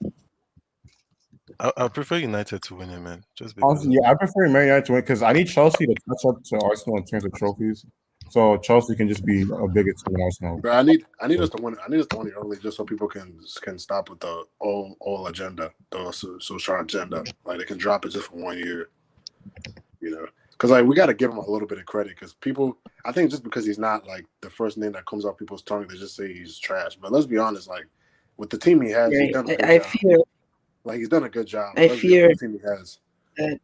I prefer United to win it, man. Just because Honestly, yeah, I prefer Man United to win because I need Chelsea to catch up to Arsenal in terms of trophies. So Chelsea can just be a bigger team than Arsenal. But I need us to win. I need us to win it early, just so people can stop with the all agenda, the social agenda. Like they can drop it just for 1 year, you know. Because like we got to give him a little bit of credit. Because people, I think just because he's not like the first name that comes off people's tongue, they just say he's trash. But let's be honest, like with the team he has, he's done a good job. Like he's done a good job. I fear the team he has. that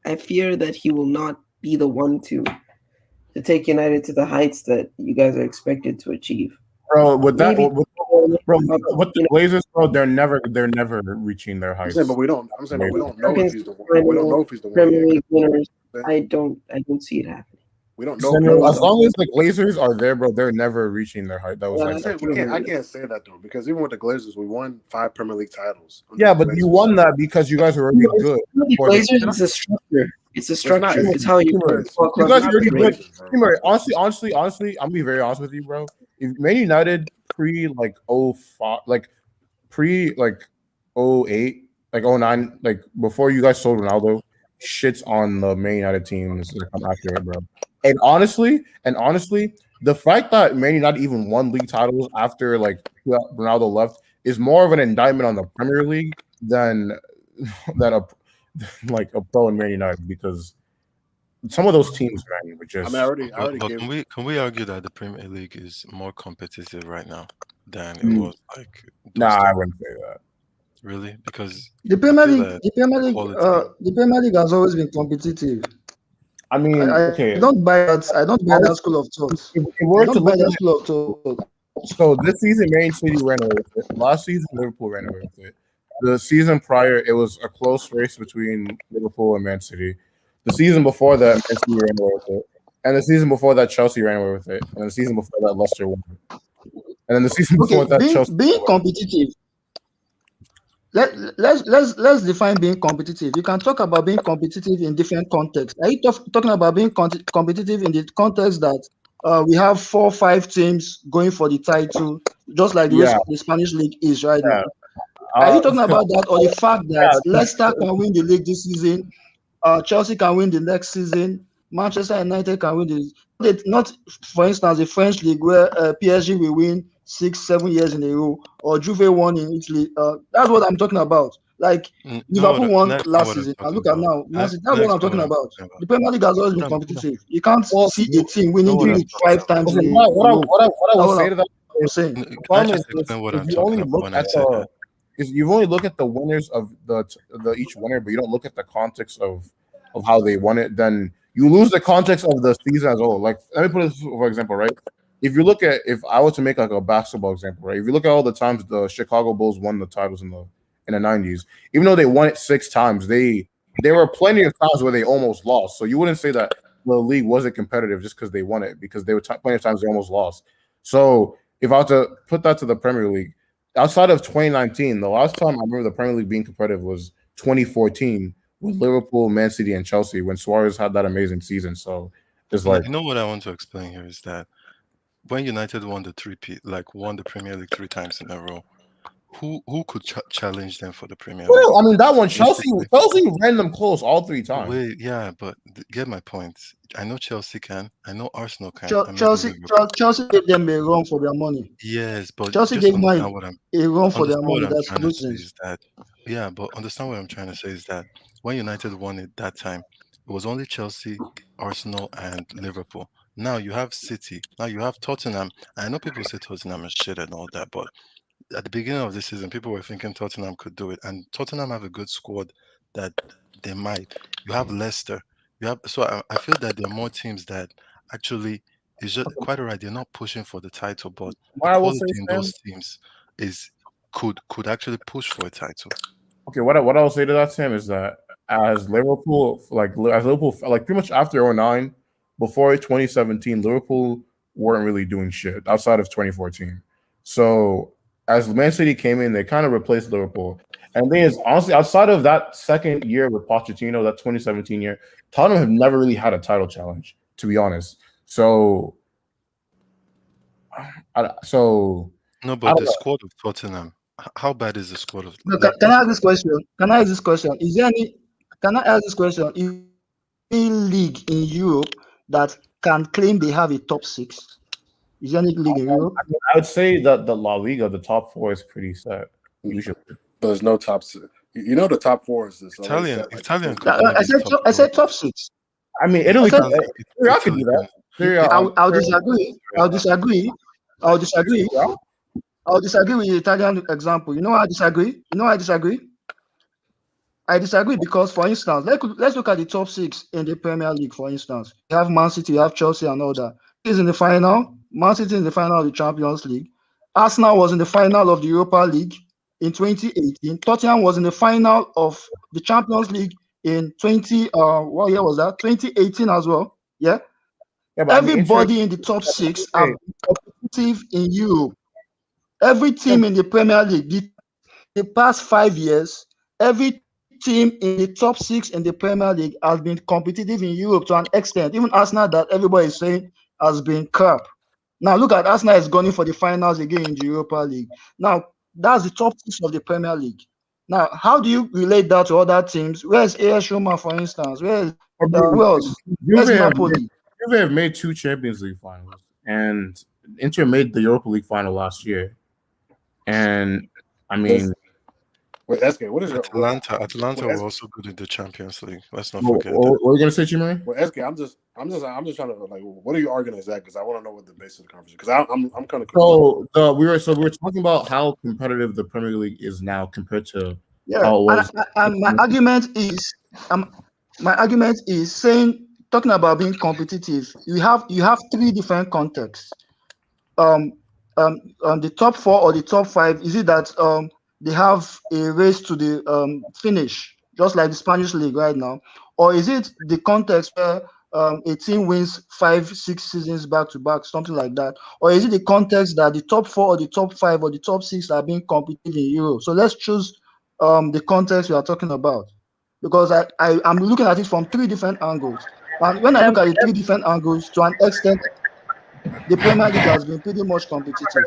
I fear that he will not be the one to take United to the heights that you guys are expected to achieve. Bro, with that, Maybe- with the Glazers, bro, they're never reaching their heights. I'm saying, but we don't know if he's the one. We don't know if he's the one. Premier League winners. I don't see it happening. We don't know. As long as the Glazers are there, bro, they're never reaching their height. That was I can't say that though, because even with the Glazers, we won 5 Premier League titles. Yeah, but you won that because you guys were already good. The Glazers is a structure. It's a structure. It's how you You guys are already good. Honestly, I'm gonna be very honest with you, bro. If Man United pre like 05, like pre like 08, like 09, like before you guys sold Ronaldo, shits on the Man United team is like accurate, bro. And honestly, the fact that Man United even won league titles after like Ronaldo left is more of an indictment on the Premier League than a pro in Man United, because some of those teams, man, were just. But can we argue that the Premier League is more competitive right now than it was like? Nah, I wouldn't say that. Really? Because The Premier League has always been competitive. I mean, I don't buy that. I don't buy that school of thought. I don't buy that school of thought. So this season, Man City ran away with it. Last season, Liverpool ran away with it. The season prior, it was a close race between Liverpool and Man City. The season before that, Man City ran away with it. And the season before that, Chelsea ran away with it. And the season before that, Leicester won it. And then the season before that, Chelsea being competitive. Let's define being competitive. You can talk about being competitive in different contexts. Are you talking about being competitive in the context that we have 4 or 5 teams going for the title, just like the Spanish league is right now? Are you talking about that, or the fact that Leicester can win the league this season, Chelsea can win the next season, Manchester United can win not, for instance, the French league where PSG will win 6-7 years in a row, or Juve won in Italy? That's what I'm talking about. Like Liverpool won last season, and look at now. That's what I'm talking about. The Premier League has always been competitive. You can't see a team winning the league 5 times. What I would say to that I'm saying, the problem is if you only look at the you only look at the winners of the each winner, but you don't look at the context of how they won it, then you lose the context of the season as a whole. Like, let me put this for example, right? If you look at, if I was to make like a basketball example, right? If you look at all the times the Chicago Bulls won the titles in the 90s, even though they won it 6 times, there were plenty of times where they almost lost. So you wouldn't say that the league wasn't competitive just because they won it, because there were plenty of times they almost lost. So if I was to put that to the Premier League, outside of 2019, the last time I remember the Premier League being competitive was 2014 with Liverpool, Man City, and Chelsea when Suarez had that amazing season. So it's like, you know what I want to explain here is that when United won the Premier League 3 times in a row, who could challenge them for the Premier League? Well, I mean, that one, Chelsea ran them close all 3 times. Wait, yeah, but get my point. I know Chelsea can. I know Arsenal can. Chelsea gave them a run for their money. Yes, but Chelsea just gave understand them a run for their money. That's trying to say nonsense. is that, yeah, but understand what I'm trying to say is that when United won it that time, it was only Chelsea, Arsenal, and Liverpool. Now you have City. Now you have Tottenham. I know people say Tottenham is shit and all that, but at the beginning of the season, people were thinking Tottenham could do it, and Tottenham have a good squad that they might. You have Leicester, Yeah, so I feel that there are more teams that actually is just quite alright. They're not pushing for the title, but the What I will say, quality in Sam. those teams is could actually push for a title. Okay, what I'll say to that, Sam, is that as Liverpool, like pretty much after 09, before 2017, Liverpool weren't really doing shit outside of 2014. So as Man City came in, they kind of replaced Liverpool. And the thing is, honestly, outside of that second year with Pochettino, that 2017 year, Tottenham have never really had a title challenge, to be honest. So, No, I but don't the know. squad of Tottenham, how bad is the squad of No, like can I ask this question? Can I ask this question? Is there any? Can I ask this question? Is there any league in Europe that can claim they have a top six? Is there any league in Europe? I would say that the La Liga, the top four, is pretty set. Usually, But there's no top six. You know the top four is this already Italian? set. Like, Italian could I maybe said top I said four. top six. I mean, I Italy said could. Serie A could do that. Serie A, I'll disagree. I'll disagree. I'll disagree. I'll disagree with the Italian example. You know why I disagree? You know why I disagree? I disagree because, for instance, let's look at the top six in the Premier League. For instance, you have Man City, you have Chelsea, and all that. Is in the final. Man City in the final of the Champions League. Arsenal was in the final of the Europa League in 2018. Tottenham was in the final of the Champions League in what year was that? 2018 as well. Yeah. Yeah, but I mean, Everybody in the top six are competitive in Europe. Every team in the Premier League, the past 5 years, every team in the top six in the Premier League has been competitive in Europe to an extent. Even Arsenal, that everybody is saying has been crap. Now look at Arsenal is going for the finals again in the Europa League. Now that's the top six of the Premier League. Now, how do you relate that to other teams? Where's AS Roma, for instance? Who else? Where's Napoli? Juve have made 2 Champions League finals, and Inter made the Europa League final last year. And I mean, wait, SK, what is Atalanta were also good in the Champions League. Let's not forget that. what are you gonna say, Chimere? Well, SK, I'm just trying to like, what are you arguing exactly? Because I want to know what the basis of the conversation. Because I'm kind of So we were talking about how competitive the Premier League is now compared to how it was. And my argument is saying, talking about being competitive. You have 3 different contexts. The top 4 or the top 5, is it that they have a race to the finish, just like the Spanish league right now, or is it the context where a team wins 5-6 seasons back to back, something like that, or is it the context that the top 4 or the top 5 or the top 6 are being competed in Europe? So let's choose the context we are talking about, because I'm looking at it from 3 different angles, and when I look at the 3 different angles, to an extent, the Premier League has been pretty much competitive.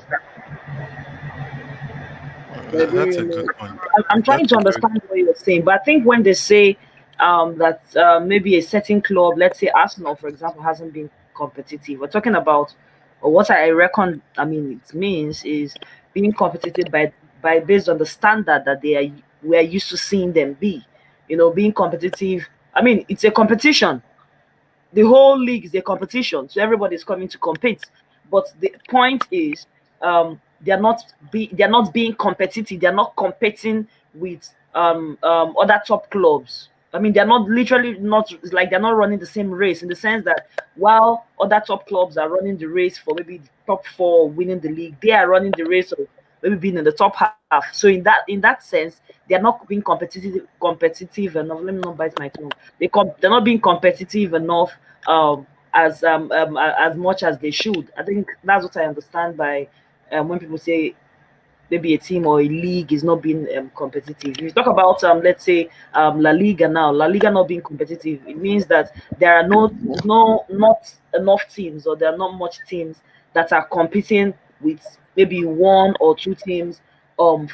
That's a good point. I'm trying to understand what you're saying, but I think when they say that maybe a certain club, let's say Arsenal, for example, hasn't been competitive, we're talking about, or what I reckon, I mean, it means is being competitive by based on the standard that we are used to seeing them be. You know, being competitive. I mean, it's a competition. The whole league is a competition, so everybody's coming to compete. But the point is, they're not being competitive. They're not competing with other top clubs. I mean, they're not they're not running the same race, in the sense that while other top clubs are running the race for maybe the top 4 winning the league, they are running the race of maybe being in the top half. So in that sense, they're not being competitive enough. Let me not bite my tongue. They're not being competitive enough as much as they should. I think that's what I understand by when people say maybe a team or a league is not being competitive. If you talk about let's say La Liga now, La Liga not being competitive, it means that there are not enough teams, or there are not much teams that are competing with maybe 1 or 2 teams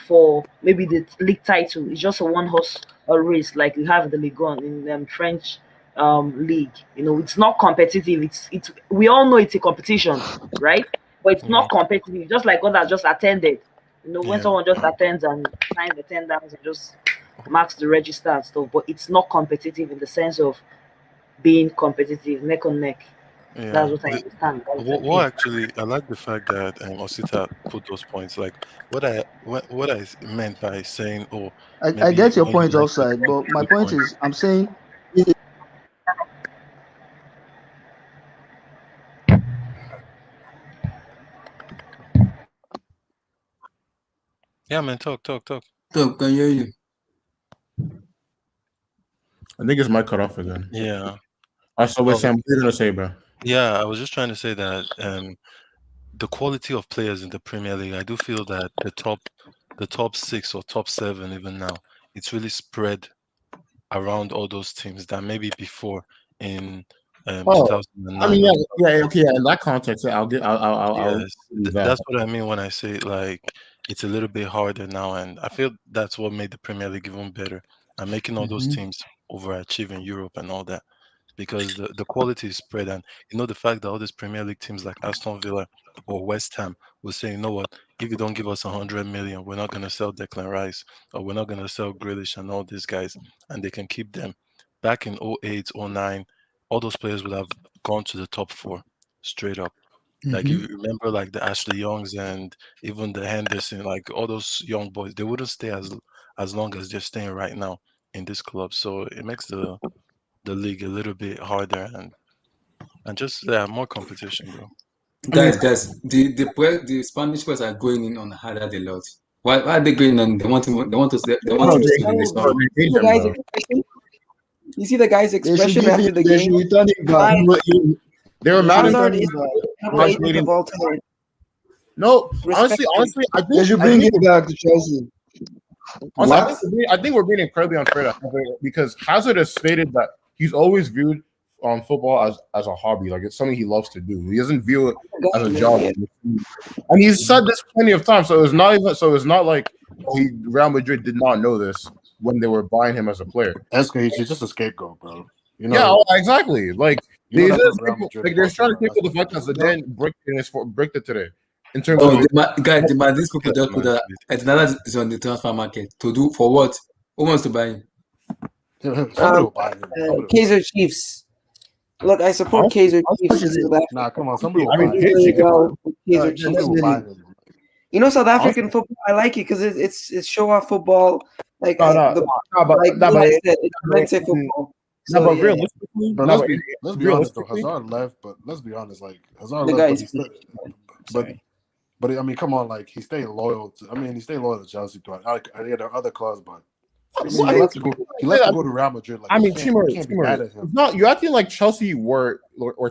for maybe the league title. It's just a one-horse race like you have in the Ligue 1 in French league. You know, it's not competitive. It's we all know it's a competition, right? But it's not competitive. Just like others just attended. You know, when someone just attends and signs attendance and just marks the register and stuff, but it's not competitive in the sense of being competitive, neck on neck. Yeah. That's what I understand. What actually, I like the fact that Osita put those points. Like what I meant by saying, I get your point offside, but my point is, I'm saying Yeah, man, talk. Talk, can hear you. I think his mic cut off again. Yeah. So wait, Sam, what are you gonna say, bro? Yeah, I was just trying to say that the quality of players in the Premier League, I do feel that the top 6 or top 7 even now, it's really spread around all those teams that maybe before in Oh, 2009. I mean, okay. In that context, I'll give Yes, that. that's what I mean when I say like it's a little bit harder now, and I feel that's what made the Premier League even better and making all those Mhm. teams overachieve in Europe and all that, because the quality is spread, and the fact that all these Premier League teams like Aston Villa or West Ham will say, you know what, if you don't give us 100 million, we're not going to sell Declan Rice or we're not going to sell Grealish and all these guys, and they can keep them. Back in 08, 09, all those players would have gone to the top 4 straight up. Like Mhm. you remember, like the Ashley Youngs and even the Henderson, like all those young boys, they wouldn't stay as long as they're staying right now in this club. So it makes the league a little bit harder and just more competition, bro. Guys, the Spanish players are going in on harder a lot. Why are they going on? They want to stay in the sun. You see the guy's expression after the They should game. return it back. They were mad Hazard at is him. the agent of all time. No, Respect honestly, I think They should bring it back to Chelsea. Honestly, I think we're being incredibly unfair to Hazard because Hazard has stated that he's always viewed football as a hobby, like it's something he loves to do. He doesn't view it as a job, and he's said this plenty of times. So it's not like Real Madrid did not know this when they were buying him as a player. That's he's just a scapegoat, bro. Yeah, exactly. Like You know they're that's what Real Madrid like they're is trying to about. take the fact that Zidane bricked it today. In terms Oh, of these people just put that another is on the transfer market to do for what? Who wants to buy him? Kaiser Chiefs. Look, I support Kaiser Chiefs. Nah, come on, somebody will I buy mean, him. Kaiser Somebody will buy Chiefs. him. You know, South African football, I like it because it's show off football. Like but it's mindset football. So, but yeah. realistically, But let's be honest though, Hazard left, but let's be honest, like Hazard The left, guy's but I mean, come on, like he stayed loyal to Chelsea throughout. He had other clubs, but I mean, he left to go to Real Madrid. Like, I mean, Timur, can't be mad at him. No, you're acting like Chelsea were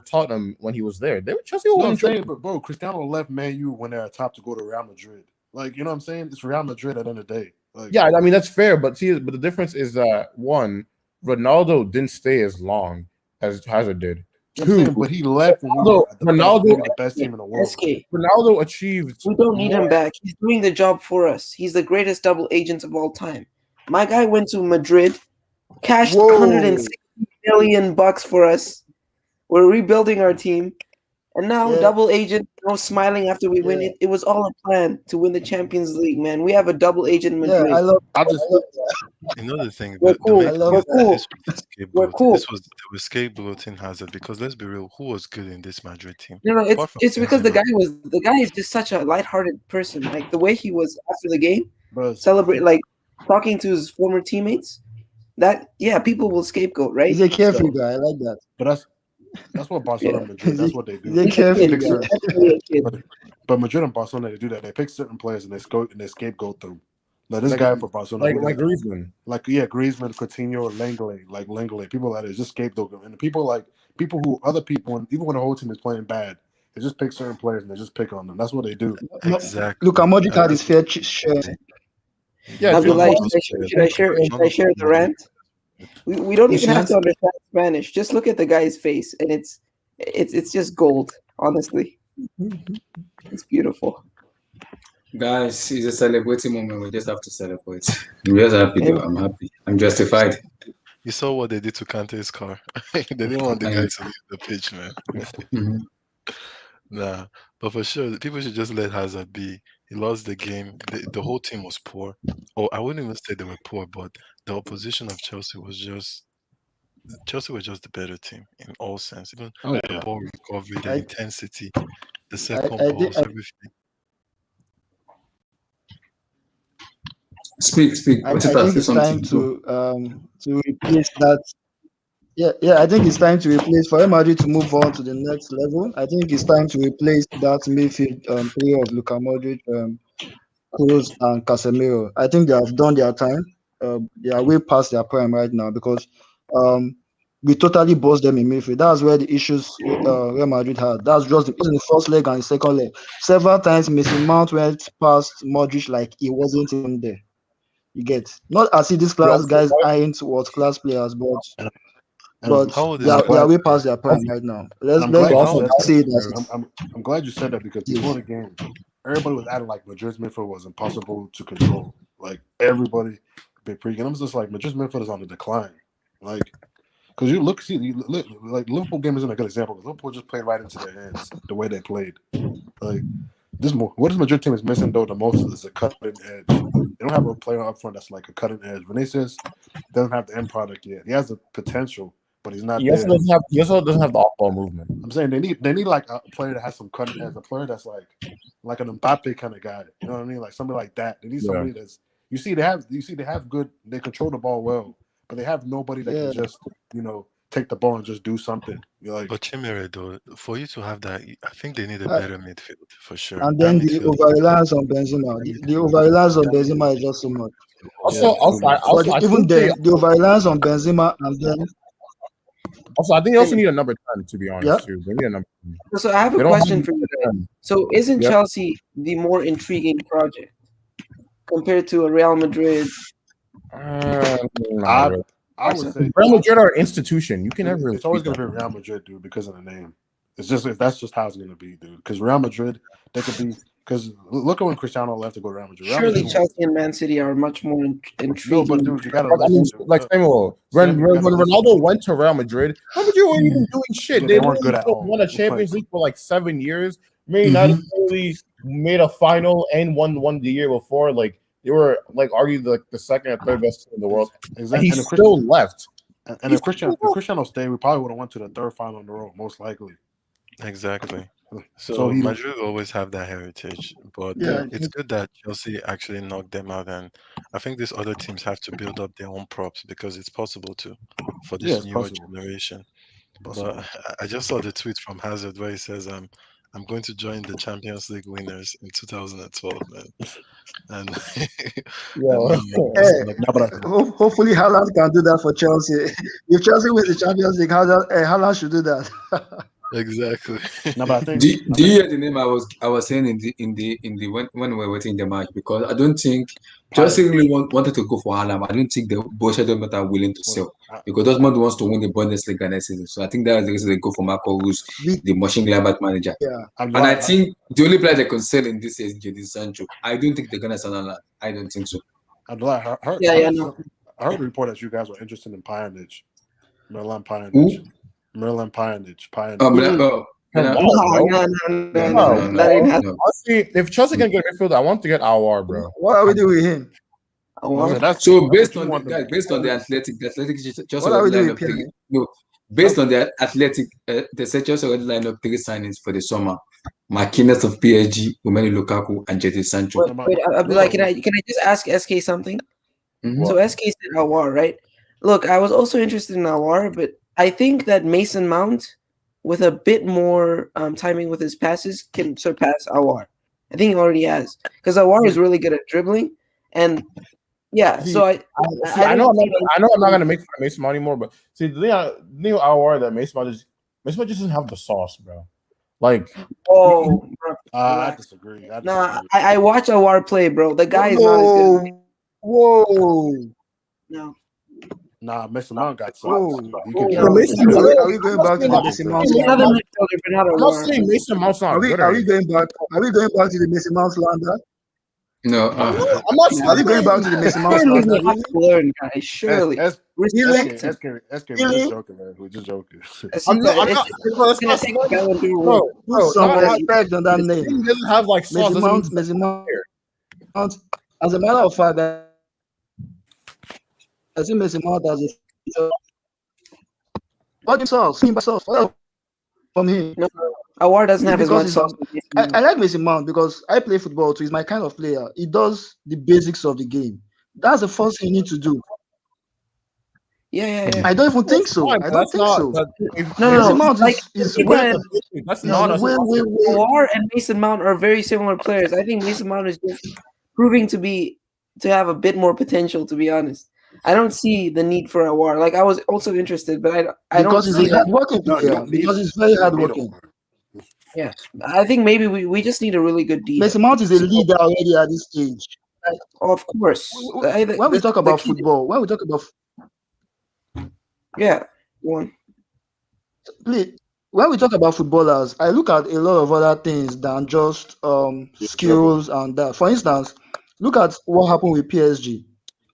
Tottenham when he was there. They were Chelsea. I'm saying, but bro, Cristiano left Man U when they're at top to go to Real Madrid. Like, you know what I'm saying? It's Real Madrid at the end of the day. Like, yeah, I mean that's fair, but the difference is that one, Ronaldo didn't stay as long as Hazard did. Two, but he left. Ronaldo, the best team in the world. Ronaldo achieved. We don't need him back. He's doing the job for us. He's the greatest double agent of all time. My guy went to Madrid, cashed $160 million for us. We're rebuilding our team, and now double agent, smiling after we win it. It was all a plan to win the Champions League, man. We have a double agent in Madrid. Another thing, We're cool. We're cool. This was they were scapegoating Hazard because let's be real, who was good in this Madrid team? No, it's because the guy is just such a lighthearted person. Like the way he was after the game, celebrate, like talking to his former teammates. That people will scapegoat, right? He's a carefree guy. I like that. But that's what Barcelona and Madrid. That's what they do. He's a carefree guy. But Madrid and Barcelona, they do that. They pick certain players and they scapegoat them. Like this guy for Barcelona, like Griezmann, Griezmann, Coutinho, Lenglet, people like that just scapegoat them. And other people, even when the whole team is playing bad, they just pick certain players and they just pick on them. That's what they do. Exactly. Luka Modric had his fair share. Yeah, should I share the rant? We don't even have to understand Spanish. Just look at the guy's face, and it's just gold. Honestly, it's beautiful. Guys, it's a celebrating moment. We just have to celebrate. I'm just happy, though. I'm happy. I'm justified. You saw what they did to Kante's car. They didn't want the guy to leave the pitch, man. Nah, but for sure, people should just let Hazard be. He lost the game. The whole team was poor. Or I wouldn't even say they were poor, but the opposition of Chelsea were just the better team in all sense. Even the ball recovery, the intensity, the second balls, everything. Speak. I think it's time to replace that. Yeah. I think it's time to replace for Real Madrid to move on to the next level. I think it's time to replace that midfield player of Luka Modric Kroos, and Casemiro. I think they have done their time. They are way past their prime right now because we totally bossed them in midfield. That's where the issues Real Madrid had. That's just in the first leg and the second leg. Several times Mason Mount went past Modric like he wasn't even there. You get not as if these class guys aren't world class players, but How old is they are that? way past their prime right now. Let's I'm glad you said say that. that. I'm glad you said that because before the game, everybody was acting like Madrid's midfield was impossible to control. Like everybody, big pre. And I'm just like Madrid's midfield is on the decline. Like, because you look, like Liverpool game isn't a good example because Liverpool just played right into their hands the way they played. Like this, what this Madrid team is missing though the most is a cutting edge. They don't have a player up front that's like a cutting edge. Vinicius doesn't have the end product yet. He has the potential, but he's not. He also doesn't have the off-ball movement. I'm saying they need like a player that has some cutting edge, a player that's like an Mbappe kind of guy. You know what I mean? Like somebody like that. They need somebody that's they have good. They control the ball well, but they have nobody that can just take the ball and just do something. You're like, But Chimere, though, for you to have that, I think they need a better midfield for sure. And then the over-reliance on Benzema. The over-reliance on Benzema is just so much. Even then, the over-reliance on Benzema and then. Also, I think they also need a number 10, to be honest, too. They need a number 10. So I have a question for you guys. So isn't Chelsea the more intriguing project compared to a Real Madrid? I would say Real Madrid are an institution. You can never. It's always going to be Real Madrid, dude, because of the name. It's just that's just how it's going to be, dude. Because Real Madrid, they could be. Because look at when Cristiano left to go to Real Madrid. Surely Chelsea and Man City are much more intriguing. No, but dude, you got to like Samuel. When Ronaldo went to Real Madrid, Real Madrid weren't even doing shit. Yeah, they weren't good at all. Won a Champions League for like 7 years. Maybe not really made a final and won the year before. Like they were like arguably the second or third best team in the world. Exactly. And he still left. And if Cristiano stayed, we probably would have went to the third final in a row, most likely. Exactly. So Madrid always have that heritage, but it's good that Chelsea actually knocked them out, and I think these other teams have to build up their own props because it's possible to for this newer generation. But I just saw the tweet from Hazard where he says, "I'm going to join the Champions League winners in 2012, man." And hopefully Haaland can do that for Chelsea. If Chelsea wins the Champions League, Haaland should do that. Exactly. No, but I think, do you hear the name I was saying in the when we were waiting the match? Because I don't think Chelsea really wanted to go for Haaland. I don't think the Borussia Dortmund are willing to sell because Dortmund wants to win the Bundesliga next season. So I think that's the reason they go for Marco Reus, the Mönchengladbach manager. Yeah. And I think the only player they can sell in this is Jadon Sancho. I don't think they're gonna sell Haaland. I don't think so. I heard a report that you guys were interested in Pjanic, Miralem Pjanic. Miralem Pjanic. Honestly, if Chelsea can get a midfield, I want to get Aouar, bro. What are we doing with him? So based on the athletic Chelsea already line up three. No, based on the athletic, the Chelsea already line up 3 signings for the summer: Marquinhos of PSG, Romelu Lukaku, and Jadon Sancho. Wait, Abdullah, can I just ask SK something? Mm-hmm. So SK said Aouar, right? Look, I was also interested in Aouar, but I think that Mason Mount, with a bit more timing with his passes, can surpass Aouar. I think he already has, because Aouar is really good at dribbling, and so I know I'm not gonna make fun of Mason Mount anymore, but see the thing Aouar that Mason Mount just doesn't have the sauce, bro. Like, I disagree. I watch Aouar play, bro. The guy is not as good. No. Nah, Mason Mount got some. Are we going back to the Mason Mount? I'm not saying Mason Mount's not good. Are we going back to the Mason Mount slander? No, I'm not. Are we going back to the Mason Mount slander? Learn, guys. Surely. We're just joking, man. We're just joking. I'm not. Some respect on that name. He doesn't have like sauce. Mason Mount. As a matter of fact, I think Mason Mount has a what sauce from him. No, Aouar doesn't have as much sauce. I like Mason Mount because I play football too. He's my kind of player. He does the basics of the game. That's the first thing you need to do. Yeah. I don't even think so. I don't think so. No. Mount is Aouar and Mason Mount are very similar players. I think Mason Mount is just proving to have a bit more potential. To be honest, I don't see the need for Awar. Like I was also interested, but I don't Because he's see a hardworking player. Because he's very hardworking. Yeah, I think maybe we just need a really good D. Mason Mount is a leader already at this stage. Like, of course. When we talk about football, yeah, one. Please, when we talk about footballers, I look at a lot of other things than just skills and that. For instance, look at what happened with PSG.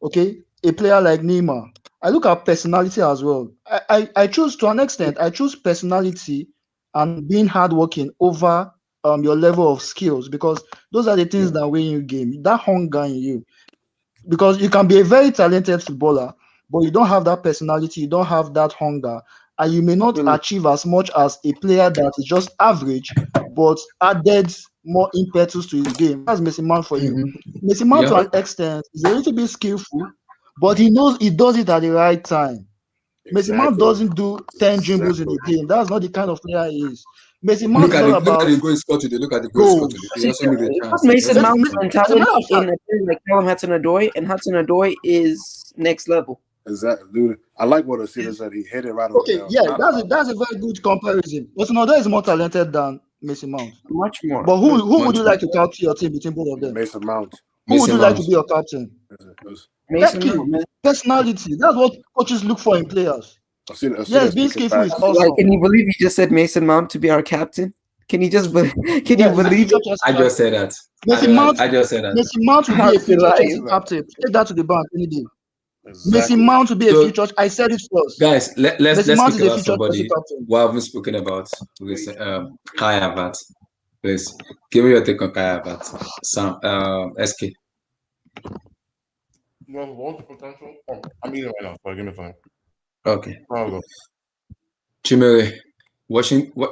Okay, a player like Neymar. I look at personality as well. I choose to an extent. I choose personality and being hardworking over your level of skills because those are the things that win you game. That hunger in you, because you can be a very talented footballer, but you don't have that personality. You don't have that hunger. And you may not achieve as much as a player that is just average, but added more impetus to his game. That's Mason Mount for you. Mason Mount to an extent is a little bit skillful, but he knows he does it at the right time. Mason Mount doesn't do 10 dribbles in a game. That's not the kind of player he is. Mason Mount is all about look at the goal score today. Look at the goal score today. He also made a chance. Mason Mount's mentality in a player like Callum Hudson-Odoi, and Hudson-Odoi is next level. Exactly, dude. I like what Asita said. He hit it right on Okay, yeah, that's a very good comparison. Hudson-Odoi is more talented than Mason Mount. Much more. But who would you like to captain your team between both of them? Mason Mount. Who would you like to be your captain? Mason Mount, man. Personality. That's what coaches look for in players. Yes, being skillful is awesome. Like, can you believe you just said Mason Mount to be our captain? Can you just believe it? I just said that. I just said that. Mason Mount will be a future Chelsea captain. Take that to the bank any day. Mason Mount will be a future. I said it first. Guys, let's speak about somebody who haven't spoken about. Kai Havertz. Please give me your take on Kai Havertz. Sam, SK. No, what's the potential? I'm eating right now, so give me time. Okay. I'll go. Chimere,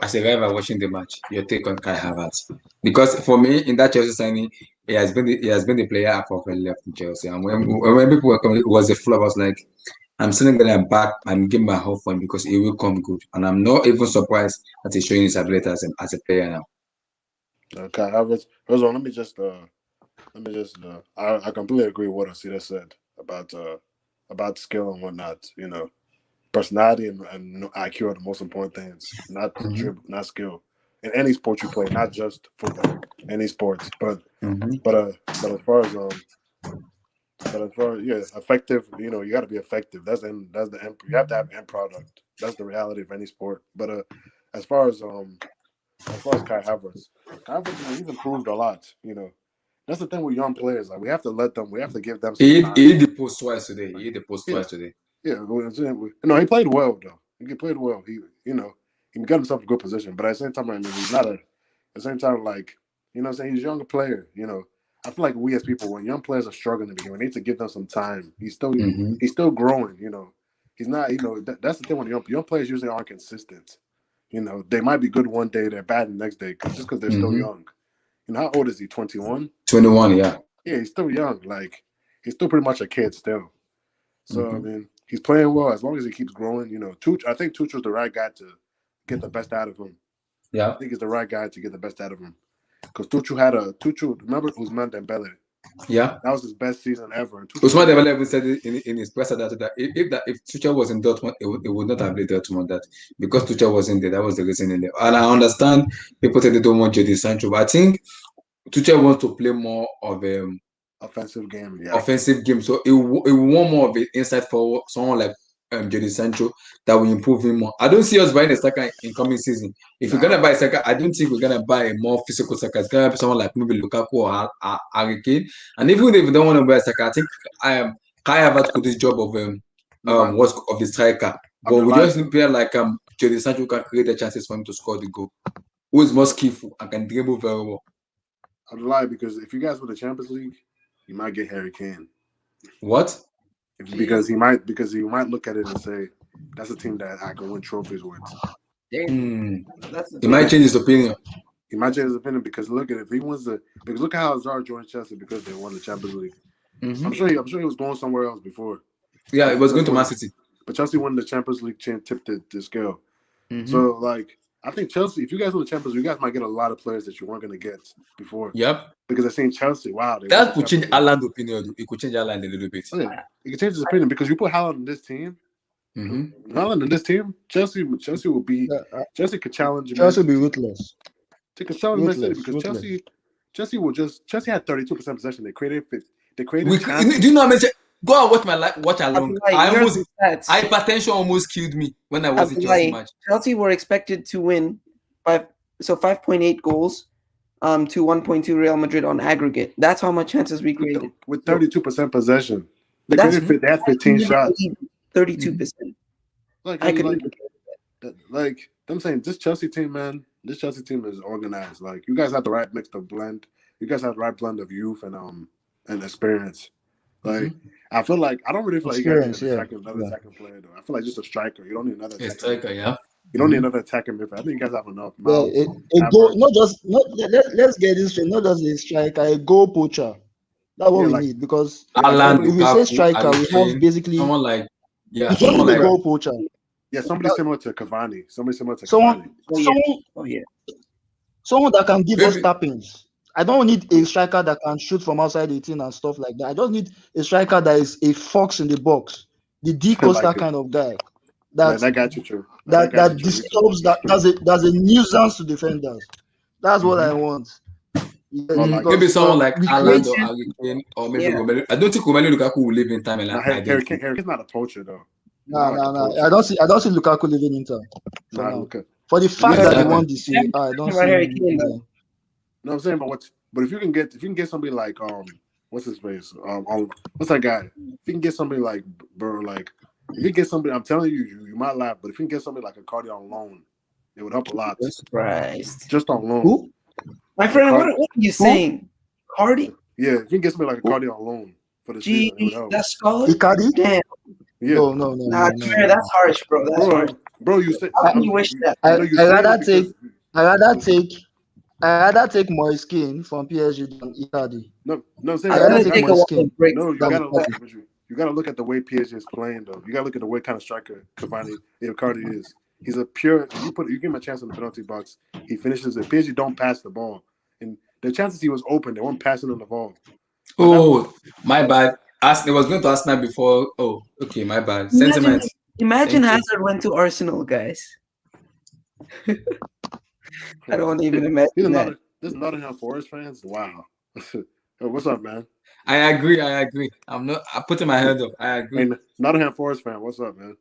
as a rival watching the match, your take on Kai Havertz. Because for me, in that Chelsea signing, he has been the player I've often left in Chelsea. And when people were coming, it was a flop. I was like, I'm sitting there and back. I'm giving my hope for him because he will come good. And I'm not even surprised that he's showing his ability as a player now. Kai Havertz. First of all, let me just I completely agree with what Asita said about skill and whatnot. You know, personality and IQ are the most important things, not dribble, not skill. In any sport you play, not just football, any sports. But as far as effective, you know, you got to be effective. That's the end. You have to have end product. That's the reality of any sport. But as far as Kai Havertz, he's improved a lot. You know, that's the thing with young players. Like we have to let them. We have to give them. He hit the post twice today. Yeah, no, he played well though. He played well. He got himself in a good position. But at the same time, I mean, he's not at the same time, like, you know what I'm saying? He's a younger player, you know. I feel like we as people, when young players are struggling to begin, we need to give them some time. He's still growing, you know. He's not, you know, that's the thing with young players usually aren't consistent. You know, they might be good one day, they're bad the next day, just because they're still young. You know, how old is he? 21? 21, yeah. Yeah, he's still young. Like, he's still pretty much a kid still. So, I mean, he's playing well as long as he keeps growing. You know, I think Tuchel's the right guy to get the best out of him. Yeah. I think he's the right guy to get the best out of him. Because Tuchel remember Ousmane Dembele? Yeah. That was his best season ever. Ousmane Dembele even said in his press that if Tuchel was in Dortmund, it would not have been Dortmund. That because Tuchel wasn't there, that was the reason in there. And I understand people say they don't want Jadon Sancho, but I think Tuchel wants to play more of a offensive game. So it want more of an inside forward, someone like Jadon Sancho that will improve him more. I don't see us buying a striker in coming season. If we're gonna buy a striker, I don't think we're gonna buy a more physical striker. It's gonna be someone like maybe Lukaku or Harry Kane. And even if we don't want to buy a striker, I think Kai Havertz could do the job of the striker. But we just need a player like Jadon Sancho who can create the chances for him to score the goal. Who is more skillful and can dribble very well. I'd lie because if you guys win the Champions League, you might get Harry Kane. What? Because he might look at it and say, that's a team that I can win trophies with. He might change his opinion. He might change his opinion because look at it. If he wins because look at how Hazard joined Chelsea because they won the Champions League. I'm sure he was going somewhere else before. Yeah, it was going to Man City. But Chelsea won the Champions League, tipped the scale. So like I think Chelsea, if you guys win the Champions League, you guys might get a lot of players that you weren't going to get before. Yep. Because they're saying Chelsea, wow. They That could change Haaland's opinion. It could change Haaland a little bit. Oh, yeah. It could change his opinion because you put Haaland in this team. Haaland in this team, Chelsea will be. Chelsea could challenge. Chelsea will be ruthless. They could challenge Man City Ruthless, because ruthless. Chelsea had 32% possession. They created. They created. Do you know how many? Go and watch my watch along. Abdullahi, Hypertension almost killed me when I was in Chelsea match. Chelsea were expected to win 5.8 goals to 1.2 Real Madrid on aggregate. That's how much chances we created. With 32% possession. They had 15 shots. 32%. Like I'm saying, this Chelsea team, man, this Chelsea team is organized. Like you guys have the right mix of blend. You guys have the right blend of youth and experience. Like I feel like I don't really feel like you guys need another second player though. I feel like just a striker. You don't need another striker. Yeah. You don't need another attacking midfielder. I think you guys have enough. Let's get this straight. Not just a striker, a goal poacher. That's what we need because Haaland, if we say striker, we have basically someone like someone like a goal poacher. Yeah, somebody similar to Cavani. Someone that can give us tappings. I don't need a striker that can shoot from outside 18 and stuff like that. I just need a striker that is a fox in the box, the D Costa kind of guy. That got you true. That disturbs that does a nuisance to defenders. That's what I want. Maybe someone like Haaland or Harry Kane or maybe Romelu. I don't think Romelu Lukaku will live in time. Harry Kane's not a poacher though. No. I don't see Lukaku living in time. For the fact that he won this year, I don't see Harry Kane. No, I'm saying, but if you can get somebody like what's his face? What's that guy? If you can get somebody like if you get somebody, I'm telling you, you might laugh, but if you can get somebody like a Cardi on loan, it would help a lot. Surprised. Just on loan. Who? My friend, what are you saying? Cardi? Yeah, if you can get somebody like a Cardi on loan for the season, it would help. That's solid. Icardi? Damn. Yeah. No. That's harsh, bro. That's harsh. Bro, you said you wish that. I rather take Moise Kean from PSG than Icardi. No, I'm saying you gotta look at the way PSG is playing though. You gotta look at the way kind of striker Cavani Icardi is. He's a pure. You give him a chance in the penalty box, he finishes it. PSG don't pass the ball, and the chances he was open, they weren't passing on the ball. Oh, my bad. I was going to ask that before. Oh, okay, my bad. Sentiment. Imagine Hazard went to Arsenal, guys. I don't even imagine that. This Nottingham Forest fans, wow. What's up, man? I agree. I'm putting my head up. I agree. Hey, Nottingham Forest fan, what's up, man?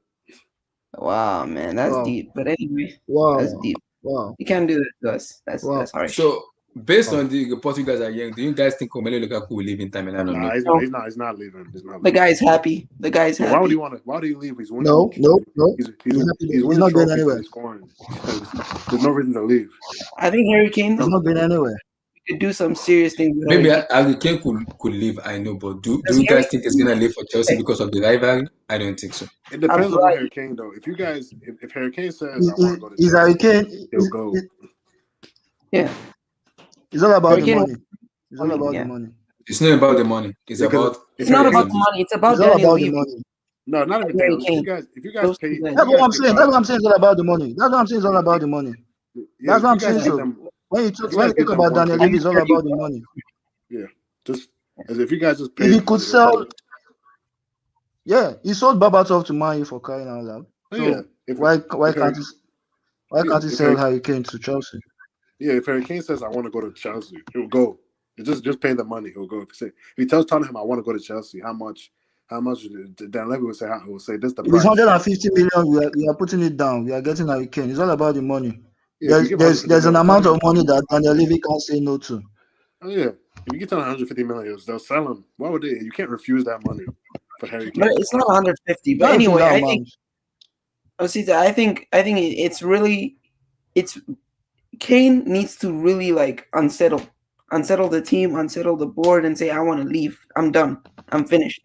Wow, man, that's deep. But anyway, that's deep. Wow, you can't do that to us. That's harsh. So, based on the reports you guys are hearing, do you guys think Romelu Lukaku will leave in time? And I don't know. He's not leaving. The guy's happy. Why would he want to? Why would he leave? He's winning. No. He's not going anywhere. He's scoring. There's no reason to leave. I think Harry Kane is not going anywhere. Could do some serious things. Maybe Harry Kane could leave. I know, but do you guys think he's gonna leave for Chelsea because of the rivalry? I don't think so. It depends on Harry Kane, though. If Harry Kane says I want to go to Chelsea, Harry Kane, he'll go. Yeah, it's all about the money. It's all about the money. It's not about the money. It's not about the money. It's about Daniel Levy. No, not even that. If you guys pay, that's what I'm saying. That's what I'm saying. It's all about the money. That's what I'm saying. It's all about the money. That's what I'm saying. So when you talk about Daniel Levy, it's all about the money. Yeah, just as if you guys just pay. If he could sell, he sold Berbatov to Man U for crying out loud. So why can't he sell Harry Kane to Chelsea? Yeah, if Harry Kane says I want to go to Chelsea, he'll go. Just pay the money, he'll go. If he tells Tottenham I want to go to Chelsea, how much? Dan Levy will say this is the price. It's 150 million. We are putting it down. We are getting Harry Kane. It's all about the money. There's an amount of money that Daniel Levy can't say no to. Oh yeah, if you get to 150 million, they'll sell him. Why would they? You can't refuse that money for Harry Kane. But it's not 150. But anyway, I think Kane needs to really like unsettle the team, unsettle the board, and say I want to leave. I'm done. I'm finished.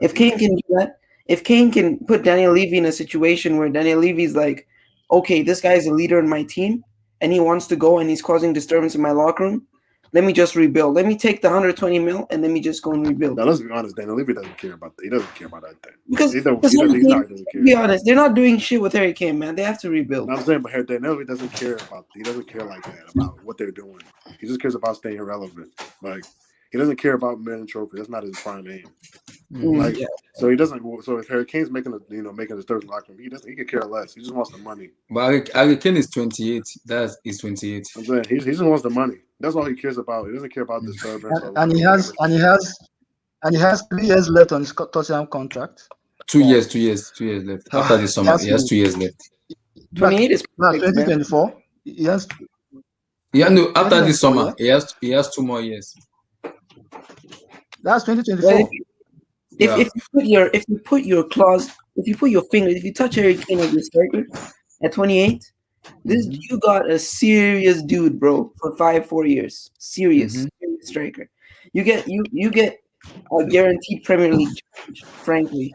If Kane can do that, if Kane can put Daniel Levy in a situation where Daniel Levy's like, okay, this guy's a leader in my team and he wants to go and he's causing disturbance in my locker room, let me just rebuild. Let me take the 120 mil and let me just go and rebuild. Now let's be honest, Daniel Levy doesn't care about that. He doesn't care about that thing. Because He doesn't care. be honest, they're not doing shit with Harry Kane, man. They have to rebuild. I'm saying, but Daniel Levy doesn't care about. He doesn't care like that about what they're doing. He just cares about staying relevant. Like he doesn't care about winning trophy. That's not his prime aim. Like so, he doesn't. So if Harry Kane's making his third locker room, he could care less. He just wants the money. But Harry Kane is 28. He's 28. I'm saying he just wants the money. That's all he cares about. He doesn't care about this third. And he has 3 years left on his Tottenham contract. 2 years left. After the summer, he has 2 years left. 28 is 2024. Yes. Yeah, no. After this summer, he has 2 more years. That's 2024. If you put your clause, if you put your finger, if you touch Harry Kane as your striker at 28, you got a serious dude, bro, for 4 years. Serious striker. You get a guaranteed Premier League challenge, frankly.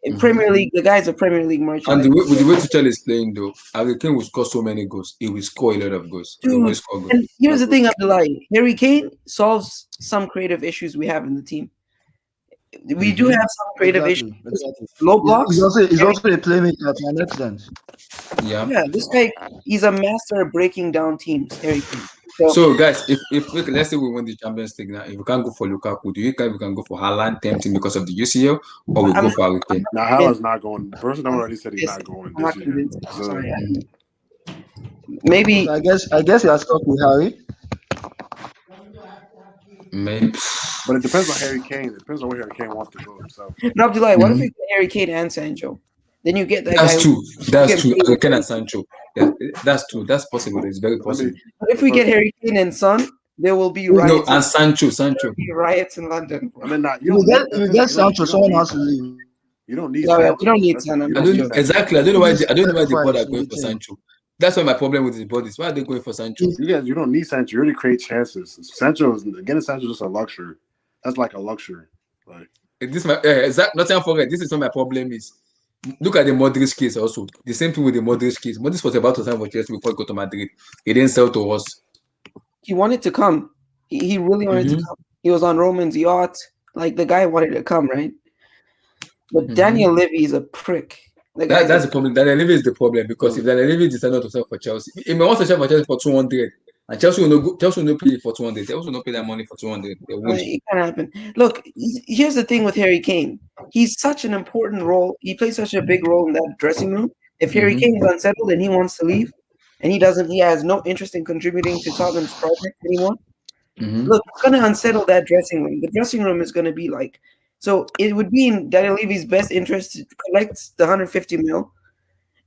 In Premier League, the guy's a Premier League merchant. And with the way Tuchel is playing, though, Harry Kane will score so many goals. He will score a lot of goals. Dude, and here's the thing, Abdullahi. Harry Kane solves some creative issues we have in the team. We do have some creative issues. Low blocks. He's also a playmaker at an extent. Yeah, this guy, he's a master at breaking down teams, Harry Kane. So guys, if let's say we win the Champions League now, if we can't go for Lukaku, do you think we can go for Haaland tempting because of the UCL, or we go for Harry Kane? Now Haaland's not going. The person already said he's not going this year. Sorry, maybe. I guess he has stuck with Harry. Maybe. But it depends on Harry Kane. It depends on where Harry Kane wants to go himself. No, Abdullah, what if we get Harry Kane and Sancho? Then you get that That's guy. true. That's true. Harry Kane and Sancho. Yeah, that's true. That's possible. It's very possible. But if we get Harry Kane and Son, there will be riots. No, and Sancho. There will be riots in London. I mean, you get Sancho, someone has to leave. You don't need. No, we don't need Sancho. Exactly. I don't know why they bother going for Sancho. That's why my problem with his bodies. Why are they going for Sancho? You don't need Sancho. You already create chances. Sancho is just a luxury. That's like a luxury. Like this, nothing forget. This is what my problem is. Look at the Modric case also. The same thing with the Modric case. Modric was about to sign for Chelsea before he got to Madrid. He didn't sell to us. He wanted to come. He really wanted to come. He was on Roman's yacht. Like the guy wanted to come, right? But Daniel Levy is a prick. That's the problem. Daniel Levy is the problem because if Daniel Levy decided not to sell for Chelsea, he may want to sell for Chelsea for 200, and Chelsea will not pay for 200. They also not pay that money for 200. It can happen. Look, here's the thing with Harry Kane. He's such an important role. He plays such a big role in that dressing room. If Harry Kane is unsettled and he wants to leave, and he has no interest in contributing to Tottenham's project anymore, look, it's going to unsettle that dressing room. The dressing room is going to be like. So it would be in Daniel Levy's best interest to collect the 150 mil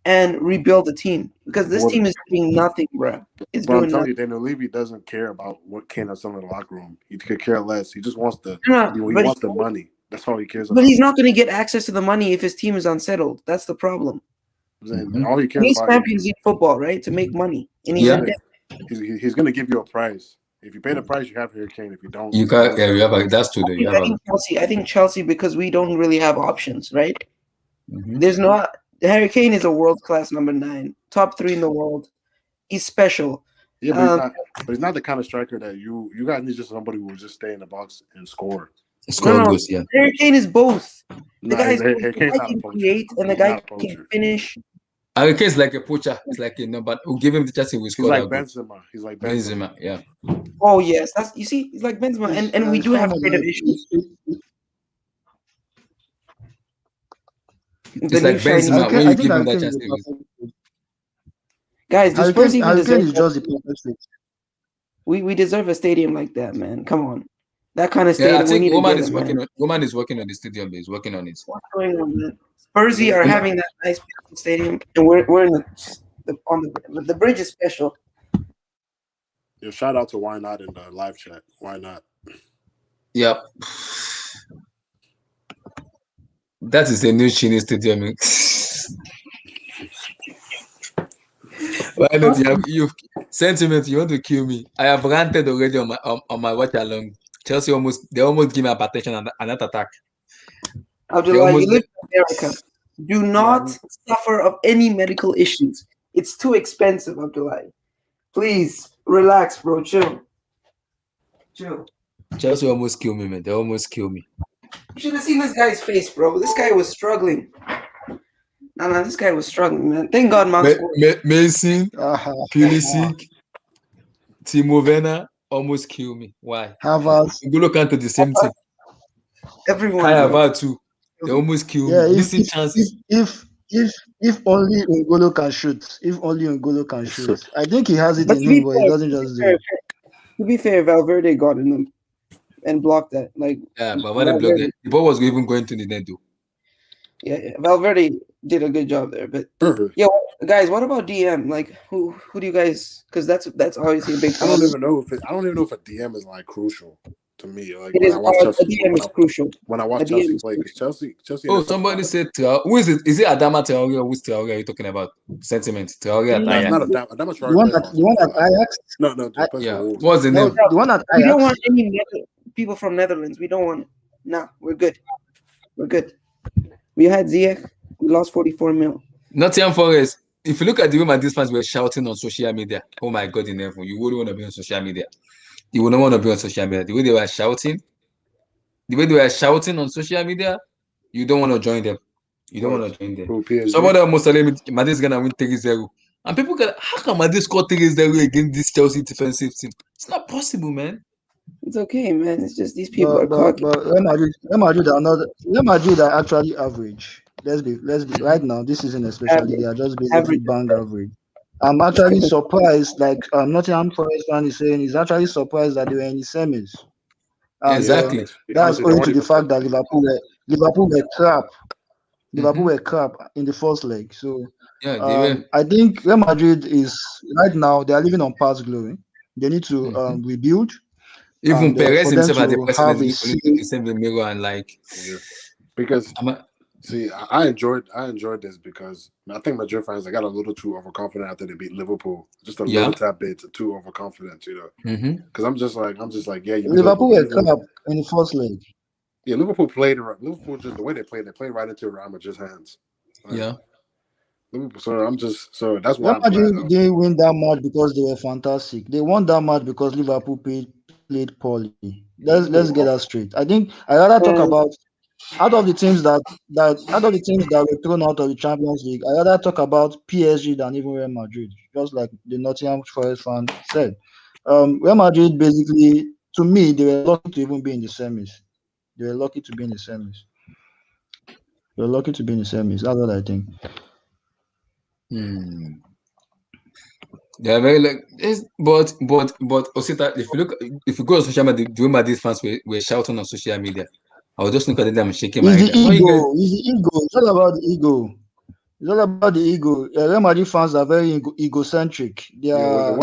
and rebuild the team because this team is doing nothing, bro. It's But I'm doing telling you, nothing. Daniel Levy doesn't care about what Kane has done in the locker room. He could care less. He just wants the wants the money. That's all he cares about. But he's not going to get access to the money if his team is unsettled. That's the problem. All he cares He's about Champions League football, right? To make money, and he's in debt. he's going to give you a price. If you pay the price, you have Harry Kane. If you don't, you can't. Yeah, you have that's true. I think Chelsea because we don't really have options, right? There's not. Harry Kane is a world-class number 9, top 3 in the world. He's special. Yeah, but he's not the kind of striker that you guys need. Just somebody who will just stay in the box and score. Goals, yeah. Harry Kane is both. The guy Kane's can create and the guy can finish. Harry Kane is like a poacher. It's like a number. Who give him the chance? He's like Benzema. He's like Benzema. Yeah. Oh yes, that's you see, he's like Benzema, and we do have creative issues. It's like Benzema when you give him that chance. Guys, does Spurs even deserve is just the perfect fit. We deserve a stadium like that, man. Come on, that kind of stadium. Yeah, I think Roman is working on the stadium. He's working on it. What's going on, man? Spursy are having that nice stadium, and we're in the bridge is special. Yeah, shout out to Why Not in the live chat. Why not? Yep. That is a new Chini stadium. Why not? You sentiment. You want to kill me? I have ranted already on my watch along. Chelsea almost give me a hypertension and that attack. Abdullah, you live in America. Do not suffer of any medical issues. It's too expensive, Abdullah. Please relax, bro. Chill. Chill. Chelsea almost killed me, man. They almost killed me. You should have seen this guy's face, bro. This guy was struggling. Nah, this guy was struggling, man. Thank God Mount scored. Mason, Pulisic, Timo Werner almost killed me. Why? Havertz. Go look into the same thing. Everyone. Kai Havertz too. They almost killed me. Missing chances. If only N'Golo can shoot. If only N'Golo can shoot. I think he has it in him, but he doesn't just do it. To be fair, Valverde got in them and blocked that. Like, yeah, but when they blocked it, the ball was even going to the net though. Yeah, Valverde did a good job there. But yeah, guys, what about DM? Like, who do you guys? Because that's obviously a big. I don't even know if a DM is like crucial to me. Like it when is. I watch Chelsea, a DM is crucial. When I watch Chelsea play, because Chelsea. Oh, somebody said Traore. Who is it? Is it Adama Traore or who's Traore are you talking about? Sentiment. Traore at Ajax. Not Adama Traore. The one at Ajax. No. Yeah. What's the name? The one at Ajax. We don't want any people from Netherlands. We don't want. Nah, we're good. We're good. We had Ziyech. We lost 44 mil. Nottingham Forest. If you look at the way my these fans were shouting on social media, oh my God, in heaven, you wouldn't want to be on social media. You wouldn't want to be on social media. The way they were shouting on social media, you don't want to join them. You don't want to join them. Somebody almost telling me Madrid is gonna win 3-0. And people can, how can Madrid score 3-0 against this Chelsea defensive team? It's not possible, man. It's okay, man. It's just these people are cocky. But Real Madrid are actually average. Let's be right now. This season especially, they are just basically bang average. I'm actually surprised. Like Nottingham Forest fan is saying, he's actually surprised that they were in the semis. And, exactly. That's owing to the fact that Liverpool were crap. Liverpool were crap in the first leg. So I think Real Madrid is right now. They are living on past glory. They need to rebuild. Even Perez himself as the president the same mirror and like because see, I enjoyed this because I think Madrid fans got a little too overconfident after they beat Liverpool. Just a little tad bit too overconfident, you know. Because I'm just like, yeah, Liverpool were crap in the first leg. Yeah, Liverpool played just the way they played right into Real Madrid's hands. Yeah. So that's why Real Madrid didn't win that match because they were fantastic. They won that match because Liverpool played poorly. Let's get that straight. I think I rather talk about out of the teams that were thrown out of the Champions League, I rather talk about PSG than even Real Madrid. Just like the Nottingham Forest fan said, Real Madrid basically, to me, they were lucky to even be in the semis. They were lucky to be in the semis. That's what I think. Yeah, very like but Osita, if you go on social media, the way Madrid fans were shouting on social media, I was just looking at them and shaking my head. It's the ego. It's all about the ego. Real Madrid fans are very egocentric. They are.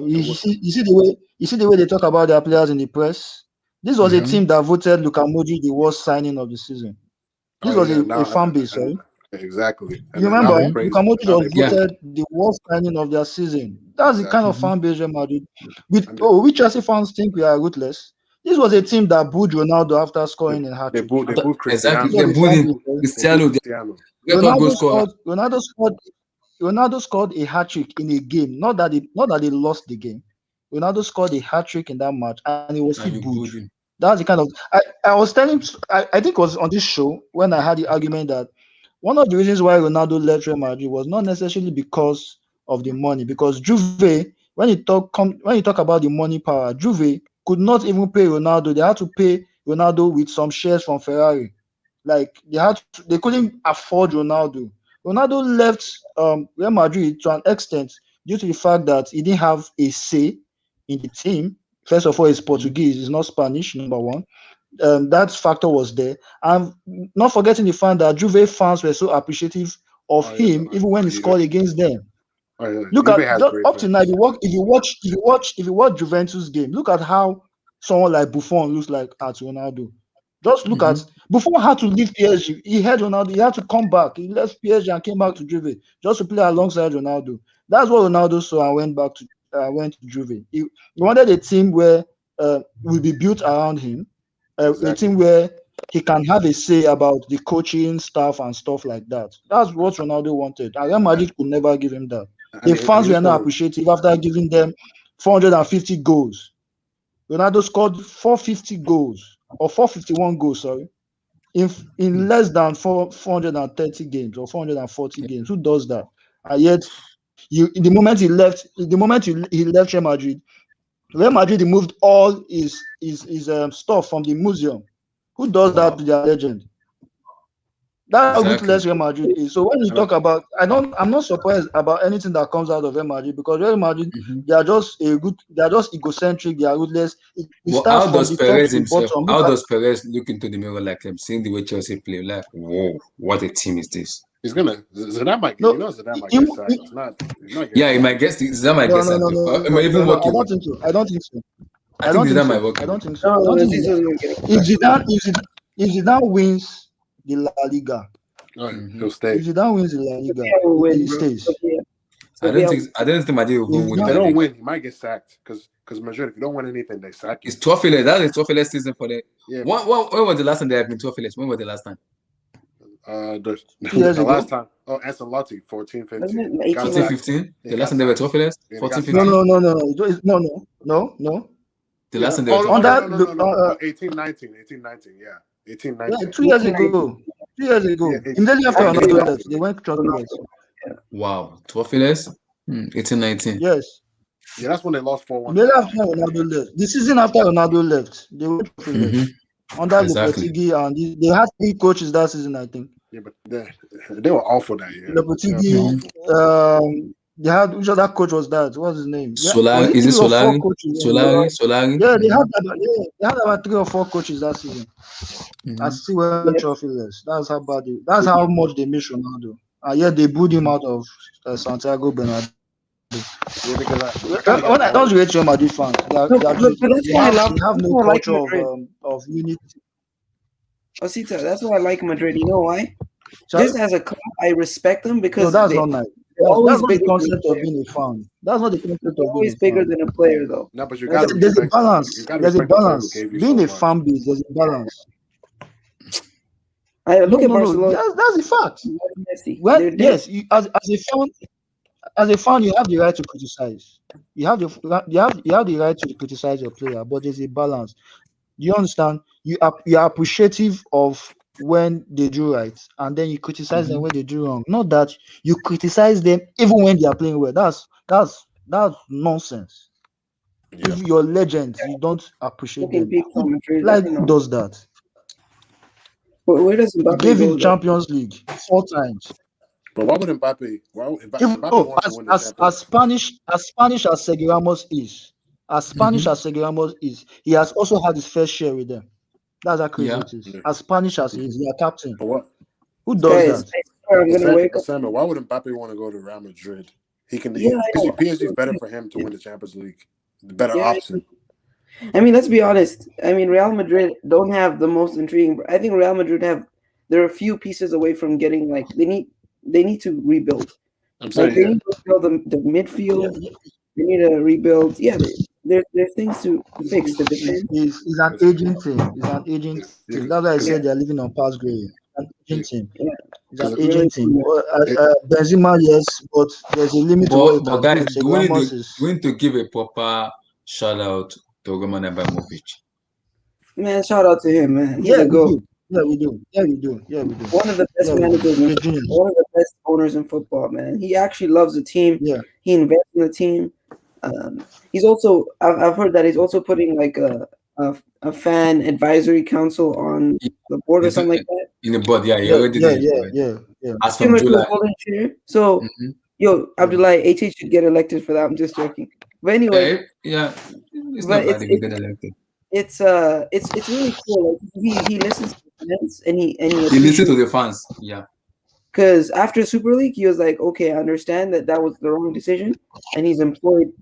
You see the way they talk about their players in the press. This was a team that voted Luka Modric the worst signing of the season. This was a fan base, right? Exactly. You remember Luka Modric was voted the worst signing of their season. That's the kind of fan base Real Madrid. We Chelsea fans think we are ruthless. This was a team that booed Ronaldo after scoring a hat-trick. They booed Cristiano. Exactly. They booed Cristiano. Ronaldo scored a hat-trick in a game. Not that they lost the game. Ronaldo scored a hat-trick in that match, and it was still booed. That's the kind of I was telling. I think it was on this show when I had the argument that one of the reasons why Ronaldo left Real Madrid was not necessarily because of the money. Because Juve, when you talk about the money power, Juve could not even pay Ronaldo. They had to pay Ronaldo with some shares from Ferrari. Like they couldn't afford Ronaldo. Ronaldo left Real Madrid to an extent due to the fact that he didn't have a say in the team. First of all, he's Portuguese, he's not Spanish, number one. That factor was there. And not forgetting the fact that Juve fans were so appreciative of him, even when he scored against them. Look at up to now. If you watch Juventus game, look at how someone like Buffon looks like at Ronaldo. Just look at Buffon had to leave PSG. He had Ronaldo. He had to come back. He left PSG and came back to Juve just to play alongside Ronaldo. That's what Ronaldo saw and went to Juve. He wanted a team where will be built around him, a team where he can have a say about the coaching staff and stuff like that. That's what Ronaldo wanted. And Real Madrid could never give him that. The fans were not appreciative after giving them 450 goals. Ronaldo scored 450 goals or 451 goals, sorry, in less than 430 games or 440 games. Who does that? And yet, the moment he left Real Madrid removed all his stuff from the museum. Who does that to their legend? That's how Exactly. ruthless Real Madrid is. So when you talk about, I'm not surprised about anything that comes out of Real Madrid, because Real Madrid, they are just egocentric, they are ruthless. It Well, starts how from does the top Perez to the himself? bottom. How Look at, does Perez look into the mirror like seeing the way Chelsea play? Like, whoa, what a team is this? He's gonna Zidane might no, Zidane might he- get sacked. He's not getting Yeah, he sacked. might guess. Zidane might no, guess no, that. no, no, It might even no, work I away. don't think so. I don't think so. I I think don't think Zidane might so. work I away. don't think so. No, I don't think Zidane so. doesn't get If Zidane wins the La Liga, Oh, he'll stay. if Zidane wins the La Liga, Sevilla will win, he bro. stays. I don't think Madrid will If win If the they La don't Liga. win, he might get sacked because Madrid. If you don't win anything, they sack you. It's trophy. That's a trophy season for the. Yeah. When was the last time they have been trophy? When was the last time? The, 2 years the ago. last time. Oh, Ancelotti, 14, 15. Got 14, sacked. 15? Yeah, The got last time they were sacked. trophy? Yeah, 14, got 15? No. The Yeah, last time they were oh, trophy. no. 18, 19. Yeah. 18, 19. Yeah, 2 years ago. 2 years ago. Yeah, Immediately after yeah, Ronaldo left, they went trophyless. Wow, trophyless? 18, 19. Yes. Yeah, that's when they lost 4-1. Immediately after Ronaldo left. The season after Ronaldo left, they went trophyless. Under Exactly. Lopetegui, and they had 3 coaches that season, I think. Yeah, but they were awful that year. Lopetegui, they had, which other coach was that? What's his name? Solari, Was is it 3 or 4 Solari? coaches? Solari? Yeah, they had about 3 or 4 coaches that season. And still went trophyless. That's how bad that's how much they miss Ronaldo. And yet they booed him out of Santiago Bernabeu. Yeah, because When I don't rate Real Madrid fans, they have no culture of unity. Osita, that's why I like Madrid. You know why? Sorry? Just as a club, I respect them because No, that's they, not nice. they're That's always not the bigger than a concept of player. being a fan. That's not the concept of They're being always a bigger fan. than a player, though. No, but you gotta There's a respect. balance. You gotta There's a respect the player who balance. gave you Being so a much. fan base, there's a balance. Look at Barcelona. That's a fact. Messi. Well, yes, as a fan, you have the right to criticize. You have the right to criticize your player, but there's a balance. Do you understand? You are appreciative of when they do right, and then you criticize them when they do wrong. Not that you criticize them even when they are playing well. That's nonsense. If you're legends, you don't appreciate them. Who does that? Where does He Mbappe gave go, him though? Champions League 4 times. But why would Mbappe? Even Mbappe wants to win the as Champions Spanish as Sergio Ramos is, as Sergio Ramos is, he has also had his fair share with them. That's how crazy it is. As Spanish as he is, they are captain. But what? Who does that? I'm gonna wake up. Samuel, why would Mbappe want to go to Real Madrid? He can Yeah, I because know. PSG is better for him to win the Champions League. The better Yeah, option. I mean, let's be honest. I mean, Real Madrid don't have the most intriguing. I think Real Madrid they're a few pieces away from getting they need to rebuild. I'm saying they need to build the midfield. They need to rebuild. Yeah, there's things to fix. The defense. It's an aging team. It's an aging team. That's why I said they're living on past grade. An aging team. It's an aging team. Benzema, yes, but there's a limit to what you But can guys, do. we need to give a proper shout out to Roman Abramovich. Man, shout out to him, man. He's Yeah, a goat. we do. One of the best managers, one of the best owners in football, man. He actually loves the team. Yeah. He invests in the team. He's also I've heard that he's also putting like a fan advisory council on the board or something like that. In the board, yeah, he already did. Yeah. As from July. So, yo, Abdullah HH should get elected for that. I'm just joking. But anyway, it's not bad if you get elected. It's really cool. Like, he listens to the fans and he listens to the fans. Yeah. Because after Super League, he was like, okay, I understand that was the wrong decision, and he's employed,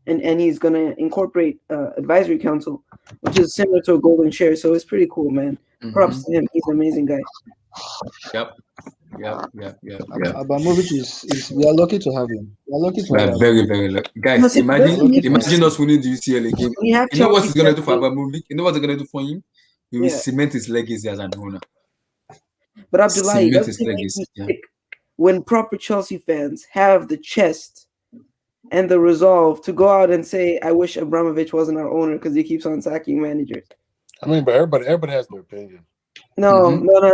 and he's gonna incorporate advisory council, which is similar to a golden share. So it's pretty cool, man. Props to him. He's an amazing guy. Yep. Abramovich is we are lucky to have him. We are lucky to have him. Very, very lucky. Guys, imagine us winning the UCL again. You know what he's gonna do for Abramovich? You know what they're gonna do for him? He will cement his legacy as an owner. But Abdullah, cement his legacy. when proper Chelsea fans have the chest and the resolve to go out and say, "I wish Abramovich wasn't our owner because he keeps on sacking managers." I mean, but everybody has their opinion. No, Mhm. no, no.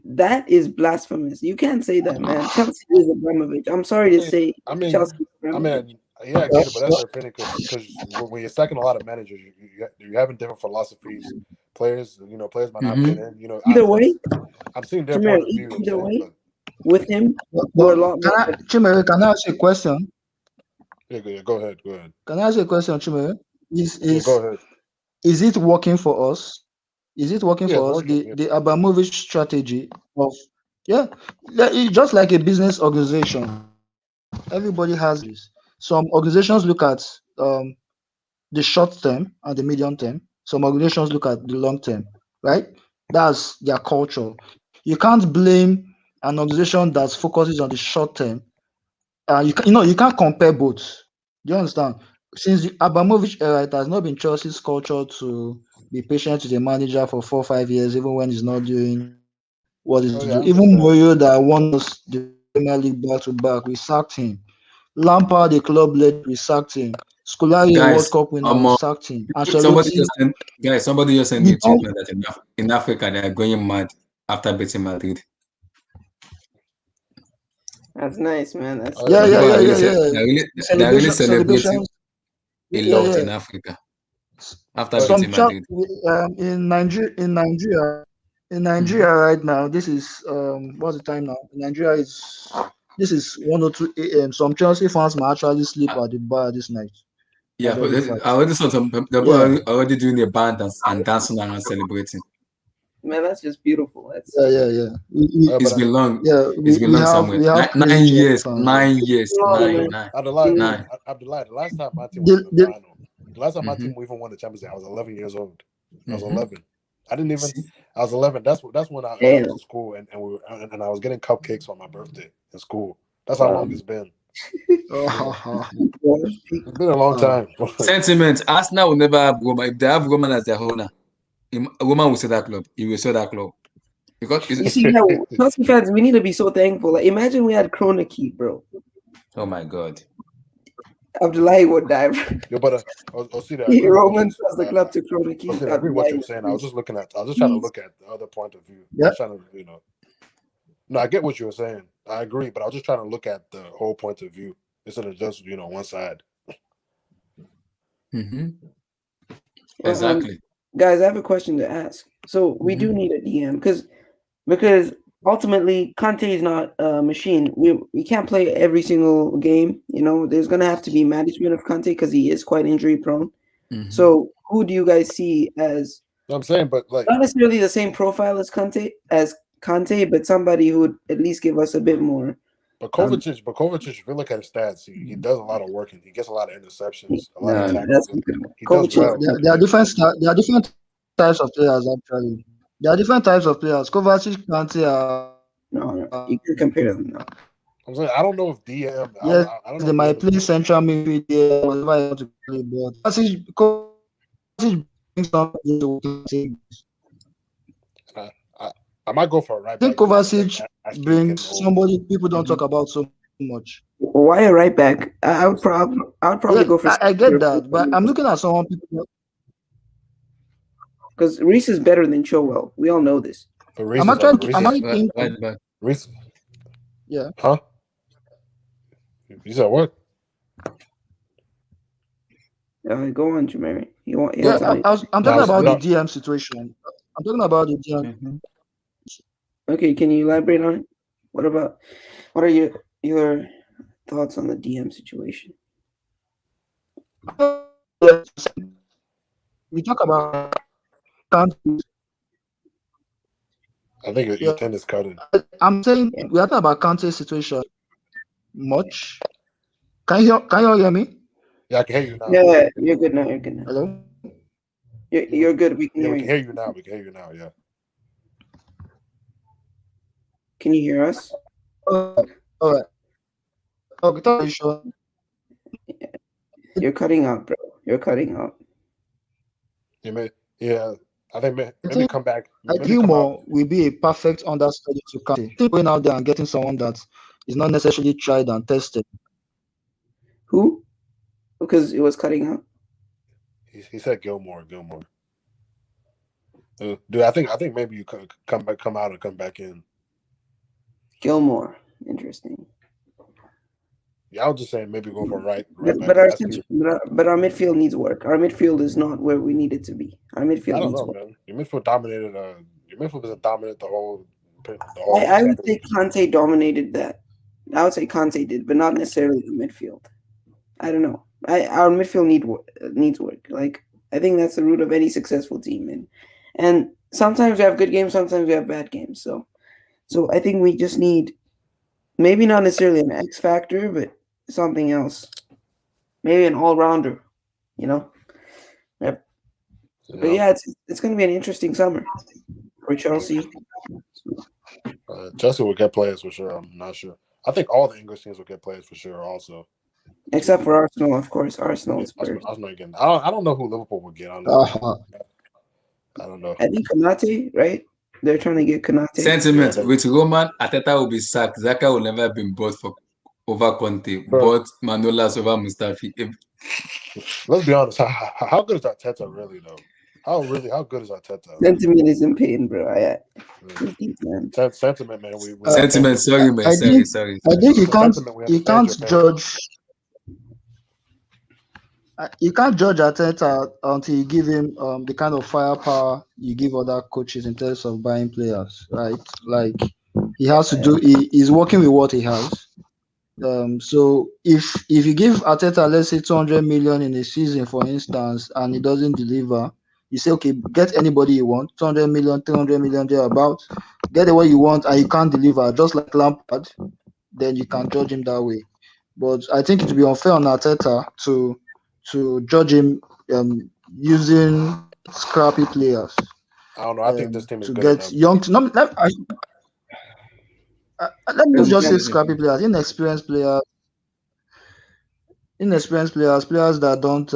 That is blasphemous. You can't say that, man. Chelsea is Abramovich. I'm sorry to say, I mean, Chelsea is Abramovich. Yeah, I get it, but that's their opinion because when you're sacking a lot of managers, you're having different philosophies. Players, players might not fit in. Either way, I'm seeing their Jameer, point of view. either way, with him, But we're a lot more. Chimere, can I ask you a question? Yeah, go ahead. Can I ask you a question, Chimere? Go ahead. Is it working for us? Is it working Yeah, for it's us? working. The Abramovich strategy of it's just like a business organization. Everybody has this. Some organizations look at the short term and the medium term. Some organizations look at the long term, right? That's their culture. You can't blame an organization that focuses on the short term. You can't compare both. Do you understand? Since the Abramovich era, it has not been Chelsea's culture to be patient with the manager for 4 or 5 years, even when he's not doing what he's Oh, to yeah, do. I Even understand. Mourinho that won us the Premier League back to back, we sacked him. Lampard, the club led, we sacked him. Scolari, a World Guys, Cup winner, we sacked him. somebody Ancelotti, just sent somebody just sent we me a don't. tweet that in Africa they are going mad after beating Madrid. That's nice, man. That's Yeah. They're really Celebrations. celebrating a lot Yeah. in Africa after Some beating chap Madrid. in Nigeria right now. This is what's the time now? In Nigeria this is 1:02 a.m. Some Chelsea fans might actually sleep at the bar this night. Yeah, At but the fight. I already saw some people Yeah. already doing a band and dancing around celebrating. Man, that's just beautiful. That's Yeah. It's been long. Yeah, It's been long, Samuel. we have 9 crazy years. fans. 9 years. long, Nine. Abdullah, the last time my team was in the The- final, the last time my Mhm. team even won the Champions League, I was 11 years old. I was Mhm. 11. I was 11. That's when I Damn. was in school and I was getting cupcakes on my birthday in school. That's how long it's been. It's been a long time. Sentiment. Arsenal will never have Roman. If they have Roman as their owner, Roman will sell that club. He will sell that club. Because You see, Chelsea fans, we need to be so thankful. Like, imagine we had Kroenke, bro. oh my God. Abdullahi would die. Bro. Yo, but see that. I agree with Roman what you- sells the club to Kroenke. I agree with what you're saying. I was just trying to look at the other point of view. I Yeah. was trying to, No, I get what you were saying. I agree, but I was just trying to look at the whole point of view instead of just one side. Mm-hmm. Well, Exactly. Guys, I have a question to ask. So we do need a DM because ultimately Conte is not a machine. We can't play every single game. There's gonna have to be management of Conte because he is quite injury prone. Mhm. So who do you guys see as I'm saying, but like not necessarily the same profile as Conte, but somebody who would at least give us a bit more. But Kovacic, if you look at his stats, he does a lot of work and he gets a lot of interceptions, a lot of tackles. He does well. There are different types of players actually. There are different types of players. Kovacic, Kante are No, you can compare them now. I'm saying I don't know if DM. Yes, I don't know they if might DM play central midfield, whatever I want to play, but Kovacic brings something to Kante. I might go for a right I think back. Kovacic brings somebody people don't talk about so much. Why a right back? I would probably go for. I get that, but I'm looking at someone people because Reese is better than Chilwell. We all know this. I'm actually thinking. Reese. Yeah. Huh? You said what? Go on, Jamari. I'm talking about the DM situation. I'm talking about the DM. Okay, can you elaborate on it? What are your thoughts on the DM situation? We talk about Kante. I think your ten is cutting. I'm saying we are talking about Kante's situation much. Can you hear me? Yeah, I can hear you now. Yeah, you're good now. Hello? You're good. We can hear we you. can hear you now. We can hear you now. Yeah. Can you hear us? All right. Okay, sure. You're cutting out, bro. You're cutting out. Yeah. I think maybe come back. Gilmore will be a perfect understudy to Kante. I think going out there and getting someone that is not necessarily tried and tested. Who? Because it was cutting out. He said Gilmore. Dude, I think maybe you could come out and come back in. Gilmore. Interesting. Yeah, I was just saying maybe go for right But, back. but our midfield needs work. Our midfield is not where we need it to be. Our midfield I don't needs know, work. man. Your midfield dominated. Your midfield was dominant the whole. I would say Conte dominated that. I would say Conte did, but not necessarily the midfield. I don't know. Our midfield needs work. Like, I think that's the root of any successful team. And sometimes we have good games, sometimes we have bad games. So I think we just need maybe not necessarily an X factor, but something else. Maybe an all-rounder, you know? Yep. But yeah, it's going to be an interesting summer for Chelsea. Chelsea will get players for sure. I'm not sure. I think all the English teams will get players for sure also. Except for Arsenal, of course. Arsenal is Spurs. Arsenal again. I don't know who Liverpool will get. Honestly. I don't know. I think Konate, right? They're trying to get Konate. Sentiment with Roman, Arteta will be sacked. Xhaka will never have been bought over Conte, but Manolas over Mustafi. Let's be honest. How good is Arteta really though? How good is Arteta? Sentiment is in pain, bro. Sentiment, man. Sentiment. Sorry, man. Sorry. I think you can't judge. You can't judge Arteta until you give him the kind of firepower you give other coaches in terms of buying players, right? Like he has to do. He's working with what he has. So if you give Arteta, let's say 200 million in a season, for instance, and he doesn't deliver, you say, okay, get anybody you want, 200 million, 300 million thereabouts, get the way you want, and you can't deliver, just like Lampard, then you can judge him that way. But I think it would be unfair on Arteta to judge him using scrappy players. I don't know. I think this team is to good get enough. young. Let me just say scrappy players, inexperienced players, players that don't.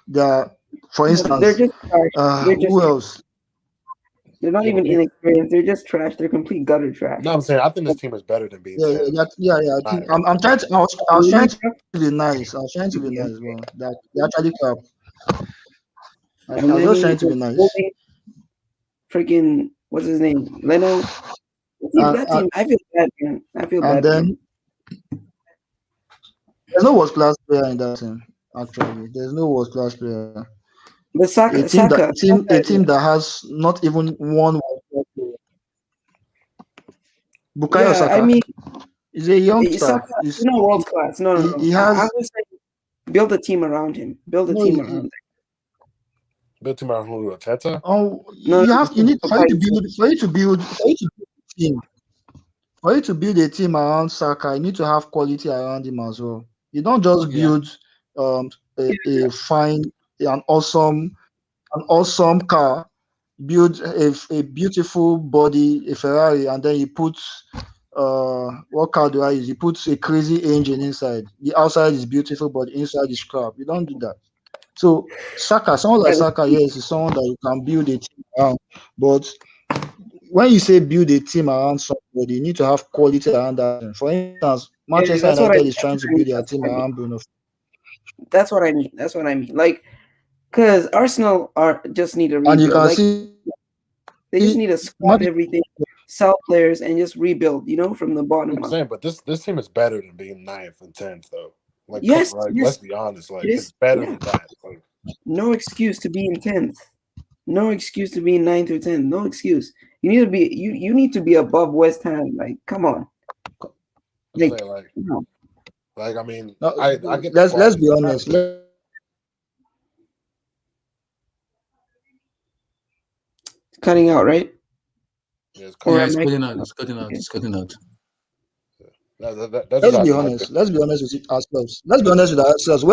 They are, for instance, they're just trash. who else? They're not even inexperienced. They're just trash. They're complete gutter trash. No, I'm saying I think this team is better than being. Yeah. I think, I'm trying to. I was trying to be nice. I was trying to be nice, bro. That they actually crap. I was just trying to be nice. Freaking, what's his name? Leno. That team, I feel bad, man. I feel bad. And then there's no world class player in that team. Actually, there's no world class player. But Saka, a team that has not even one world class player. Bukayo Saka. I mean, he's a youngster. He's not world class. No. He has. I was saying, build a team around him. Build a team around him. Build a team around who? Arteta? Oh, you need for you to build a team. For you to build a team around Saka, you need to have quality around him as well. You don't just build a fine, an awesome car, build a beautiful body, a Ferrari, and then you put what car do I use? You put a crazy engine inside. The outside is beautiful, but the inside is crap. You don't do that. So someone like Saka, yes, is someone that you can build a team around. But when you say build a team around somebody, you need to have quality around that. For instance, Manchester United is trying to build their team around Bruno. That's what I mean. Like, because Arsenal just need a rebuild. And you can see they just need to squat everything, sell players, and just rebuild. From the bottom. I'm saying, but this team is better than being 9th and 10th, though. Like, yes. Let's be honest. Like, it's better than that. Like, no excuse to be in 10th. No excuse to be in 9th or 10th. No excuse. You need to be. You need to be above West Ham. Like, come on. I mean, no, I get. Let's be honest. Cutting out, right? Yeah, it's cutting out. It's cutting out. Let's be honest. Let's be honest with ourselves. Let's be honest with ourselves.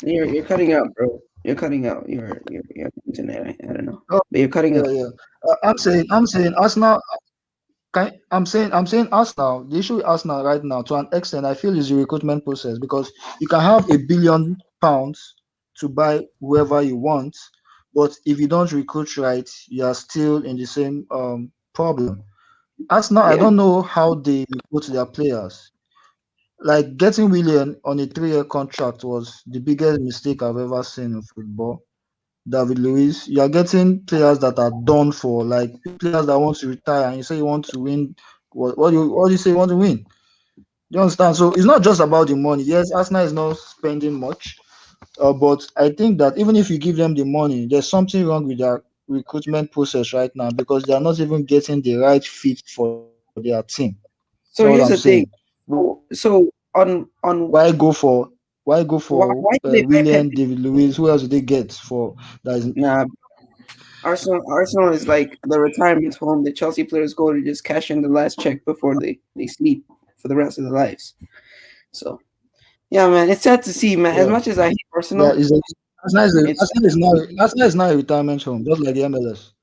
You're cutting out, bro. You're cutting out. Your internet. I don't know. But you're cutting out. Yeah. I'm saying Arsenal. I'm saying Arsenal. The issue with Arsenal right now, to an extent, I feel is the recruitment process, because you can have £1 billion to buy whoever you want, But if you don't recruit right, you are still in the same problem. Arsenal, I Yeah. don't know how they recruit their players. Like getting Willian on a 3-year contract was the biggest mistake I've ever seen in football. David Luiz, you are getting players that are done for, like players that want to retire, and you say you want to win. What do you say you want to win? You understand? So it's not just about the money. Yes, Arsenal is not spending much, but I think that even if you give them the money, there's something wrong with their recruitment process right now because they are not even getting the right fit for their team. You know So what I'm here's the saying? thing. So on Why go for why do they buy William, Pepe? David Luiz? Who else do they get for that? Is Nah, Arsenal is like the retirement home that Chelsea players go to just cash in the last check before they sleep for the rest of their lives. So yeah, man, it's sad to see, man. As yeah, much as I hate yeah. Arsenal, it's Arsenal is now a retirement home, just like the MLS.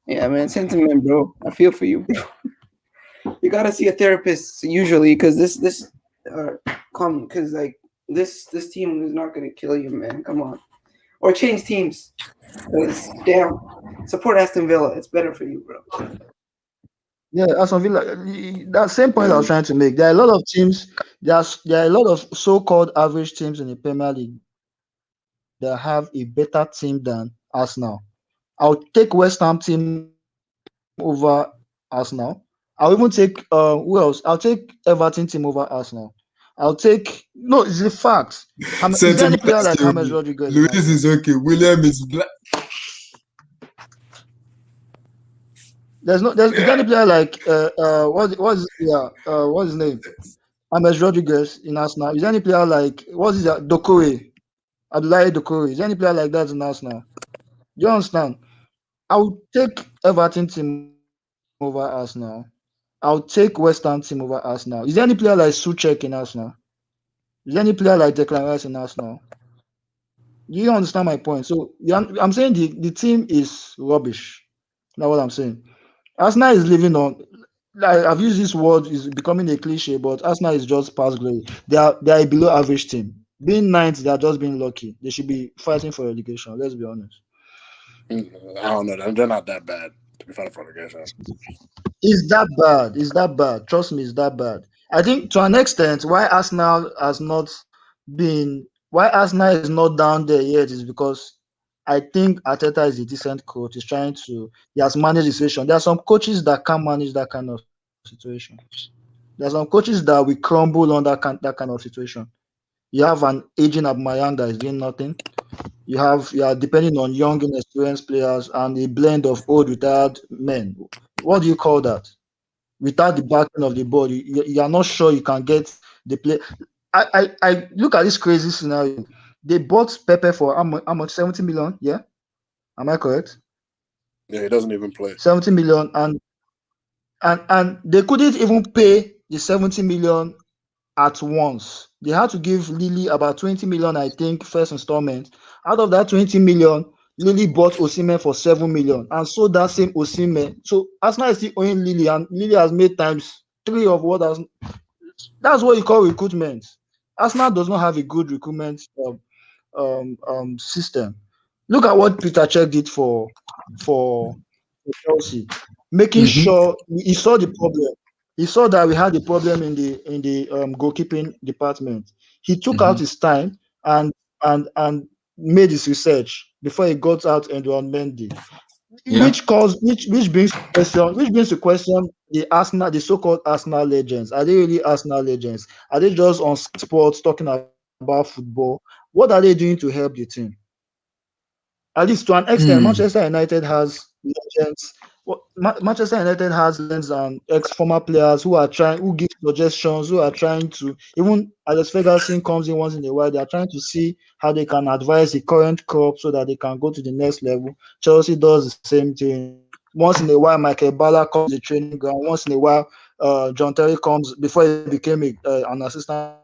yeah, man, sentiment, bro. I feel for you, bro. You gotta see a therapist usually because this come because like this team is not gonna kill you, man. Come on, or change teams. 'Cause, damn, support Aston Villa. It's better for you, bro. Yeah, Aston Villa. That same point I was trying to make. There are a lot of teams. There are a lot of so-called average teams in the Premier League that have a better team than Arsenal. I'll take West Ham team over Arsenal. I'll even take who else? I'll take Everton team over Arsenal. It's the fact. Is there any player Sentimental like James theory. Rodriguez in Luis Arsenal? is okay. William is black. Is there any player like what's his name? James Rodriguez in Arsenal. Is there any player like what's his Dokore? Abdoulaye Dokore. Is there any player like that in Arsenal? Do you understand? I would take Everton team over Arsenal. I'll take West Ham team over Arsenal. Is there any player like Suchek in Arsenal? Is there any player like Declan Rice in Arsenal? You understand my point? So I'm saying the team is rubbish. That's what I'm saying. Arsenal is living on. I've used this word is becoming a cliche, but Arsenal is just past glory. They are a below average team. Being ninth, they are just being lucky. They should be fighting for relegation. Let's be honest. I don't know. They're not that bad to be fighting for relegation. It's that bad. It's that bad. Trust me, it's that bad. I think to an extent, why Arsenal is not down there yet is because I think Arteta is a decent coach. He has managed the situation. There are some coaches that can't manage that kind of situation. There are some coaches that will crumble on that kind of situation. You have an aging Aubameyang that is doing nothing. You are depending on young, inexperienced players and a blend of old, retired men. What do you call that? Without the backing of the board, you are not sure you can get the play. I look at this crazy scenario. They bought Pepe for how much? 70 million? Yeah, am I correct? Yeah, he doesn't even play. 70 million, and they couldn't even pay the 70 million at once. They had to give Lily about 20 million, I think, first installment. Out of that 20 million, Lily bought Osimhen for 7 million and sold that same Osimhen. So Arsenal is still owing Lily, and Lily has made times 3 of what has. That's what you call recruitment. Arsenal does not have a good recruitment system. Look at what Peter Cech did for Chelsea, making sure he saw the problem. He saw that we had a problem in the goalkeeping department. He took out his time and made his research before he got out and on Mendy. Yeah. Which brings to question the so-called Arsenal legends. Are they really Arsenal legends? Are they just on sports talking about football? What are they doing to help the team? At least to an extent, Manchester United has legends. Manchester United has legends and ex-former players who give suggestions, who are trying to, even Alex Ferguson comes in once in a while, they are trying to see how they can advise the current crop so that they can go to the next level. Chelsea does the same thing. Once in a while, Michael Ballack comes to the training ground. Once in a while, John Terry comes, before he became an assistant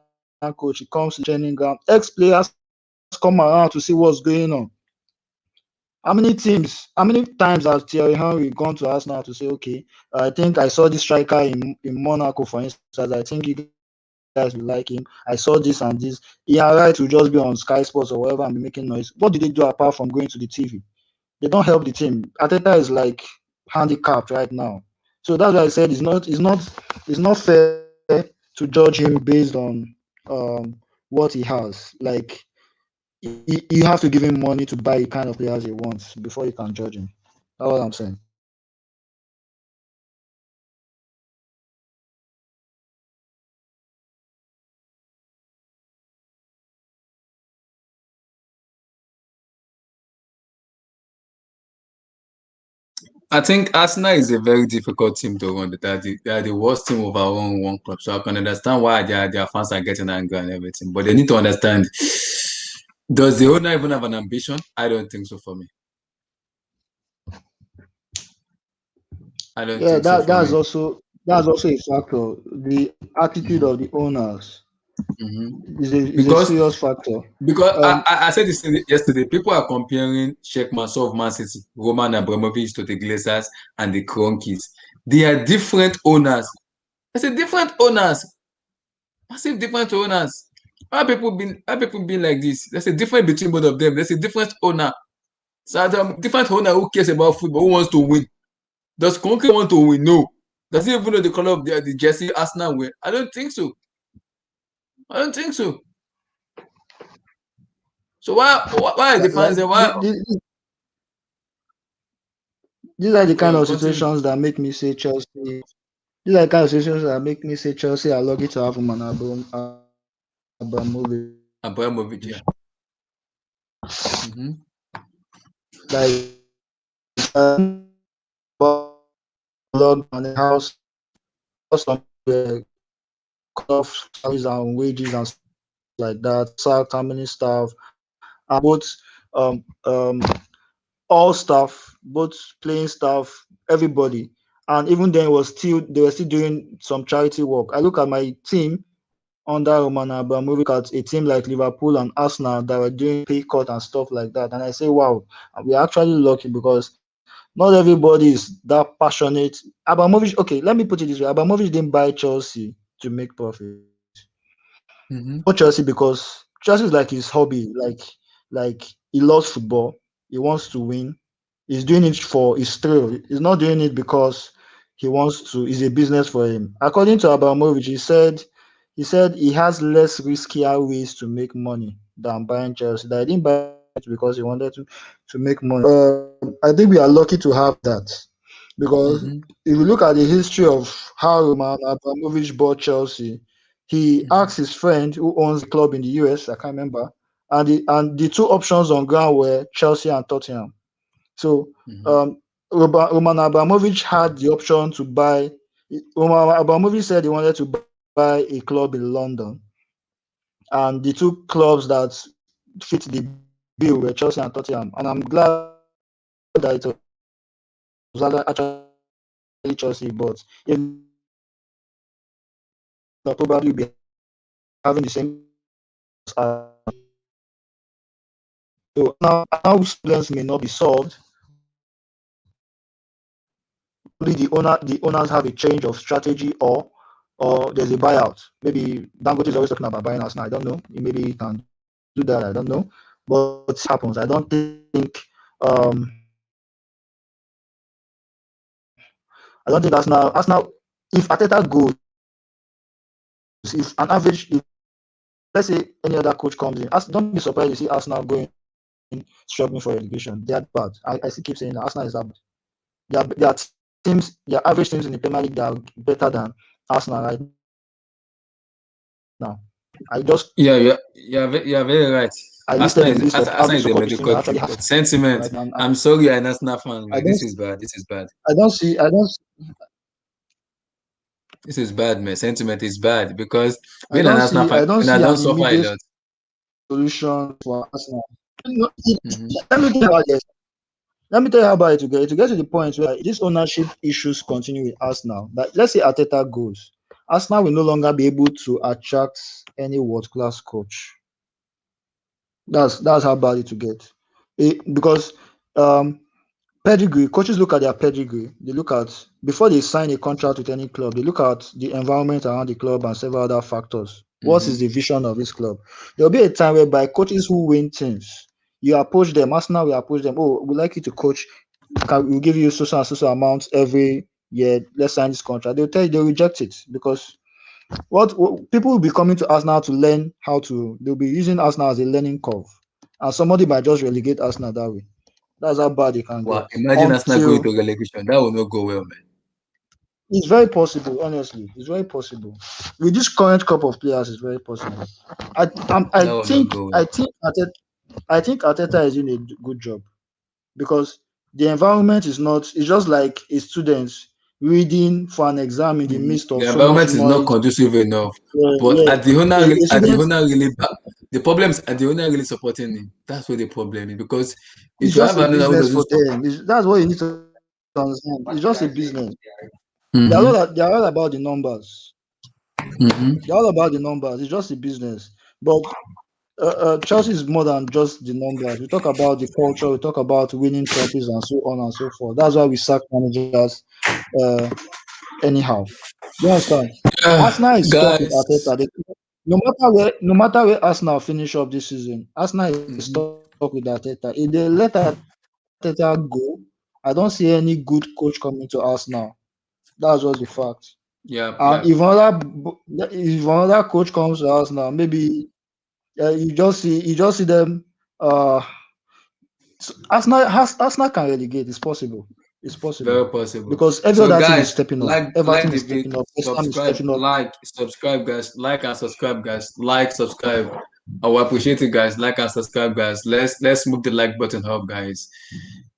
coach, he comes to the training ground. Ex-players come around to see what's going on. How many times has Thierry Henry gone to Arsenal to say, okay, I think I saw this striker in Monaco, for instance. I think you guys will like him. I saw this and this. He had right to just be on Sky Sports or whatever and be making noise. What did they do apart from going to the TV? They don't help the team. Ateta is like handicapped right now. So that's why I said it's not fair to judge him based on what he has. Like you have to give him money to buy the kind of players he wants before you can judge him. That's what I'm saying. I think Arsenal is a very difficult team to run. They are the worst team of our own one club. So I can understand why their fans are getting angry and everything. But they need to understand, does the owner even have an ambition? I don't think so for me. I don't Yeah, think so for that's me. also a factor. The attitude of the owners is a Because serious factor. I said this yesterday, people are comparing Sheikh Mansour of Man City, Roman Abramovich to the Glazers and the Kroenkes. They are different owners. I said different owners. Massive different owners. Why people been like this? There's a difference between both of them. There's a different owner. So the different owner who cares about football, who wants to win. Does Kroenke want to win? No. Does he even know the color of the jersey Arsenal wear? I don't think so. I don't think so. So why are the fans there? Why? These are the kind of Continue. situations that make me say Chelsea. These are the kind of situations that make me say Chelsea are lucky to have Roman Abramovich. Abramovich, yeah. Like blog on the house, some cut off salaries and wages and stuff like that, sacked how many staff, and both all staff, both playing staff, everybody. And even then they were still doing some charity work. I look at my team under Roman Abramovich, at a team like Liverpool and Arsenal that were doing pay cut and stuff like that. And I say, wow, we're actually lucky because not everybody is that passionate. Abramovich, okay, let me put it this way. Abramovich didn't buy Chelsea to make profit. Not Chelsea because Chelsea is like his hobby. Like he loves football. He wants to win. He's doing it for his thrill. He's not doing it because he wants to. It's a business for him. According to Abramovich, he said he has less riskier ways to make money than buying Chelsea. That he didn't buy it because he wanted to make money. I think we are lucky to have that because if you look at the history of how Roman Abramovich bought Chelsea, he asked his friend who owns the club in the US, I can't remember, and the two options on ground were Chelsea and Tottenham. So Roman Abramovich had the option to buy. Roman Abramovich said he wanted to buy a club in London, and the two clubs that fit the bill were Chelsea and Tottenham. And I'm glad that it was actually Chelsea, but if not, probably be having the same. So now problems may not be solved. Probably the owners have a change of strategy, or there's a buyout. Maybe Dangote is always talking about buying us now. I don't know. Maybe he can do that. I don't know. But it happens. I don't think Arsenal, if Arteta goes, if an average, let's say any other coach comes in, don't be surprised to see Arsenal going struggling for relegation. They are bad. I still keep saying that Arsenal is bad. There are teams, there are average teams in the Premier League that are better than Arsenal right now. You're very right. Arsenal is a medical team. Sentiment. Right, I'm sorry, you're an Arsenal fan. This is bad. This is bad. This is bad, man. Sentiment is bad because being an Arsenal fan, I don't suffer a lot. Solution for Arsenal. Let me tell you how about it to get to the point where these ownership issues continue with Arsenal. That let's say Arteta goes, Arsenal will no longer be able to attract any world-class coach. That's how bad it to get. Because pedigree, coaches look at their pedigree. They look at, before they sign a contract with any club, they look at the environment around the club and several other factors. What is the vision of this club? There'll be a time whereby coaches who win things, You approach them. Arsenal will approach them. Oh, we'd like you to coach. We'll give you so and so amounts every year. Let's sign this contract. They'll tell you they'll reject it because what people will be coming to Arsenal to learn how to. They'll be using Arsenal as a learning curve, and somebody might just relegate Arsenal that way. That's how bad it can Wow, get. imagine Arsenal going Until to relegation. That will not go well, man. it's very possible, honestly. It's very possible. With this current crop of players, it's very possible. I That will not go well. I think Arteta is doing a good job because the environment is not. It's just like a student reading for an exam in the midst of The so much environment is not noise. conducive enough. Yeah, But yeah. at the owner, A at the student, owner really, the problem is at the owner really supporting him. That's where the problem is because it's if you just have a an owner who business doesn't for support, them. That's what you need to understand. It's just a business. They're all about the numbers. They're all about the numbers. It's just a business. But Chelsea is more than just the numbers. We talk about the culture. We talk about winning trophies and so on and so forth. That's why we sack managers anyhow. You understand? Arsenal is stuck with guys. Arteta. No matter where Arsenal finish up this season, Arsenal is stuck with Arteta. If they let Arteta go, I don't see any good coach coming to Arsenal. That's just the fact. Yeah, And yeah. if another coach comes to Arsenal, maybe you just see them. Arsenal can relegate. It's possible. It's possible Very possible. because every So other team is guys, stepping up. like Everton the is video, stepping up. West Ham is subscribe, stepping up. subscribe guys, like and subscribe guys, like, subscribe. I will appreciate it guys, like and subscribe guys. Let's move the like button up guys.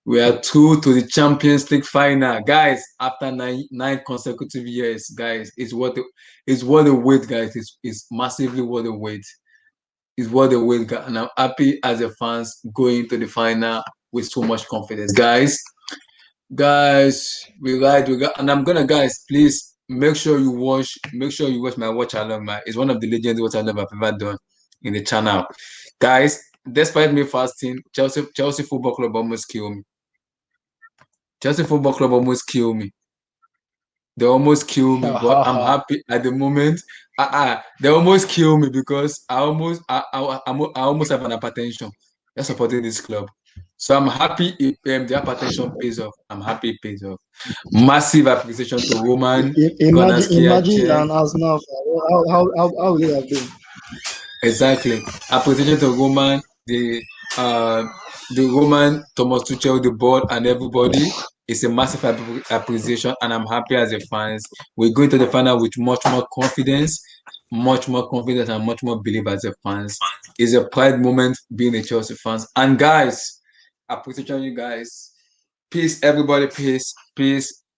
We are through to the Champions League final, guys. After nine consecutive years, guys, it's what the wait, guys. It's massively worth the wait. It's worth the wait, guys. And I'm happy as a fans going to the final with so much confidence, guys. Guys, we got, and I'm gonna, guys, please make sure you watch my watch along, man. It's one of the legends watch along I've ever done in the channel, guys. Despite me fasting, Chelsea Football Club almost killed me. Chelsea Football Club almost killed me. They almost killed me, but I'm happy at the moment. They almost killed me because I almost have an hypertension. They're supporting this club. So I'm happy if the hypertension pays off. I'm happy it pays off. Massive appreciation to Roman. Imagine an Arsenal. How would it have been? Exactly. Appreciation to Roman, the Roman, Thomas Tuchel, the board, and everybody. It's a massive appreciation, and I'm happy as a fans. We're going to the final with much more confidence, and much more belief as a fans. It's a pride moment being a Chelsea fans. And guys, appreciation you guys. Peace, everybody. Peace.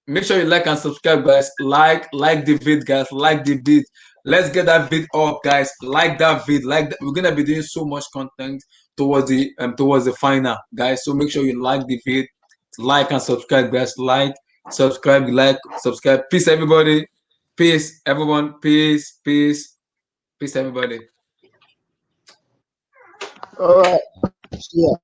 Make sure you like and subscribe, guys. Like the vid, guys. Like the vid. Let's get that vid up, guys. Like that vid. We're gonna be doing so much content towards the final, guys. So make sure you like the vid, like and subscribe, guys. Like, subscribe. Peace, everybody. Peace, everyone. Peace, everybody. All right. Yeah.